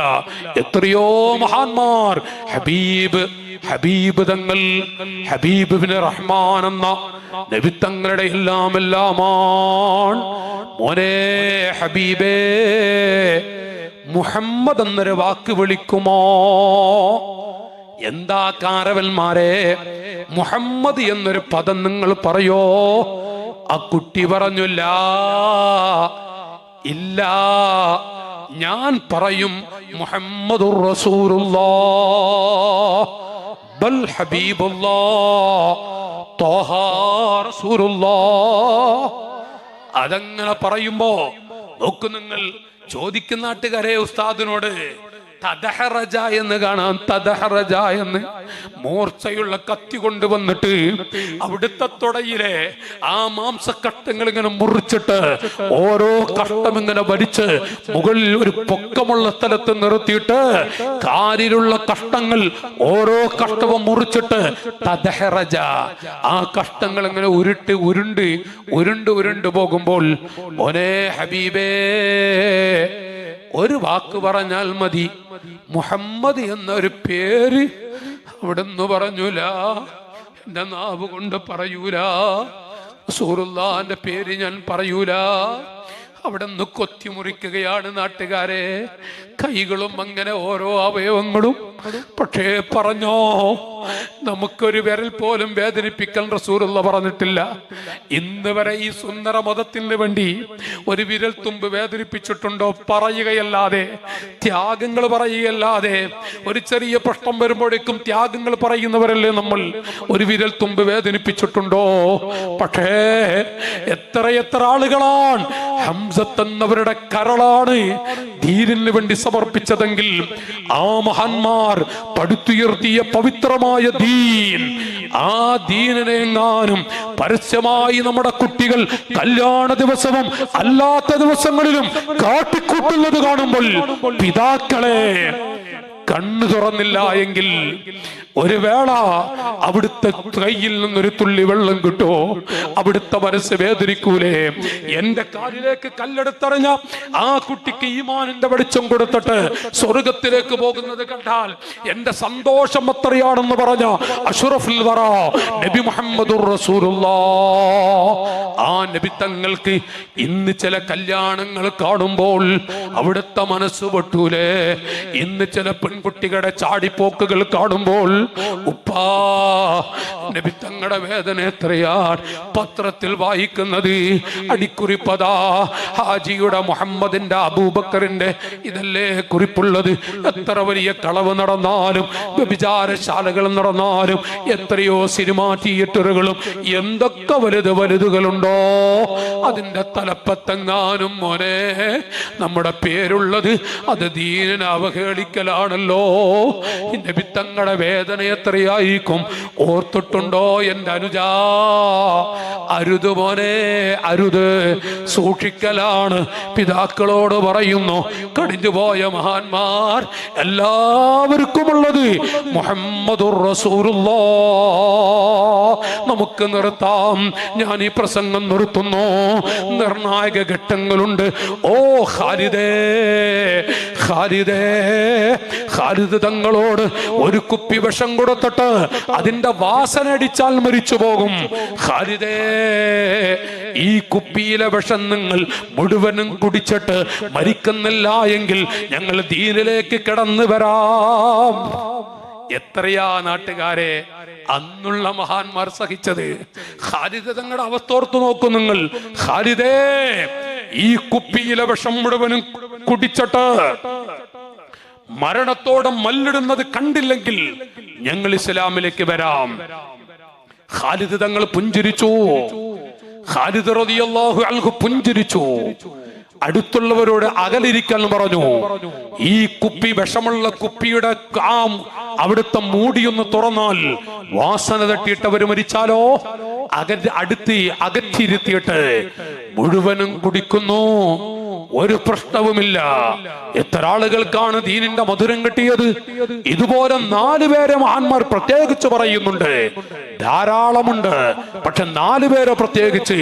എത്രയോ മഹാന്മാർ, ഹബീബ് തങ്ങൾ, ഹബീബ് ഇബ്നു റഹ്മാൻ എന്ന നബിത്തങ്ങളുടെ എല്ലാമാണ്. മോനെ ഹബീബേ, മുഹമ്മദ് എന്നൊരു വാക്ക് വിളിക്കുമോ? എന്താ കാരവന്മാരെ, മുഹമ്മദ് എന്നൊരു പദം നിങ്ങൾ പറയോ? ആ കുട്ടി പറഞ്ഞില്ല, ഇല്ല, ഞാൻ പറയും മുഹമ്മദുർ റസൂലുള്ളാഹ്, ബൽ ഹബീബുല്ലാഹ്, ത്വാഹ റസൂലുള്ളാഹ്. അതങ്ങനെ പറയുമ്പോ നോക്കു, നിങ്ങൾ ചോദിക്കുന്ന നാട്ടുകാരെ ഉസ്താദിനോട് തദഹറജ എന്ന് കാണാം. തദഹറജ എന്ന് മൂർച്ചയുള്ള കത്തി കൊണ്ടുവന്നിട്ട് അവിടുത്തെ തുടയിലെ ആ മാംസക്കട്ടങ്ങൾ ഇങ്ങനെ മുറിച്ചിട്ട് ഓരോ കഷ്ടം ഇങ്ങനെ വലിച്ച് മുകളിൽ ഒരു പൊക്കമുള്ള സ്ഥലത്ത് നിർത്തിയിട്ട് കാലിലുള്ള കഷ്ടങ്ങൾ ഓരോ കഷ്ടവും മുറിച്ചിട്ട് തദഹറജ, ആ കഷ്ടങ്ങൾ ഇങ്ങനെ ഉരുണ്ട് പോകുമ്പോൾ, ഒരേ ഹബീബേ, ഒരു വാക്ക് പറഞ്ഞാൽ മതി, മുഹമ്മദ് എന്നൊരു പേര് അവിടുന്ന് പറഞ്ഞൂല, എന്റെ നാവ് കൊണ്ട് പറയൂല, റസൂലുള്ളാഹിന്റെ പേര് ഞാൻ പറയൂല. അവിടുന്ന് കൊത്തിമുറിക്കുകയാണ് നാട്ടുകാരെ, കൈകളും അങ്ങനെ ഓരോ അവയവങ്ങളും. പക്ഷേ പറഞ്ഞോ, നമുക്കൊരു വിരൽ പോലും വേദനിപ്പിക്കാൻ റസൂലുള്ള പറഞ്ഞിട്ടില്ല. ഇന്ന് വരെ ഈ സുന്ദര മതത്തിന് വേണ്ടി ഒരു വിരൽ തുമ്പ് വേദനിപ്പിച്ചിട്ടുണ്ടോ? പറയുകയല്ലാതെ, ത്യാഗങ്ങൾ പറയുകയല്ലാതെ. ഒരു ചെറിയ പ്രശ്നം വരുമ്പോഴേക്കും ത്യാഗങ്ങൾ പറയുന്നവരല്ലേ നമ്മൾ. ഒരു വിരൽ തുമ്പ് വേദനിപ്പിച്ചിട്ടുണ്ടോ? പക്ഷേ എത്ര ആളുകളാണ് ഹംസത്ത് എന്നവരുടെ കരളാണ് ദീനിന് വേണ്ടി സമർപ്പിച്ചതെങ്കിൽ, ആ മഹാന്മാർ പടുത്തുയർത്തിയ പവിത്രമായ ദീൻ, ആ ദീനിനെങ്ങാനും പരസ്യമായി നമ്മുടെ കുട്ടികൾ കല്യാണ ദിവസവും അല്ലാത്ത ദിവസങ്ങളിലും കാട്ടിക്കൂട്ടുന്നത് കാണുമ്പോൾ പിതാക്കളെ കണ്ണു തുറന്നില്ല എങ്കിൽ ഒരു വേള അവിടുത്തെ കയ്യിൽ നിന്നൊരു തുള്ളി വെള്ളം കിട്ടുമോ? അവിടുത്തെ മനസ്സ് വേദനിക്കൂലേ? എന്റെ കാലിലേക്ക് കല്ലെടുത്തറിഞ്ഞ ആ കുട്ടിക്ക് ഈമാനിന്റെ വെളിച്ചം കൊടുത്തിട്ട് സ്വർഗത്തിലേക്ക് പോകുന്നത് കണ്ടാൽ എന്റെ സന്തോഷം എത്രയാണെന്ന് പറഞ്ഞ അഷ്റഫുൽ വറ നബി മുഹമ്മദുർ റസൂലുള്ളാഹ്, ആ നബി തങ്ങൾക്ക് ഇന്ന് ചില കല്യാണങ്ങൾ കാണുമ്പോൾ അവിടുത്തെ മനസ്സ് പൊട്ടൂലേ? ഇന്ന് ചില പെൺകുട്ടികളുടെ ചാടിപ്പോക്കുകൾ കാണുമ്പോൾ ഉപ്പാ, നബി തങ്ങളുടെ വേദന എത്രയാണ് പത്രത്തിൽ വായിക്കുന്നത്. അടിക്കുറിപ്പതാ ഹാജിയുടെ, മുഹമ്മദിന്റെ, അബൂബക്കറിന്റെ ഇതല്ലേ കുറിപ്പുള്ളത്. എത്ര വലിയ കളവ് നടന്നാലും വ്യഭിചാരശാലകൾ നടന്നാലും എത്രയോ സിനിമാ തിയേറ്ററുകളും എന്തൊക്കെ വലുതുകളുണ്ടോ, അതിന്റെ തലപ്പത്തെങ്ങാനും മോനെ നമ്മുടെ പേരുള്ളത് അത് ദീനിനെ അവഹേളിക്കലാണല്ലോ. വേദനയാണല്ലോ. നബി തങ്ങളുടെ വേദന എത്രയായിരിക്കും ഓർത്തിട്ടുണ്ടോ എൻ്റെ അനുജാ? അരുത് മോനെ, അരുത്. സൂക്ഷിക്കലാണ് പിതാക്കളോട് പറയുന്നു. കഴിഞ്ഞുപോയ മഹാന്മാർ എല്ലാവർക്കുമുള്ളത് മുഹമ്മദുർ റസൂലുള്ളാഹ്. നമുക്ക് നിർത്താം. ഞാൻ ഈ പ്രസംഗം നിർത്തുന്നു. നിർണായക ഘട്ടങ്ങളുണ്ട്. ഓ ഖാലിദേ, ഖാലിദ് തങ്ങളോട് ഒരു കുപ്പി വിഷം കൊടുത്തിട്ട് അതിന്റെ വാസന അടിച്ചാൽ മരിച്ചു പോകും. ഖാലിദേ, ഈ കുപ്പിയിലെ വിഷം നിങ്ങൾ മുഴുവനും കുടിച്ചിട്ട് മരിക്കുന്നില്ല എങ്കിൽ ഞങ്ങൾ ദീനിലേക്ക് കടന്നു വരാം. എത്രയാ നാട്ടുകാരെ അന്നുള്ള മഹാന്മാർ സഹിച്ചത്. ഖാലിദ് തങ്ങളുടെ അവസ്ഥ ഓർത്തു നോക്കൂ നിങ്ങൾ. ഖാലിദേ, ഈ കുപ്പിയിലെ വിഷം മുഴുവനും കുടിച്ചിട്ട് മരണത്തോടെ മല്ലിടുന്നത് കണ്ടില്ലെങ്കിൽ ഞങ്ങൾ ഇസ്ലാമിലേക്ക് വരാം. ഖാലിദ് തങ്ങൾ പുഞ്ചിരിച്ചു. ഖാലിദ് റളിയല്ലാഹു അൻഹു പുഞ്ചിരിച്ചു. അടുത്തുള്ളവരോട് അകലിരിക്കാൻ പറഞ്ഞു. ഈ കുപ്പി, വിഷമുള്ള കുപ്പിയുടെ അവിടുത്തെ മൂടിയൊന്ന് തുറന്നാൽ വാസന തട്ടിയിട്ടവർ മരിച്ചാലോ? അകറ്റിയിരുത്തിയിട്ട് മുഴുവനും കുടിക്കുന്നു. ഒരു പ്രശ്നവുമില്ല. എത്ര ആളുകൾക്കാണ് ദീനിന്റെ മധുരം കിട്ടിയത്? ഇതുപോലെ 4 പേരെ മഹാന്മാർ പ്രത്യേകിച്ച് പറയുന്നുണ്ട്. ധാരാളമുണ്ട്, പക്ഷെ 4 പേരെ പ്രത്യേകിച്ച്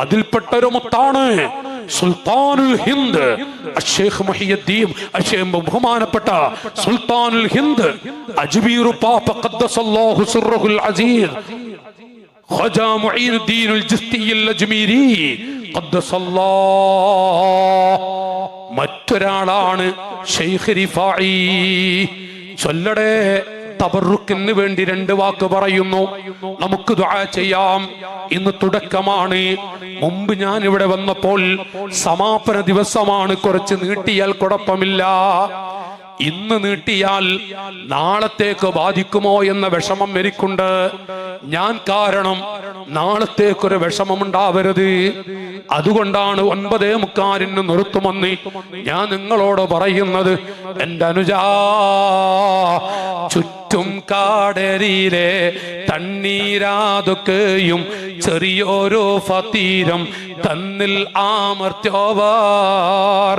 അതിൽപ്പെട്ടൊരു മുത്താണ് സുൽത്താനുൽ ഹിന്ദ് അഷ്ശൈഖ് മുഹിയുദ്ദീൻ, ബഹുമാനപ്പെട്ട സുൽത്താനുൽ ഹിന്ദ് അജ്മീർ പാപ്പ ഖദ്ദസല്ലാഹു സിർറുൽ അസീസ് ഖജാ മുഈനുദ്ദീൻ അൽ ജിസ്തി അൽ അജ്മീരി ഖദ്ദസല്ലാഹ്. മറ്റൊരാളാണ് ശൈഖ് റിഫാഈ. ചൊല്ലടേ, തബറുക്കിന് വേണ്ടി 2 വാക്ക് പറയുന്നു. നമുക്ക് ദുആ ചെയ്യാം. ഇന്ന് തുടക്കമാണ്. മുമ്പ് ഞാൻ ഇവിടെ വന്നപ്പോൾ സമാപന ദിവസമാണ്. കുറച്ച് നീട്ടിയാൽ കുഴപ്പമില്ല. ഇന്ന് നീട്ടിയാൽ നാളത്തേക്ക് ബാധിക്കുമോ എന്ന വിഷമം എനിക്കുണ്ട്. ഞാൻ കാരണം നാളത്തേക്കൊരു വിഷമം ഉണ്ടാവരുത്. അതുകൊണ്ടാണ് 9:45 നിർത്തുമെന്ന് ഞാൻ നിങ്ങളോട് പറയുന്നത്. എൻ്റെ അനുജാ, ചുറ്റും കാടരിയിലെ തണ്ണീരാതൊക്കെയും ചെറിയോരോ ഫതീരം തന്നിൽ ആമർത്തോവാർ.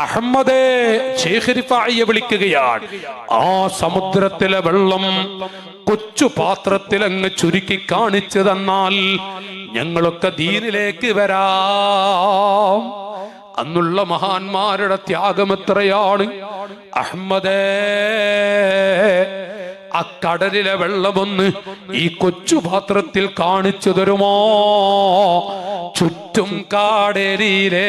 അഹമ്മദേ, ശൈഖ് റിഫായിയെ വിളിക്കുകയാണ്. ആ സമുദ്രത്തിലെ വെള്ളം കൊച്ചു പാത്രത്തിൽ അങ്ങ് ചുരുക്കി കാണിച്ചു തന്നാൽ ഞങ്ങളൊക്കെ ദീനിലേക്ക് വരാം. അന്നുള്ള മഹാന്മാരുടെ ത്യാഗം എത്രയാണ്. അഹമ്മദേ, ആ കടലിലെ വെള്ളമൊന്ന് ഈ കൊച്ചു പാത്രത്തിൽ കാണിച്ചു തരുമോ? ചുറ്റും കാടേരിയിലെ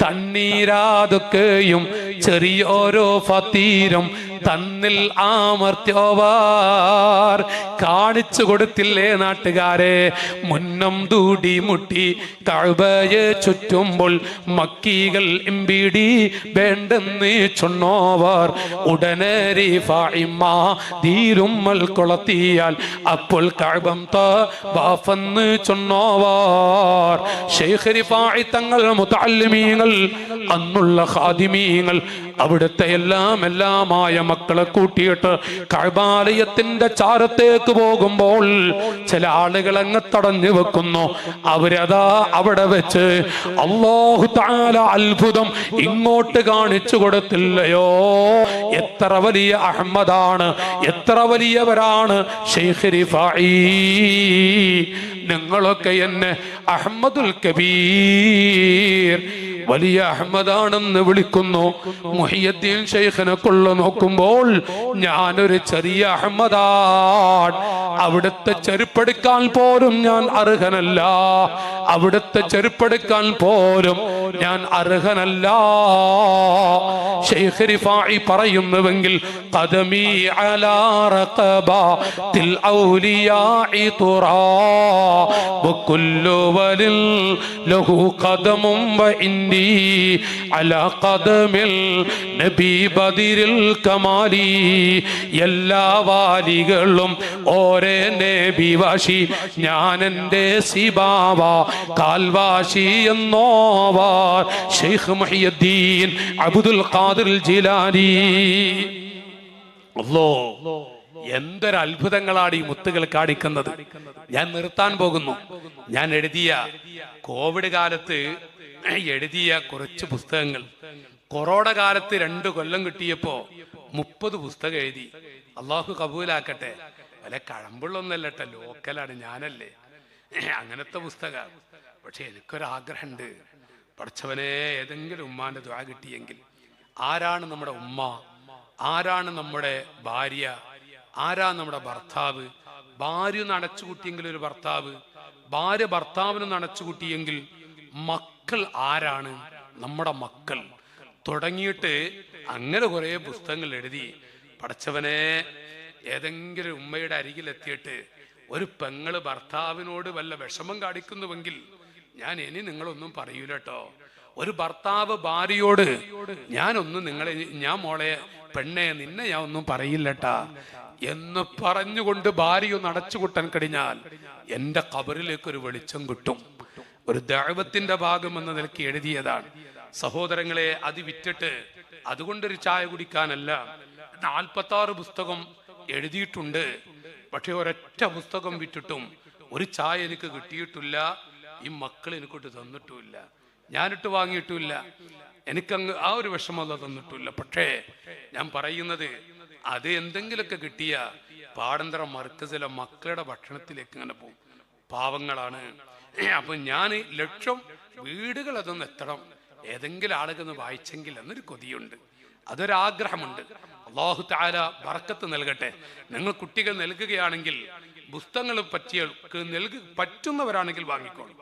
തണ്ണീരാതൊക്കെയും ചെറിയോരോ ഫതീരം തന്നിൽ ആമർത്തോവാർ. കാണിച്ചു കൊടുത്തില്ലേ നാട്ടുകാരെ? മുന്നം ദൂടി മുട്ടി കഅബയെ ചുറ്റുമ്പോൾ മക്കീകൾ എംബിടി വേണ്ടെന്ന് ചൊന്നോവാർ. ഉടനെ റിഫാഇമ്മ ധീരുമ്മൽ കൊളത്തിയാൽ അപ്പോൾ കഅബം തവാഫെന്ന് ചൊന്നോവാർ. ശൈഖ് റിഫാഇ തങ്ങൾ, മുതഅല്ലിമീങ്ങൾ, അന്നുള്ള ഖാദിമീങ്ങൾ, അവിടുത്തെ എല്ലാമായ മക്കളെ കൂട്ടിയിട്ട് കഅബാലയത്തിന്റെ ചാരത്തേക്ക് പോകുമ്പോൾ ചില ആളുകൾ അങ്ങ് തടഞ്ഞു വെക്കുന്നു. അവരതാ അവിടെ വെച്ച് അല്ലാഹു തആല അത്ഭുതം ഇങ്ങോട്ട് കാണിച്ചു കൊടുത്തില്ലയോ? എത്ര വലിയ അഹമ്മദാണ്, എത്ര വലിയവരാണ് ശൈഖ് റിഫാഈ. നിങ്ങളൊക്കെ എന്നെ അഹമ്മദുൽ കബീർ, വലിയ അഹമ്മദാണെന്ന് വിളിക്കുന്നു. മുഹിയുദ്ദീൻ ശൈഖിനെ കൊള്ളു നോക്കുമ്പോൾ ഞാനൊരു ചെറിയ അഹമ്മദാൻ. അവിടുത്തെ ചെരുപ്പെടുക്കാൻ പോലും ഞാൻ അർഹനല്ല. അവിടുത്തെ ചെരുപ്പെടുക്കാൻ പോലും ഞാൻ അർഹനല്ല. ശൈഖ് റിഫാഈ പറയുന്നുവെങ്കിൽ ഖദമി അലാ റഖബത്തിൽ ഔലിയാഇ തുറാ വകുല്ലു വലിൽ ലഹു ഖദമും വഇന്ദി അലാ ഖദമിൽ നബി ബദിരിൽ കമാലി. എല്ലാ വാലികളും ഓരേ നബി വാശി, ഞാൻ എൻ്റെ സിബാവ കാൽവാശി എന്നോവാർ ശൈഖ് മുഹിയുദ്ദീൻ അബ്ദുൽ ഖാദിർ ജീലാനി. അല്ലാഹ്, എന്തൊരു അത്ഭുതങ്ങളാണ് ഈ മുത്തുകൾ കാണിക്കുന്നത്. ഞാൻ നിർത്താൻ പോകുന്നു. ഞാൻ എഴുതിയ കോവിഡ് കാലത്ത് എഴുതിയ കുറച്ച് പുസ്തകങ്ങൾ, കൊറോണ കാലത്ത് 2 കൊല്ലം കിട്ടിയപ്പോ 30 പുസ്തകം എഴുതി. അള്ളാഹു കബൂലാക്കട്ടെ. വല്ല കഴമ്പുള്ളൊന്നല്ലട്ടെ, ലോക്കലാണ്, ഞാനല്ലേ, അങ്ങനത്തെ പുസ്തകം. പക്ഷെ എനിക്കൊരാഗ്രഹമുണ്ട്, പഠിച്ചവനെ ഏതെങ്കിലും ഉമ്മാന്റെ ദുആ കിട്ടിയെങ്കിൽ. ആരാണ് നമ്മുടെ ഉമ്മ, ആരാണ് നമ്മുടെ ഭാര്യ, ആരാണ് നമ്മുടെ ഭർത്താവ്? ഭാര്യ ഒന്ന് അടച്ചുകൂട്ടിയെങ്കിൽ ഒരു ഭർത്താവ്, ഭാര്യ ഭർത്താവിനൊന്ന് അടച്ചുകൂട്ടിയെങ്കിൽ മക്കൾ ആരാണ്? നമ്മുടെ മക്കൾ. തുടങ്ങിയിട്ട് അങ്ങനെ കുറെ പുസ്തകങ്ങൾ എഴുതി. പഠിച്ചവനെ, ഏതെങ്കിലും ഉമ്മയുടെ അരികിലെത്തിയിട്ട് ഒരു പെങ്ങള് ഭർത്താവിനോട് വല്ല വിഷമം കാണിക്കുന്നുവെങ്കിൽ ഞാൻ ഇനി നിങ്ങളൊന്നും പറയൂല കേട്ടോ. ഒരു ഭർത്താവ് ഭാര്യയോട് ഞാൻ മോളെ പെണ്ണെ നിന്നെ ഞാൻ ഒന്നും പറയില്ലട്ടാ എന്ന് പറഞ്ഞുകൊണ്ട് ഭാര്യയൊന്ന് അടച്ചുകൂട്ടാൻ കഴിഞ്ഞാൽ എന്റെ ഖബറിലേക്ക് ഒരു വെളിച്ചം കിട്ടും. ഒരു ദഅവത്തിന്റെ ഭാഗം എന്ന നിലയ്ക്ക് എഴുതിയതാണ്. സഹോദരങ്ങളെ, അത് വിറ്റിട്ട് അതുകൊണ്ടൊരു ചായ കുടിക്കാനല്ല. 46 പുസ്തകം എഴുതിയിട്ടുണ്ട്. പക്ഷെ ഒരൊറ്റ പുസ്തകം വിറ്റിട്ടും ഒരു ചായ എനിക്ക് കിട്ടിയിട്ടില്ല. ഈ മക്കൾ എനിക്കൊട്ട് തന്നിട്ടുമില്ല, ഞാനിട്ട് വാങ്ങിയിട്ടുമില്ല. എനിക്കങ്ങ് ആ ഒരു വിഷമത തന്നിട്ടില്ല. പക്ഷേ ഞാൻ പറയുന്നത്, അത് എന്തെങ്കിലുമൊക്കെ കിട്ടിയ പാടന്തര മർക്കസിലെ മക്കളുടെ ഭക്ഷണത്തിലേക്ക് ഇങ്ങനെ പോകും. പാവങ്ങളാണ്. അപ്പൊ ഞാൻ ലക്ഷം വീടുകൾ അതൊന്ന് എത്തണം, ഏതെങ്കിലും ആളുകളൊന്ന് വായിച്ചെങ്കിൽ എന്നൊരു കൊതിയുണ്ട്, അതൊരാഗ്രഹമുണ്ട്. അല്ലാഹു തആല ബറക്കത്ത് നൽകട്ടെ. നിങ്ങൾ കുട്ടികൾ നൽകുകയാണെങ്കിൽ പുസ്തകങ്ങൾ പറ്റുന്നവരാണെങ്കിൽ വാങ്ങിക്കോളൂ.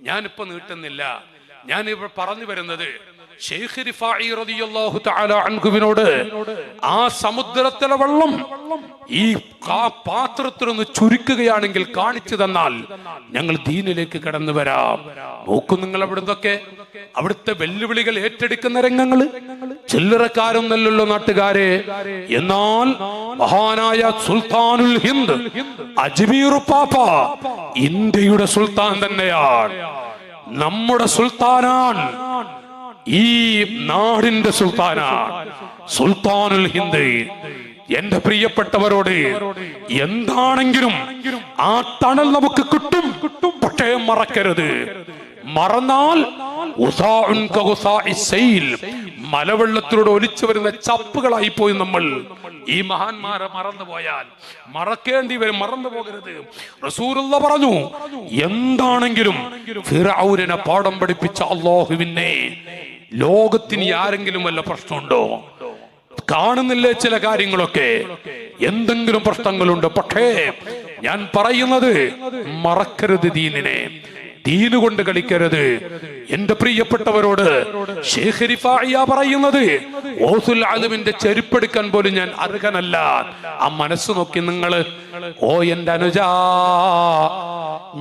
ഞാനിപ്പോ നീട്ടുന്നില്ല. ഞാനിപ്പോൾ പറഞ്ഞു വരുന്നത് ശൈഖ് റിഫാഇ റളിയല്ലാഹു തആല അൻഹുവിനോട് ആ സമുദ്രത്തിലെ വെള്ളം ഈ പാത്രത്തിലൊന്ന് ചുരുക്കുകയാണെങ്കിൽ കാണിച്ചു തന്നാൽ ഞങ്ങൾ ദീനിലേക്ക് കടന്നു വരാം. നോക്കൂ നിങ്ങൾ, അവിടുത്തെ വെല്ലുവിളികൾ ഏറ്റെടുക്കുന്ന രംഗങ്ങൾ ചില്ലറക്കാരൊന്നല്ലല്ലോ നാട്ടുകാരെ. എന്നാൽ മഹാനായ സുൽത്താനുൽ ഹിന്ദ് അജ്മീർ പാപ്പ ഇന്ത്യയുടെ സുൽത്താൻ തന്നെയാണ്, നമ്മുടെ സുൽത്താനാണ്, ഈ നാടിന്റെ സുൽത്താനാണ് സുൽത്താനുൽ ഹിന്ദ്. എന്റെ പ്രിയപ്പെട്ടവരോട്, എന്താണെങ്കിലും ആ തണൽ നമുക്ക് കിട്ടും. പക്ഷേ മറക്കരുത്, മറന്നാൽ മലവെള്ളത്തിലൂടെ ഒലിച്ചു വരുന്ന ചപ്പുകളായി പോയി നമ്മൾ. ഈ മഹാന്മാരെ മറന്നുപോയാൽ മറക്കേണ്ടി വരും. മറന്നു പോകരുത്. റസൂലുള്ളാഹി പറഞ്ഞു, എന്താണെങ്കിലും ഫിർഔനെ പാഠം പഠിപ്പിച്ച അല്ലാഹുവിനെ ലോകത്തിന് ആരെങ്കിലും വല്ല പ്രശ്നമുണ്ടോ? കാണുന്നില്ലേ ചില കാര്യങ്ങളൊക്കെ? എന്തെങ്കിലും പ്രശ്നങ്ങളുണ്ട്. പക്ഷേ ഞാൻ പറയുന്നത്, മറക്കരുത് ദീനിനെ, ദീന് കൊണ്ട് കളിക്കരുത്. എന്റെ പ്രിയപ്പെട്ടവരോട് ശൈഖ് റിഫാഇ പറയുന്നത്, ഓസുൽ ആലമിന്റെ ചെരുപ്പെടുക്കാൻ പോലും ഞാൻ അർഹനല്ല. ആ മനസ്സ് നോക്കി നിങ്ങൾ. ഓ എന്റെ അനുജാ,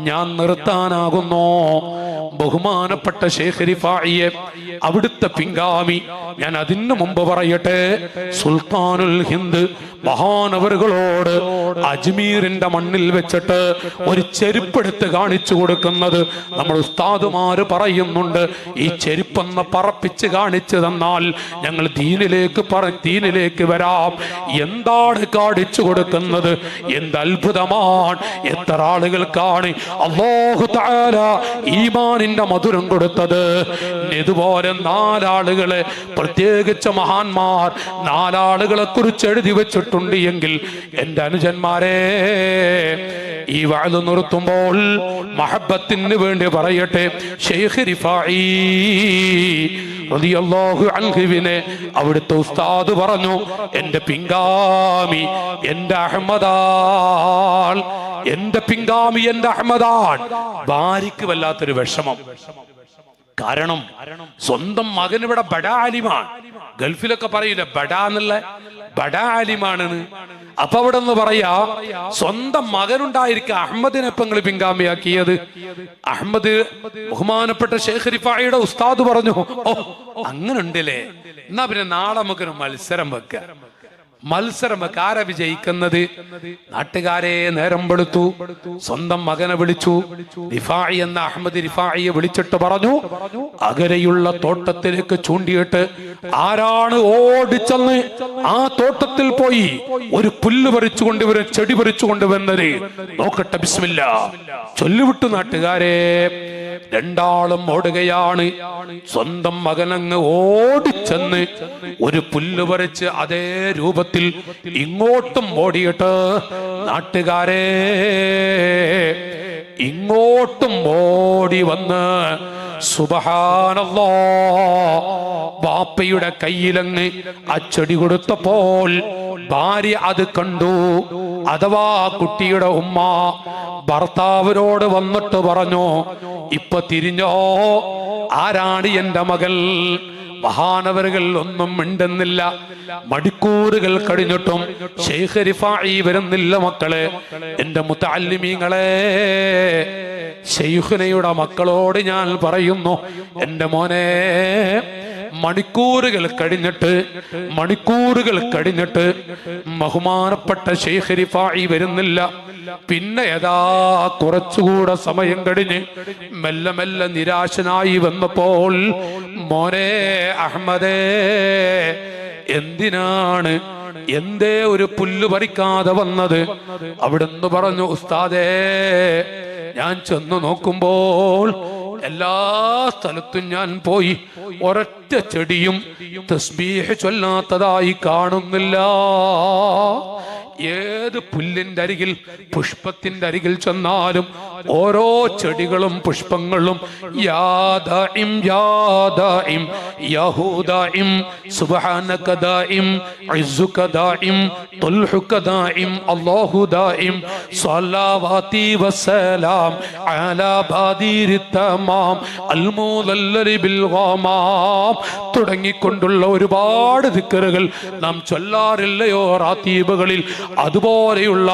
ഞാൻ നിർത്താനാകുന്നു. ബഹുമാനപ്പെട്ട ശൈഖ് റിഫാഇയെ, അവിടുത്തെ പിൻഗാമി, ഞാൻ അതിനു മുമ്പ് പറയട്ടെ, സുൽത്താനുൽ ഹിന്ദ് മഹാനവറുകളോട് അജ്മീറിന്റെ മണ്ണിൽ വെച്ചിട്ട് ഒരു ചെരുപ്പെടുത്ത് കാണിച്ചു കൊടുക്കുന്നത് നമ്മൾ ഉസ്താദുമാര് പറയുന്നുണ്ട്. ഈ ചെരുപ്പെന്ന് പറപ്പിച്ച് കാണിച്ചു തന്നാൽ ഞങ്ങൾ ദീനിലേക്ക് വരാം. എന്താണ് കാണിച്ചു കൊടുക്കുന്നത്? എന്ത് അത്ഭുതമാണ്! എത്ര ആളുകൾക്കാണ് അല്ലാഹു തആല ഈമാനിന്റെ മധുരം കൊടുത്തത്. ഇതുപോലെ 4 ആളുകളെ, പ്രത്യേകിച്ച് മഹാന്മാർ 4 ആളുകളെ കുറിച്ച് എഴുതി വെച്ചിട്ടുണ്ട് എങ്കിൽ എന്റെ അനുജന്മാരെ, ഈ വഅദ് നിർത്തുമ്പോൾ മഹബ്ബത്തിന് വേണ്ടി പറയട്ടെ, ശൈഖ് റിഫാഇ റളിയല്ലാഹു അൻഹുവിനെ അവിടുത്തെ ഉസ്താദ് പറഞ്ഞു, എന്റെ പിൻഗാമി എന്റെ അഹ്മദാൻ, എന്റെ പിൻഗാമി എന്റെ അഹ്മദാൻ. ഭാര്യയ്ക്ക് വല്ലാത്തൊരു വിഷമം. കാരണം സ്വന്തം മകൻ ഇവിടെ ബഡാ ആലിമാണ്. ഗൾഫിലൊക്കെ പറയില്ല ബഡാ എന്നുള്ള, ബഡാ ആലിമാണെന്ന്. അപ്പൊ അവിടെ ഒന്ന് പറയാ, സ്വന്തം മകനുണ്ടായിരിക്കുക അഹമ്മദിനെ ഇപ്പൊ നിങ്ങൾ പിൻഗാമിയാക്കിയത്. അഹമ്മദ് ബഹുമാനപ്പെട്ട ശൈഖ് റിഫാഇയുടെ ഉസ്താദ് പറഞ്ഞു, ഓ അങ്ങനെ ഉണ്ടല്ലേ, എന്നാ പിന്നെ നാളെ നമുക്കൊരു മത്സരം വെക്കാം. മത്സരം ആരാ വിജയിക്കുന്നത്? നാട്ടുകാരെ നേരം വെളുത്തു, സ്വന്തം മകനെ വിളിച്ചു. റിഫായി എന്ന അഹമ്മദ് റിഫായിയെ വിളിച്ചിട്ട് പറഞ്ഞു, അകരെയുള്ള തോട്ടത്തിലേക്ക് ചൂണ്ടിയിട്ട് ആരാണ് ഓടിച്ചെന്ന് ആ തോട്ടത്തിൽ പോയി ഒരു പുല്ല് പറിച്ചു കൊണ്ടുവരും, ചെടി പറിച്ചു കൊണ്ടുവന്നത് നോക്കട്ടെ, ബിസ്മില്ലാ ചൊല്ലുവിട്ടു. നാട്ടുകാരെ രണ്ടാളും ഓടുകയാണ്. സ്വന്തം മകനങ്ങ് ഓടിച്ചെന്ന് ഒരു പുല്ല് പറിച്ച് അതേ രൂപത്തിൽ ഇങ്ങോട്ടും ഓടിയിട്ട് നാട്ടുകാരെ ഇങ്ങോട്ടും ഓടി വന്ന് സുബ്ഹാനല്ലാഹ് ബാപ്പയുടെ കയ്യിലങ്ങ് ആ ചെടി കൊടുത്തപ്പോൾ ഭാര്യ അത് കണ്ടു. അഥവാ കുട്ടിയുടെ ഉമ്മ ഭർത്താവിനോട് വന്നിട്ട് പറഞ്ഞു, ഇപ്പൊ തിരിഞ്ഞോ, ആരാണ് എന്റെ മകൾ? മഹാനവറുകൾ ഒന്നും മിണ്ടുന്നില്ല. മണിക്കൂറുകൾ കഴിഞ്ഞിട്ടും ശൈഖ് റിഫായി വരുന്നില്ല. മക്കളെ, എന്റെ മുതഅല്ലിമീങ്ങളെ, ശൈഖുനയുടെ മക്കളോട് ഞാൻ പറയുന്നു, എന്റെ മോനെ, മണിക്കൂറുകൾ കഴിഞ്ഞിട്ട് ബഹുമാനപ്പെട്ട ശൈഖ് റിഫായി വരുന്നില്ല. പിന്നെ ഏതാ കുറച്ചുകൂടെ സമയം കഴിഞ്ഞ് മെല്ലെ മെല്ലെ നിരാശനായി വന്നപ്പോൾ, മോനെ അഹമ്മദേ, എന്തിനാണ് എന്തേ ഒരു പുല്ല് പറിക്കാതെ വന്നത്? അവിടുന്ന് പറഞ്ഞു, ഉസ്താദേ, ഞാൻ ചെന്നു നോക്കുമ്പോൾ എല്ലാ സ്ഥലത്തും ഞാൻ പോയി, ഒരൊറ്റ ചെടിയും തസ്ബീഹ് ചൊല്ലാത്തതായി കാണുന്നില്ല. ഏത് പുല്ലിന്റെ അരികിൽ, പുഷ്പത്തിന്റെ അരികിൽ ചെന്നാലും ഓരോ ചെടികളും പുഷ്പങ്ങളും യാ ദാഇം യാ ദാഇം യഹൂ ദാഇം സുബ്ഹാനക ദാഇം ഇസ്സുക ദാഇം തുൽഹുക ദാഇം അല്ലാഹു ദാഇം സ്വലാവാതി വസ്സലാം അലാ ബാദിരി തമാം അൽ മുദല്ലരി ബിൽ ഗമാം തുടങ്ങിക്കൊണ്ടുള്ള ഒരുപാട് ദിക്റുകൾ നാം ചൊല്ലാറില്ലയോ റാത്തീബുകളിൽ? അതുപോലെയുള്ള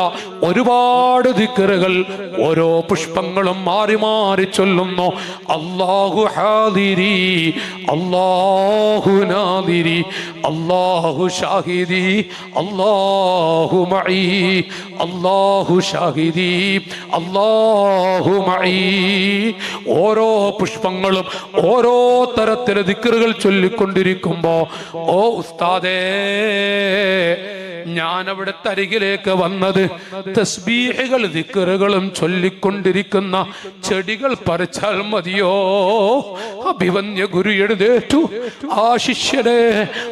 ഒരുപാട് ദിക്റുകൾ ഓരോ പുഷ്പങ്ങളും മാറി മാറി ചൊല്ലുന്നു. അല്ലാഹു ഹാദിരി, അല്ലാഹു നാദിരി, അല്ലാഹു ഷാഹിദി, അല്ലാഹു മഈ, അല്ലാഹു ഷാഹിദി, അല്ലാഹു മഈ. ഓരോ പുഷ്പങ്ങളും ഓരോ തരത്തിലെ ദിക്റുകൾ ചൊല്ലിക്കൊണ്ടിരിക്കുമ്പോ, ഓ ഉസ്താദേ, ഞാൻ അവിടുത്തെ അരികിലേക്ക് വന്നത് തസ്ബീഹുകൾ ദിക്റുകളും ചൊല്ലിക്കൊണ്ടിരിക്കുന്ന ചെടികൾ പറിച്ചാൽ മതിയോ? അഭിവന്യ ഗുരു എഴുന്നേറ്റു. ആ ശിഷ്യനെ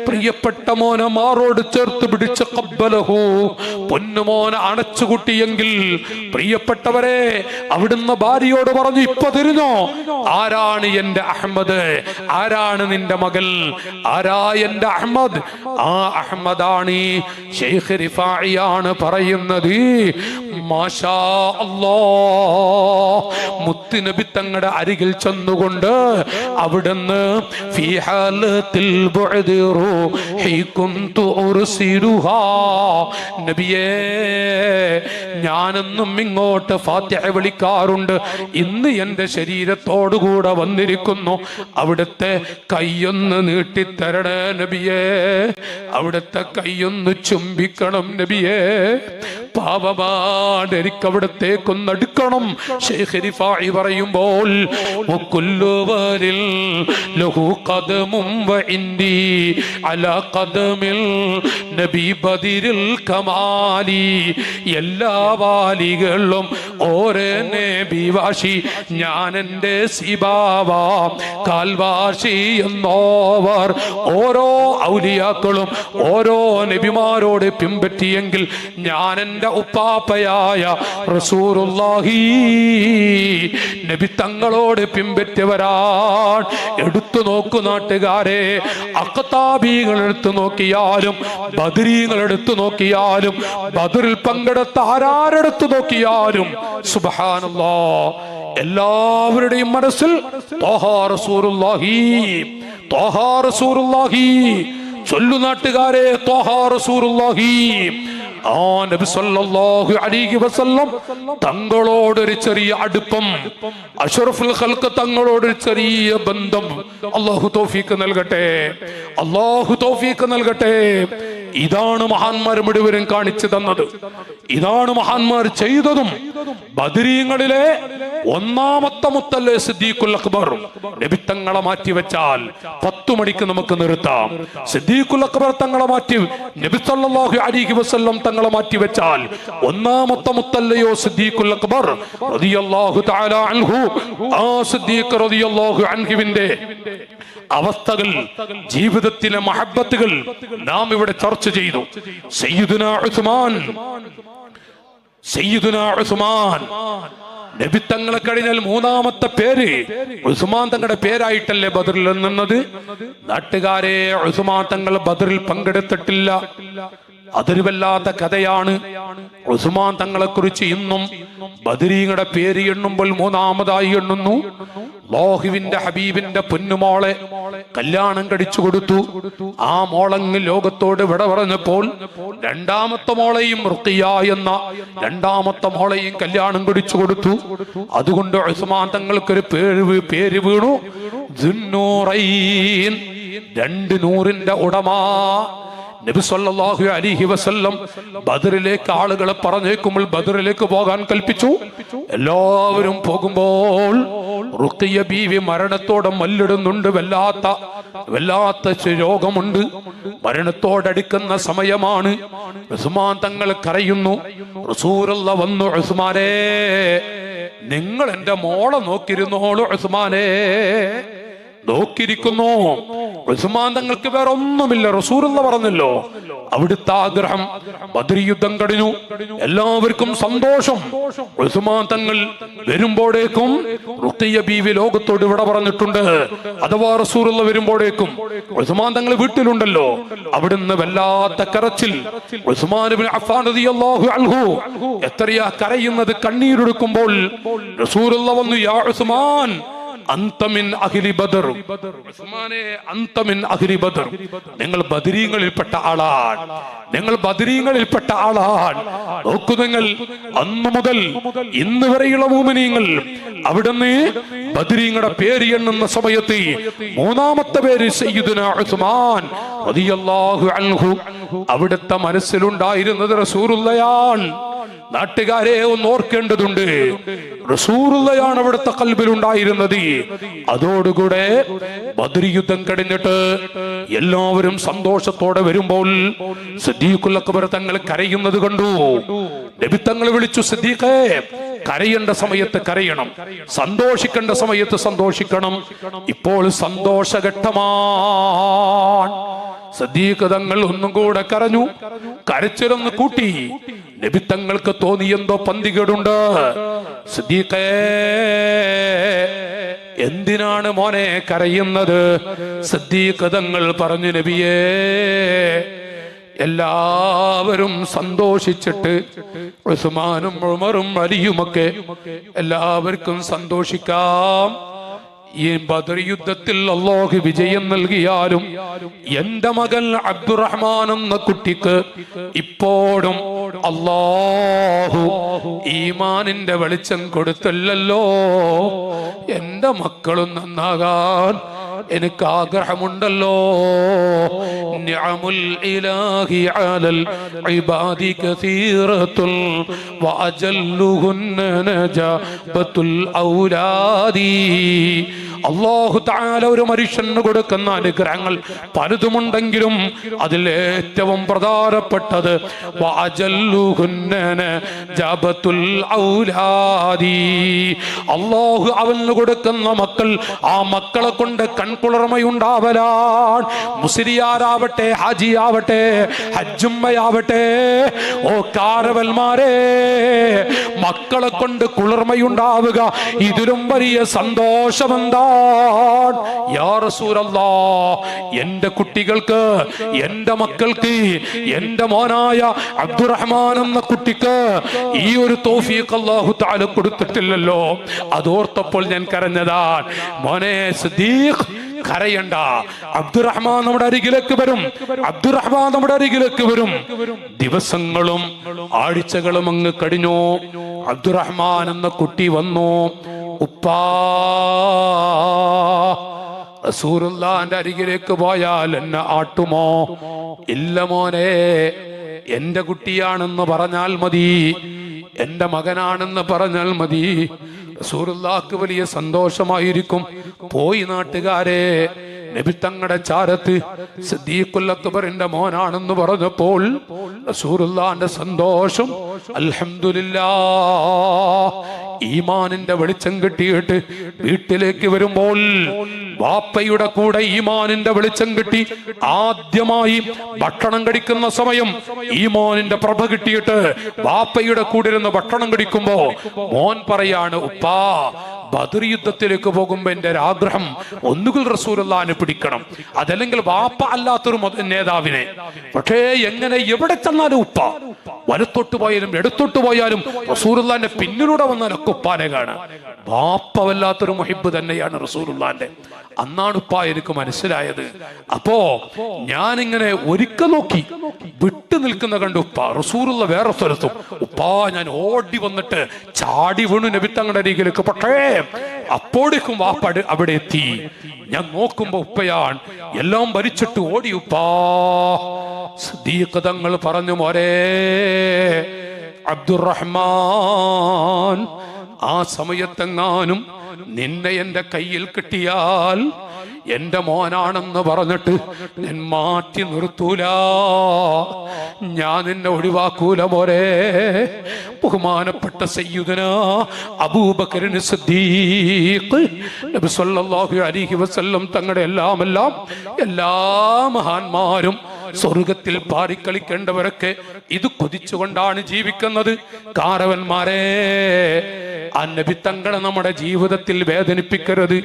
പ്രിയപ്പെട്ട മോനെ മാറോട് ചേർത്ത് പിടിച്ച് ഖബ്ബലഹു, പൊന്നുമോനെ അണച്ചുകുട്ടിയെങ്കിൽ പ്രിയപ്പെട്ടവരെ, അവിടുന്ന് ഭാര്യയോട് പറഞ്ഞു, ഇപ്പൊ തിരിഞ്ഞോ, ആരാണ് എന്റെ അഹമ്മദ്? ആരാണ് നിന്റെ മകൾ? ആരാ എന്റെ അഹമ്മദ്? ആ അഹമ്മദാണ് ശൈഖ് റിഫായിയാണ് പറയുന്നത്. മാഷാ അല്ലാഹ്, മുത്തുനബി തങ്ങളുടെ അരികിൽ ചെന്നുകൊണ്ട് അവിടുന്ന് ഫീ ഹാലത്തിൽ ബുഅദി റൂഹി കുന്തു ഉർസിലുഹാ, നബിയേ, ഞാനെന്നും ഇങ്ങോട്ട് ഫാത്തിഹ വിളിക്കാറുണ്ട്, ഇന്ന് എന്റെ ശരീരത്തോടുകൂടെ വന്നിരിക്കുന്നു, അവിടുത്തെ കൈയൊന്ന് നീട്ടിത്തരണേ നബിയേ, അവിടുത്തെ കൈയൊന്ന് ചുംബിക്കണം നബിയേ, പാപമാണ്, എനിക്ക് അവിടത്തേക്കൊന്നടുക്കണം. ശൈഖ് റിഫായി പറയുമ്പോൾ, വകുല്ലുവരിൽ ലഹു ഖദമും വഇൻദി അലാ ഖദമിൽ നബി ബദിരിൽ കമാലി, എല്ലാ വാലികളും ഓരേ നബി വാശി, ഞാൻ എൻ്റെ സിബാവ കാൽവാശി എന്നോവർ. ഓരോ ഔലിയാക്കളും ഓരോ നബിമാരോട് പിൻപറ്റിയെങ്കിൽ ഞാൻ എൻ്റെ ഉപ്പാപ്പയായ റസൂലുള്ളാഹി നബി തങ്ങളോട് പിൻപറ്റിയവരാണ്. എടുത്തു നോക്കു നാട്ടുകാരെ, അഖ്താബികൾ എടുത്തു നോക്കിയാലും ബദരീങ്ങൾ എടുത്തു നോക്കിയാലും ബദറിൽ പങ്കെടുത്ത ആരാരെടുത്തു നോക്കിയാലും സുബ്ഹാനല്ലാഹ്, എല്ലാവരുടെയും മനസ്സിൽ ത്വാഹ റസൂലുള്ളാഹി, ത്വാഹ റസൂലുള്ളാഹി. ചൊല്ലു നാട്ടുകാരെ, ത്വാഹ റസൂലുള്ളാഹി. ആ നബി സല്ലല്ലാഹു അലൈഹി വസല്ലം തങ്ങളോടൊരു ചെറിയ അടുപ്പം, അഷ്റഫുൽ ഖൽഖ് തങ്ങളോടൊരു ചെറിയ ബന്ധം. അല്ലാഹു തൗഫീഖ് നൽകട്ടെ, അല്ലാഹു തൗഫീഖ് നൽകട്ടെ. ഇതാണ് മഹാന്മാർ മുഴുവനും കാണിച്ചു തന്നത്, ഇതാണ് മഹാന്മാർ ചെയ്തതും. ബദരീങ്ങളിലെ ഒന്നാമത്തെ മുത്തല്ലേ സിദ്ദീഖുൽ അക്ബർ. നബി തങ്ങളെ മാറ്റിവെച്ചാൽ 10 മണിക്ക് നമുക്ക് നിർത്താം. സിദ്ദീഖുൽ അക്ബർ തങ്ങളെ മാറ്റി നബി സല്ലല്ലാഹു അലൈഹി വസല്ലം തങ്ങളെ മാറ്റിവെച്ചാൽ ഒന്നാമത്തെ മുത്തല്ലയോ സിദ്ദീഖുൽ അക്ബർ റളിയല്ലാഹു തആല അൻഹു. ആ സിദ്ദീഖ് റളിയല്ലാഹു അൻഹുവിന്റെ അവസ്ഥകൾ, ജീവിതത്തിലെ മഹബ്ബത്തുകൾ നാം ഇവിടെ ചർച്ച ചെയ്തു. സയ്യിദുനാ ഉസ്മാൻ നബി തങ്ങളെ കഴിഞ്ഞാൽ മൂന്നാമത്തെ പേര് ഉസ്മാൻ തങ്ങളുടെ പേരായിട്ടല്ലേ ബദറിൽ നിന്നത്. നാട്ടുകാരെ, ഉസ്മാൻ തങ്ങൾ ബദറിൽ പങ്കെടുത്തിട്ടില്ല. അതൊരു വല്ലാത്ത കഥയാണ്. ഉസ്മാൻ തങ്ങളെ കുറിച്ച് ഇന്നും ബദരീങ്ങളുടെ പേര് എണ്ണുമ്പോൾ മൂന്നാമതായി എണ്ണുന്നു. അല്ലാഹുവിന്റെ ഹബീബിന്റെ പൊന്നുമോളെ കല്യാണം കഴിച്ചു കൊടുത്തു. ആ മോളങ്ങ് ലോകത്തോട് വിട പറഞ്ഞപ്പോൾ രണ്ടാമത്തെ മോളെയും റുഖിയ എന്ന രണ്ടാമത്തെ മോളെയും കല്യാണം കഴിച്ചു കൊടുത്തു. അതുകൊണ്ട് ഉസ്മാൻ തങ്ങൾക്കൊരു പേര് വീണു, ദുന്നൂറൈൻ, 2 നൂറിന്റെ ഉടമ. നബി സല്ലല്ലാഹു അലൈഹി വസല്ലം ബദറിലേക്ക് ആളുകളെ പറഞ്ഞേക്കുമ്പോൾ ബദറിലേക്ക് പോകാൻ കൽപ്പിച്ചു. എല്ലാവരും പോകുമ്പോൾ റുഖിയ ബീവി മരണത്തോടെ മല്ലിടുന്നുണ്ട്. വല്ലാത്ത രോഗമുണ്ട്. മരണത്തോടടുക്കുന്ന സമയമാണ്. ഉസ്മാൻ തങ്ങൾ കരയുന്നു. റസൂലുള്ളാഹി വന്നു, ഉസ്മാനേ, നിങ്ങൾ എന്റെ മോളെ നോക്കിയിരുന്നോളൂ. ഉസ്മാനേ നോക്കിയിരിക്കുന്നു. ഉസ്മാൻ തങ്ങൾക്ക് വേറെ ഒന്നുമില്ല. റസൂലുള്ളാഹി പറഞ്ഞല്ലോ, അവിടുത്തെ ആഗ്രഹം. ബദർ യുദ്ധം കഴിഞ്ഞു, എല്ലാവർക്കും സന്തോഷം. ഉസ്മാൻ തങ്ങൾ വരുമ്പോഴേക്കും റുഖിയ ബീവി ലോകത്തോട് വിട പറഞ്ഞിട്ടുണ്ട്. അഥവാ റസൂലുള്ളാഹി വരുമ്പോഴേക്കും ഉസ്മാൻ തങ്ങൾ വീട്ടിലുണ്ടല്ലോ. അവിടുന്ന് വല്ലാത്ത കരച്ചിൽ. ഉസ്മാൻ ഇബ്നു അഫ്ഫാൻ റളിയല്ലാഹു അൻഹു എത്രയാ കരയുന്നത്, കണ്ണീരൊഴുക്കുമ്പോൾ റസൂലുള്ളാഹി വന്നു, യാ ഉസ്മാൻ അന്ത മിൻ അഹ്ലി ബദർ. ഉസ്മാനേ, അന്ത മിൻ അഹ്ലി ബദർ. നിങ്ങൾ ബദരീങ്ങളിൽപ്പെട്ട ആളാണ്, നിങ്ങൾ ബദരീങ്ങളിൽപ്പെട്ട ആളാണ്. നോക്കൂ, നിങ്ങൾ അന്നു മുതൽ ഇന്ന് വരെയുള്ള മുഅ്മിനീങ്ങൾ അവിടുന്ന് ബദരീങ്ങളുടെ പേര് എണ്ണുന്ന സമയത്ത് മൂന്നാമത്തെ പേര് സയ്യിദുനാ ഉസ്മാൻ റളിയല്ലാഹു അൻഹു. അവിടുത്തെ മനസ്സിലുണ്ടായിരുന്നത് റസൂലുള്ളാഹിയാണ്. നാട്ടുകാരെ ഒന്ന് ഓർക്കേണ്ടതുണ്ട്, റസൂലുള്ളാഹിയാണ് അവിടുത്തെ ഖൽബിലുണ്ടായിരുന്നത്. അതോടുകൂടെ ബദർ യുദ്ധം കഴിഞ്ഞിട്ട് എല്ലാവരും സന്തോഷത്തോടെ വരുമ്പോൾ സിദ്ദീഖുൽ അക്ബർ തങ്ങൾ കരയുന്നത് കണ്ടു. നബി തങ്ങൾ വിളിച്ചു, സിദ്ദീഖേ, കരയേണ്ട സമയത്ത് കരയണം, സന്തോഷിക്കേണ്ട സമയത്ത് സന്തോഷിക്കണം. ഇപ്പോൾ സന്തോഷഘട്ടമാണ്. സിദ്ദീഖ് തങ്ങൾ ഒന്നും കൂടെ കരഞ്ഞു, കരച്ചിലൊന്ന് കൂട്ടി. നബി തങ്ങൾക്ക് തോന്നി എന്തോ പന്തികേടുണ്ട്. സിദ്ദീഖേ, എന്തിനാണ് മോനെ കരയുന്നത്? സിദ്ദീഖ് തങ്ങൾ പറഞ്ഞു, നബിയേ, എല്ലാവരും സന്തോഷിച്ചിട്ട് ഉസ്മാനും ഉമറും അലിയുമൊക്കെ എല്ലാവർക്കും സന്തോഷിക്കാം. ഈ ബദർ യുദ്ധത്തിൽ അല്ലാഹു വിജയം നൽകിയാലും എന്റെ മകൻ അബ്ദുറഹ്മാൻ എന്ന കുട്ടിക്ക് ഇപ്പോഴും അല്ലാഹു ഈമാനിന്റെ വെളിച്ചം കൊടുത്തില്ലല്ലോ. എന്റെ മക്കളും നന്നാകാൻ എനിക്ക് ആഗ്രഹമുണ്ടല്ലോ. നിഅമുൽ ഇലാഹി അലൽ ഇബാദി കസീറത്തുൽ വഅജല്ലുഹുന്ന നജാബത്തുൽ ഔലാദി. അല്ലാഹു തആല ഒരു മനുഷ്യന് കൊടുക്കുന്ന അനുഗ്രഹങ്ങൾ പലതുമുണ്ടെങ്കിലും അതിൽ ഏറ്റവും പ്രധാനപ്പെട്ടത് വഅജല്ലുഹുന്ന നജാബത്തുൽ ഔലാദി. അല്ലാഹു അവന് കൊടുക്കുന്ന മക്കൾ, ആ മക്കളെ കൊണ്ട് കൺകുളിർമയുണ്ടാവലാണ്. മുസ്ലിയാരാവട്ടെ, ഹാജിയാവട്ടെ, ഹജ്ജുമ്മയാവട്ടെ, ഓ കാരവൽമാരെ, മക്കളെ കൊണ്ട് കുളിർമയുണ്ടാവുക ഇതിലും വലിയ സന്തോഷമെന്താ? യാ റസൂലല്ലാഹ്, എന്റെ കുട്ടികൾക്ക്, എന്റെ മക്കൾക്ക്, എന്റെ മോനായ അബ്ദുറഹ്മാൻ എന്ന കുട്ടിക്ക് ഈ ഒരു തൗഫീഖ് അല്ലാഹു തആല കൊടുത്തിട്ടില്ലല്ലോ. അതോർത്തപ്പോൾ ഞാൻ കരഞ്ഞതാണ്. മോനെ സിദ്ദീഖ്, കരയണ്ട. അബ്ദുറഹ്മാൻ നമ്മുടെ അരികിലേക്ക് വരും, അബ്ദുറഹ്മാൻ നമ്മുടെ അരികിലേക്ക് വരും. ദിവസങ്ങളും ആഴ്ചകളും അങ്ങ് കഴിഞ്ഞു. അബ്ദുറഹ്മാൻ എന്ന കുട്ടി വന്നു. ഉപ്പാ, റസൂലുള്ളാഹിന്റെ അരികിലേക്ക് പോയാൽ എന്നെ ആട്ടുമോ? ഇല്ല മോനെ, എന്റെ കുട്ടിയാണെന്ന് പറഞ്ഞാൽ മതി, എന്റെ മകനാണെന്ന് പറഞ്ഞാൽ മതി. റസൂലുള്ളാഹിക്ക് വലിയ സന്തോഷമായിരിക്കും. പോയി നാട്ടുകാരെ, നബി തങ്ങളുടെ ചാരത്ത് സിദ്ദീഖുൽ അക്ബറിന്റെ മോനാണെന്ന് പറഞ്ഞപ്പോൾ റസൂലുള്ളാഹിന്റെ സന്തോഷം, അൽഹംദുലില്ലാഹ്. ഈമാനിന്റെ വെളിച്ചം കിട്ടിയിട്ട് വീട്ടിലേക്ക് വരുമ്പോൾ വാപ്പയുടെ കൂടെ ഈമാനിന്റെ വെളിച്ചം കിട്ടി ആദ്യമായി ഭക്ഷണം കഴിക്കുന്ന സമയം ഈമാനിന്റെ പ്രഭ കിട്ടിയിട്ട് വാപ്പയുടെ കൂടെ ഇരുന്ന് ഭക്ഷണം കഴിക്കുമ്പോ മോൻ പറയാണ്, ഉപ്പാ, ബദർ യുദ്ധത്തിലേക്ക് പോകുമ്പോ എന്റെ ഒരു ആഗ്രഹം ഒന്നുകിൽ റസൂലുള്ളാഹിനെ പിടിക്കണം, അതല്ലെങ്കിൽ വാപ്പ അല്ലാത്തൊരു നേതാവിനെ. പക്ഷേ എങ്ങനെ എവിടെ ചെന്നാലും ഉപ്പ, വലത്തോട്ട് പോയാലും ഇടത്തോട്ട് പോയാലും റസൂലുള്ളാഹിന്റെ പിന്നിലൂടെ വന്നാലൊക്കെ ഉപ്പാനെ കാണാം. വാപ്പ വല്ലാത്തൊരു മുഹിബ്ബ് തന്നെയാണ് റസൂലുള്ളാഹിന്റെ. അന്നാണ് ഉപ്പ എനിക്ക് മനസ്സിലായത്. അപ്പോ ഞാനിങ്ങനെ ഒരിക്കൽ നോക്കി വിട്ടു നിൽക്കുന്ന കണ്ടു ഉപ്പ, റസൂലുള്ള വേറെ സ്ഥലത്തും. ഉപ്പാ, ഞാൻ ഓടി വന്നിട്ട് ചാടി വീണു നബി തങ്ങളുടെ അരികിലേക്ക്. പക്ഷേ അപ്പോഴേക്കും വാപ്പ അവിടെ എത്തി. ഞാൻ നോക്കുമ്പോ ഉപ്പയാൻ എല്ലാം ഭരിച്ചിട്ട് ഓടി. ഉപ്പാ, സിദ്ദീഖ് തങ്ങൾ പറഞ്ഞു, മോരേ അബ്ദുറഹ്മാൻ, ആ സമയത്തെങ്ങാനും നിന്നെ എന്റെ കയ്യിൽ കിട്ടിയാൽ എന്റെ മോനാണെന്ന് പറഞ്ഞിട്ട് ഞാൻ മാറ്റി നിർത്തൂല, ഞാൻ നിന്നെ ഒഴിവാക്കൂല മോരെ. ബഹുമാനപ്പെട്ട സയ്യിദുനാ അബൂബക്കറിന് സിദ്ദീഖ് നബി സല്ലല്ലാഹു അലൈഹി വസല്ലം തങ്ങളുടെ എല്ലാ മഹാന്മാരും സ്വർഗത്തിൽ പാറിക്കളിക്കേണ്ടവരൊക്കെ ഇത് കൊതിച്ചുകൊണ്ടാണ് ജീവിക്കുന്നത്. കാരവന്മാരെ, ആ നബി തങ്ങളെ നമ്മുടെ ജീവിതത്തിൽ വേദനിപ്പിക്കരുത്.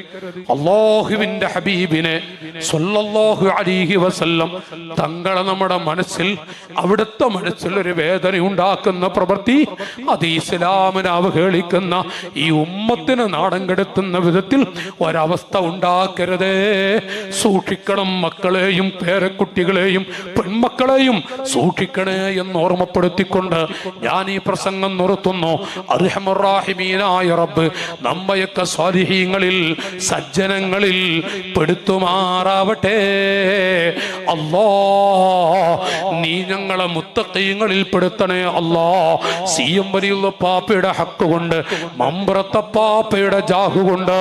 അല്ലാഹുവിന്റെ ഹബീബിനെ സല്ലല്ലാഹു അലൈഹി വസല്ലം തങ്ങളെ നമ്മുടെ മനസ്സിൽ, അവിടുത്തെ മനസ്സിൽ ഒരു വേദന ഉണ്ടാക്കുന്ന പ്രവൃത്തി, അത് ഇസ്ലാമിനെ അവഹേളിക്കുന്ന ഈ ഉമ്മത്തിന് നാടൻ കെടുത്തുന്ന വിധത്തിൽ ഒരവസ്ഥ ഉണ്ടാക്കരുതേ. സൂക്ഷിക്കണം. മക്കളെയും പേരക്കുട്ടികളെയും പെൺമക്കളെയും സൂക്ഷിക്കണേ എന്ന് ഓർമ്മപ്പെടുത്തിക്കൊണ്ട് ഞാൻ ഈ പ്രസംഗം നിർത്തുന്നു. അർഹമർ റഹീമീനായ റബ്ബ് നമ്മയൊക്കെ സ്വാലിഹീങ്ങളിൽ, സജ്ജനങ്ങളിൽ പെടുത്തുമാറാവട്ടെ. അല്ലാഹ്, നീ ഞങ്ങളെ മുത്തഖീങ്ങളിൽ പെടുത്തണേ. അല്ലാഹ്, സിഎം വലിയുള്ള പാപ്പയുടെ ഹക്ക് കൊണ്ട്, മമ്പ്രത്ത പാപ്പയുടെ ജാഹു കൊണ്ട്,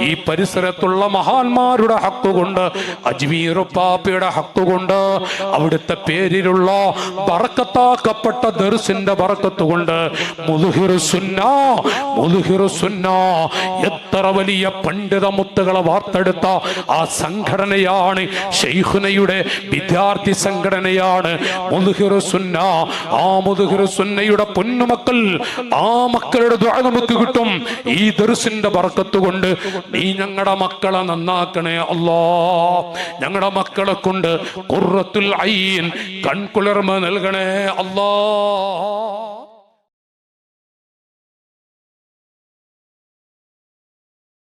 ഈ പരിസരത്തുള്ള മഹാന്മാരുടെ ഹക്ക് കൊണ്ട്, അജ്മീർ പാപ്പയുടെ ഹക്ക് കൊണ്ട്, അവിടുത്തെ പേരിലുള്ള ബറക്കത്താക്കപ്പെട്ട ദർസിന്റെ ബറക്കത്ത് കൊണ്ട്, മുദ്ഹിറു സുന്ന, എത്ര വലിയ പണ്ഡിത മുത്തുകളെ വാർത്തെടുത്ത ആ സംഘടനയാണ്, ശൈഖുനയുടെ വിദ്യാർത്ഥി സംഘടനയാണ് മുദ്ഹിറു സുന്ന. ആ മുദ്ഹിറു സുന്നയുടെ പൊന്നുമക്കൾ, ആ മക്കളുടെ ദുആ നമുക്ക് കിട്ടും ഈ ദർസിന്റെ ബറക്കത്ത് കൊണ്ട്. നീ ഞങ്ങളുടെ മക്കളെ നന്നാക്കണേ അല്ലാഹ്. ഞങ്ങളുടെ മക്കളെ കൊണ്ട് ഖുർറത്തുൽ ഐൻ, കൺകുളിർമ നൽകണേ അല്ലാഹ്.